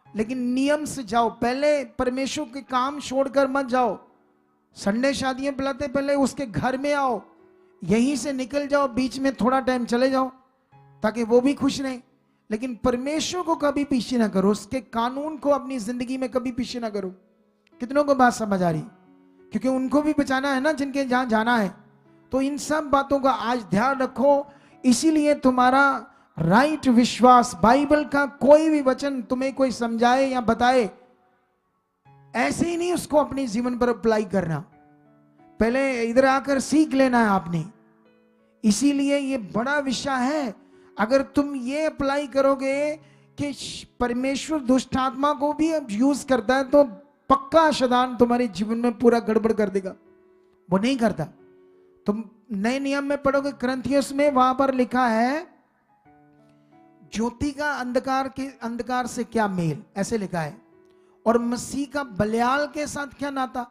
लेकिन नियम से जाओ। पहले परमेश्वर के काम छोड़कर मत जाओ। संडे शादियां बुलाते, पहले उसके घर में आओ, यहीं से निकल जाओ, बीच में थोड़ा टाइम चले जाओ ताकि वो भी खुश रहे। लेकिन परमेश्वर को कभी पीछे ना करो, उसके कानून को अपनी जिंदगी में कभी पीछे ना करो। कितनों को बात समझ आ रही? क्योंकि उनको भी बचाना है ना, जिनके जहां जाना है। तो इन सब बातों का आज ध्यान रखो। इसीलिए तुम्हारा राइट विश्वास, बाइबल का कोई भी वचन तुम्हें कोई समझाए या बताए, ऐसे ही नहीं उसको अपने जीवन पर अप्लाई करना। पहले इधर आकर सीख लेना है आपने। इसीलिए ये बड़ा विषय है। अगर तुम ये अप्लाई करोगे कि परमेश्वर दुष्ट आत्मा को भी यूज करता है, तो पक्का शैतान तुम्हारे जीवन में पूरा गड़बड़ कर देगा। वो नहीं करता। तुम नए नियम में पढ़ोगे करंथियोस में, वहां पर लिखा है ज्योति का अंधकार के अंधकार से क्या मेल, ऐसे लिखा है। और मसीह का बलियाल के साथ क्या नाता,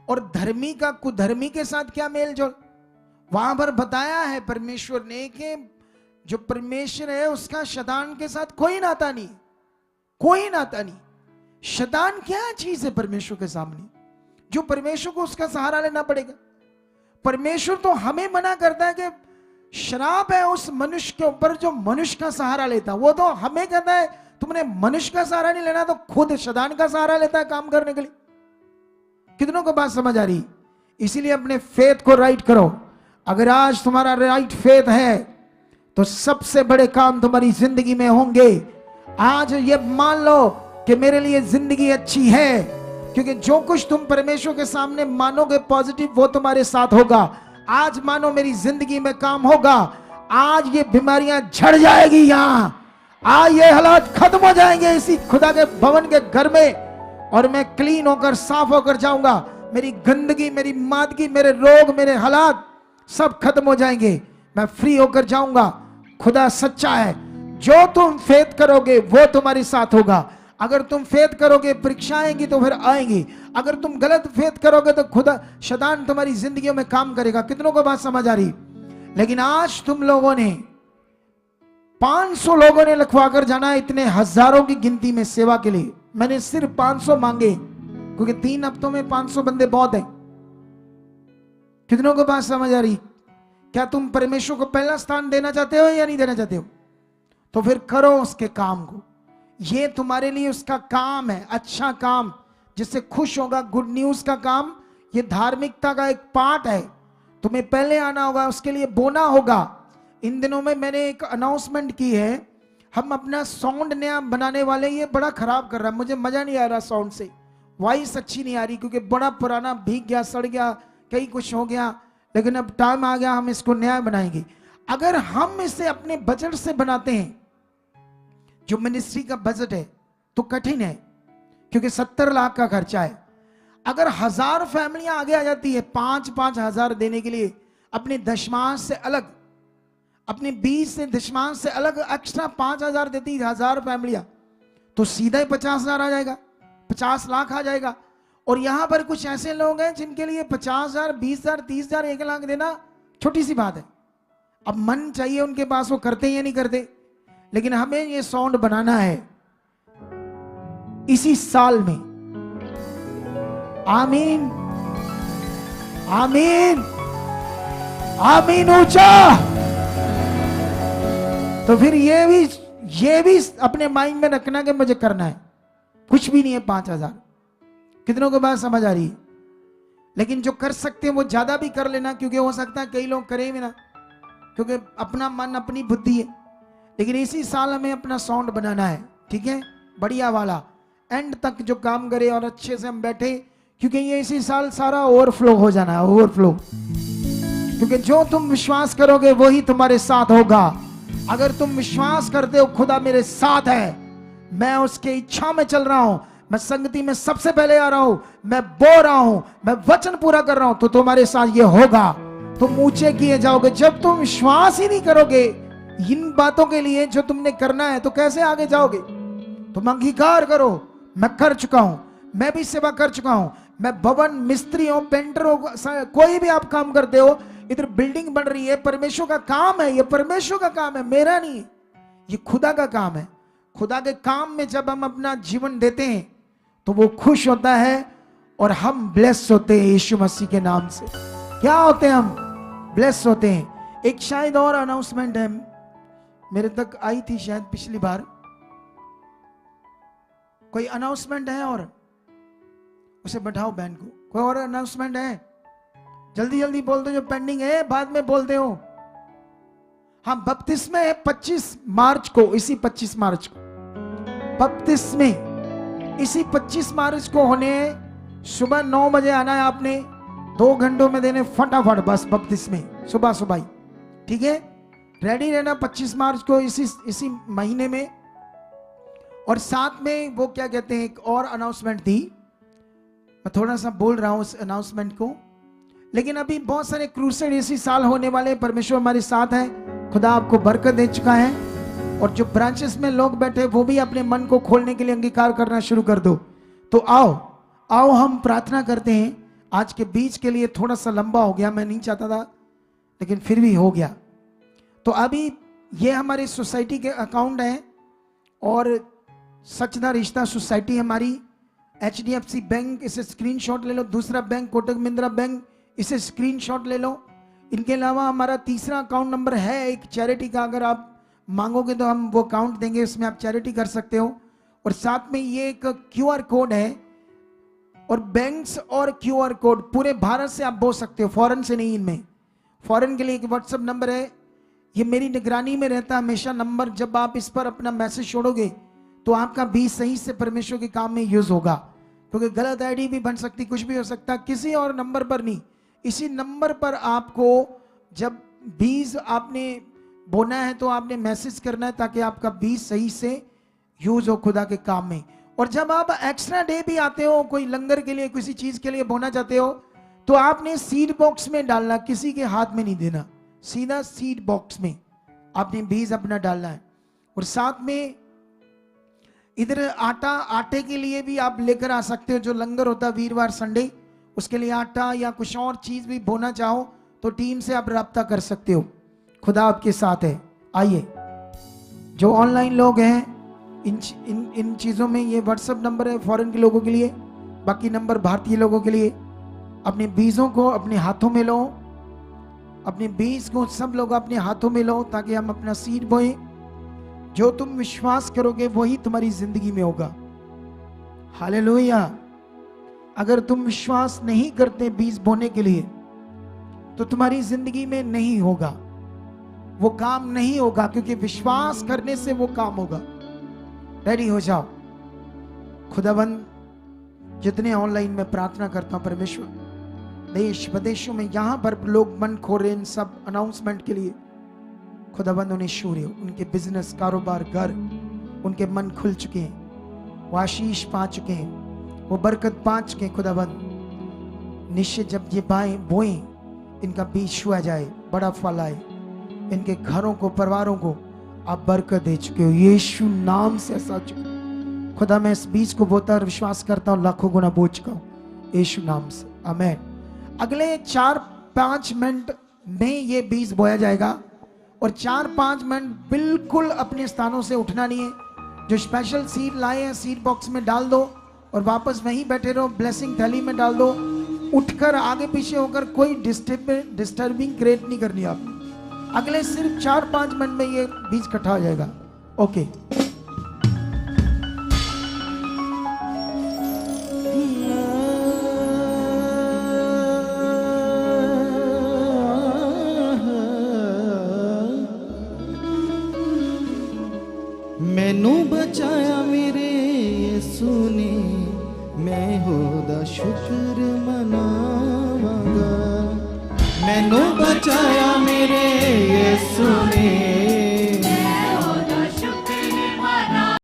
और धर्मी का कुधर्मी के साथ क्या मेल जोल। वहां पर बताया है परमेश्वर ने कि जो परमेश्वर है उसका शैतान के साथ कोई नाता नहीं, कोई नाता नहीं। शैतान क्या चीज है परमेश्वर के सामने, जो परमेश्वर को उसका सहारा लेना पड़ेगा। परमेश्वर तो हमें मना करता है कि श्राप है उस मनुष्य के ऊपर जो मनुष्य का सहारा लेता। वो तो हमें कहता है तुमने मनुष्य का सहारा नहीं लेना, तो खुद शैतान का सहारा लेता है काम करने के लिए। कितनों को बात समझ आ रही? इसीलिए अपने फेथ को राइट करो। अगर आज तुम्हारा राइट फेथ है तो सबसे बड़े काम तुम्हारी जिंदगी में होंगे। आज ये मान लो कि मेरे लिए जिंदगी अच्छी है, क्योंकि जो कुछ तुम परमेश्वर के सामने मानोगे पॉजिटिव, वो तुम्हारे साथ होगा। आज मानो मेरी जिंदगी में काम होगा, आज ये बीमारियां झड़ जाएगी, यहां आज ये हालात खत्म हो जाएंगे इसी खुदा के भवन के घर में, और मैं क्लीन होकर साफ होकर जाऊंगा। मेरी गंदगी, मेरी मादगी, मेरे रोग, मेरे हालात सब खत्म हो जाएंगे, मैं फ्री होकर जाऊंगा। खुदा सच्चा है, जो तुम फेथ करोगे वो तुम्हारे साथ होगा। अगर तुम फेथ करोगे परीक्षा आएंगी तो फिर आएंगी, अगर तुम गलत फेथ करोगे तो खुदा शैतान तुम्हारी जिंदगी में काम करेगा। कितनों को बात समझ आ रही? लेकिन आज तुम लोगों ने 500 लोगों ने लिखवा कर जाना है, इतने हजारों की गिनती में सेवा के लिए। मैंने सिर्फ 500 मांगे, क्योंकि 3 हफ्तों में 500 बंदे बहुत हैं। कितनों को बात समझ आ रही? क्या तुम परमेश्वर को पहला स्थान देना चाहते हो या नहीं देना चाहते हो? तो फिर करो उसके काम को। ये तुम्हारे लिए उसका काम है, अच्छा काम जिससे खुश होगा। गुड न्यूज का काम, ये धार्मिकता का एक पार्ट है। तुम्हें पहले आना होगा, उसके लिए बोना होगा। इन दिनों में मैंने एक अनाउंसमेंट की है, हम अपना साउंड नया बनाने वाले। ये बड़ा खराब कर रहा है, मुझे मजा नहीं आ रहा साउंड से, वॉइस अच्छी नहीं आ रही, क्योंकि बड़ा पुराना भीग गया, सड़ गया, कई कुछ हो गया। लेकिन अब टाइम आ गया, हम इसको नया बनाएंगे। अगर हम इसे अपने बजट से बनाते हैं, जो मिनिस्ट्री का बजट है, तो कठिन है, क्योंकि 70 लाख का खर्चा है। अगर 1000 फैमिलियां आगे आ जाती है 5-5 हजार देने के लिए, अपने दशमांश से अलग, अपने 20 से दशमांश से अलग एक्स्ट्रा 5000 देती 1000 फैमिलियां, तो सीधा ही 50,000 आ जाएगा, 50 लाख आ जाएगा। और यहां पर कुछ ऐसे लोग हैं जिनके लिए 50,000, 20,000, 30,000, 1 लाख देना छोटी सी बात है। अब मन चाहिए उनके पास, वो करते या नहीं करते। लेकिन हमें ये साउंड बनाना है इसी साल में। आमीन, आमीन, आमीन ऊंचा। तो फिर ये भी अपने माइंड में रखना कि मुझे करना है। कुछ भी नहीं है 5,000। कितनों को बात समझ आ रही है? लेकिन जो कर सकते हैं वो ज्यादा भी कर लेना, क्योंकि हो सकता है कई लोग करें भी ना, क्योंकि अपना मन अपनी बुद्धि है। लेकिन इसी साल हमें अपना साउंड बनाना है, ठीक है, बढ़िया वाला, एंड तक जो काम करे और अच्छे से हम बैठे, क्योंकि ये इसी साल सारा ओवरफ्लो हो जाना है, ओवरफ्लो। क्योंकि जो तुम विश्वास करोगे वही तुम्हारे साथ होगा। अगर तुम विश्वास करते हो खुदा मेरे साथ है, मैं उसके इच्छा में चल रहा हूं, मैं संगति में सबसे पहले आ रहा हूं, मैं बो रहा हूं, मैं वचन पूरा कर रहा हूं, तो तुम्हारे साथ ये होगा। तुम ऊंचे किए जाओगे। जब तुम विश्वास ही नहीं करोगे इन बातों के लिए जो तुमने करना है, तो कैसे आगे जाओगे? तुम अंगीकार करो, मैं कर चुका हूं, मैं भी सेवा कर चुका हूं, मैं भवन मिस्त्री हूं, पेंटर हूं, कोई भी आप काम करते हो, इधर बिल्डिंग बन रही है, परमेश्वर का काम है, ये परमेश्वर का काम है, मेरा नहीं, ये खुदा का काम है। खुदा के काम में जब हम अपना जीवन देते हैं तो वो खुश होता है और हम ब्लेस होते हैं यीशु मसीह के नाम से। क्या होते हैं हम? ब्लेस होते हैं। एक शायद और अनाउंसमेंट है, मेरे तक आई थी शायद पिछली बार। कोई अनाउंसमेंट है और उसे बैठाओ बहन को। कोई और अनाउंसमेंट है? जल्दी जल्दी बोल दो, जो पेंडिंग है बाद में बोलते हो। हाँ, बपतिस्मे है 25 मार्च को, इसी 25 मार्च को बपतिस्मे, इसी 25 मार्च को होने। सुबह 9 बजे आना है आपने, 2 घंटों में देने फटाफट, बस बपतिस्मे सुबह सुबह ही, ठीक है। रेडी रहना 25 मार्च को, इसी महीने में। और साथ में वो क्या कहते हैं, एक और अनाउंसमेंट थी, मैं थोड़ा सा बोल रहा हूं उस अनाउंसमेंट को। लेकिन अभी बहुत सारे क्रूसेड इसी साल होने वाले। परमेश्वर हमारे साथ है, खुदा आपको बरकत दे चुका है। और जो ब्रांचेस में लोग बैठे वो भी अपने मन को खोलने के लिए अंगीकार करना शुरू कर दो। तो आओ आओ हम प्रार्थना करते हैं। आज के बीच के लिए थोड़ा सा लंबा हो गया, मैं नहीं चाहता था लेकिन फिर भी हो गया। तो अभी ये हमारी सोसाइटी के अकाउंट है और सचना रिश्ता सोसाइटी हमारी, HDFC बैंक, इसे स्क्रीनशॉट ले लो। दूसरा बैंक कोटक महिंद्रा बैंक, इसे स्क्रीनशॉट ले लो। इनके अलावा हमारा तीसरा अकाउंट नंबर है एक चैरिटी का, अगर आप मांगोगे तो हम वो अकाउंट देंगे, उसमें आप चैरिटी कर सकते हो। और साथ में ये एक QR कोड है, और बैंक्स और QR कोड पूरे भारत से आप बोल सकते हो, फॉरेन से नहीं। इनमें फॉरेन के लिए एक व्हाट्सएप नंबर है, ये मेरी निगरानी में रहता है हमेशा नंबर। जब आप इस पर अपना मैसेज छोड़ोगे तो आपका बीज सही से परमेश्वर के काम में यूज होगा, क्योंकि गलत आईडी भी बन सकती, कुछ भी हो सकता, किसी और नंबर पर नहीं, इसी नंबर पर आपको जब बीज आपने बोना है तो आपने मैसेज करना है, ताकि आपका बीज सही से यूज हो खुदा के काम में। और जब आप एक्स्ट्रा डे भी आते हो, कोई लंगर के लिए किसी चीज के लिए बोना चाहते हो, तो आपने सीड बॉक्स में डालना, किसी के हाथ में नहीं देना, सीधा सीड बॉक्स में आपने बीज अपना डालना है। और साथ में इधर आटे के लिए भी आप लेकर आ सकते हो, जो लंगर होता है वीरवार संडे, उसके लिए आटा या कुछ और चीज भी बोना चाहो तो टीम से आप राब्ता कर सकते हो। खुदा आपके साथ है। आइए, जो ऑनलाइन लोग हैं इन चीजों में ये व्हाट्सएप नंबर है फॉरेन के लोगों के लिए, बाकी नंबर भारतीय लोगों के लिए। अपने बीजों को अपने हाथों में लो, अपने बीज को सब लोग अपने हाथों में लो, ताकि हम अपना सीड बोएं। जो तुम विश्वास करोगे वही तुम्हारी जिंदगी में होगा। हालेलुया। अगर तुम विश्वास नहीं करते बीज बोने के लिए, तो तुम्हारी जिंदगी में नहीं होगा, वो काम नहीं होगा, क्योंकि विश्वास करने से वो काम होगा। रेडी हो जाओ। खुदाबंद, जितने ऑनलाइन में प्रार्थना करता हूं परमेश्वर, देश विदेशों में यहां पर लोग मन खोल रहे, इन सब अनाउंसमेंट के लिए खुदाबंद उन्हें शूर्य, उनके बिजनेस, कारोबार, घर, उनके मन खुल चुके हैं, वो आशीष पा चुके हैं, वो बरकत पा चुके हैं। खुदाबंद निश्चित जब ये बोएं, इनका बीज छुआ जाए, बड़ा फल आए, इनके घरों को, परिवारों को आप बरकत दे चुके हो, यीशु नाम से ऐसा चुके। खुदा मैं इस बीज को बोता और विश्वास करता हूँ लाखों गुना बो चुका हूँ, यीशु नाम से, आमीन। अगले 4-5 मिनट में ये बीज बोया जाएगा, और 4-5 मिनट बिल्कुल अपने स्थानों से उठना नहीं है। जो स्पेशल सीड लाए हैं सीड बॉक्स में डाल दो, और वापस वहीं बैठे रहो, ब्लेसिंग थैली में डाल दो। उठकर आगे पीछे होकर कोई डिस्टर्बिंग क्रिएट नहीं करनी आप। अगले सिर्फ 4-5 मिनट में ये बीज इकट्ठा हो जाएगा। ओके, मैनू बचाया मेरे यीशु ने, मैं होदा शुक्र मनावांगा। मैनू बचाया मेरे यीशु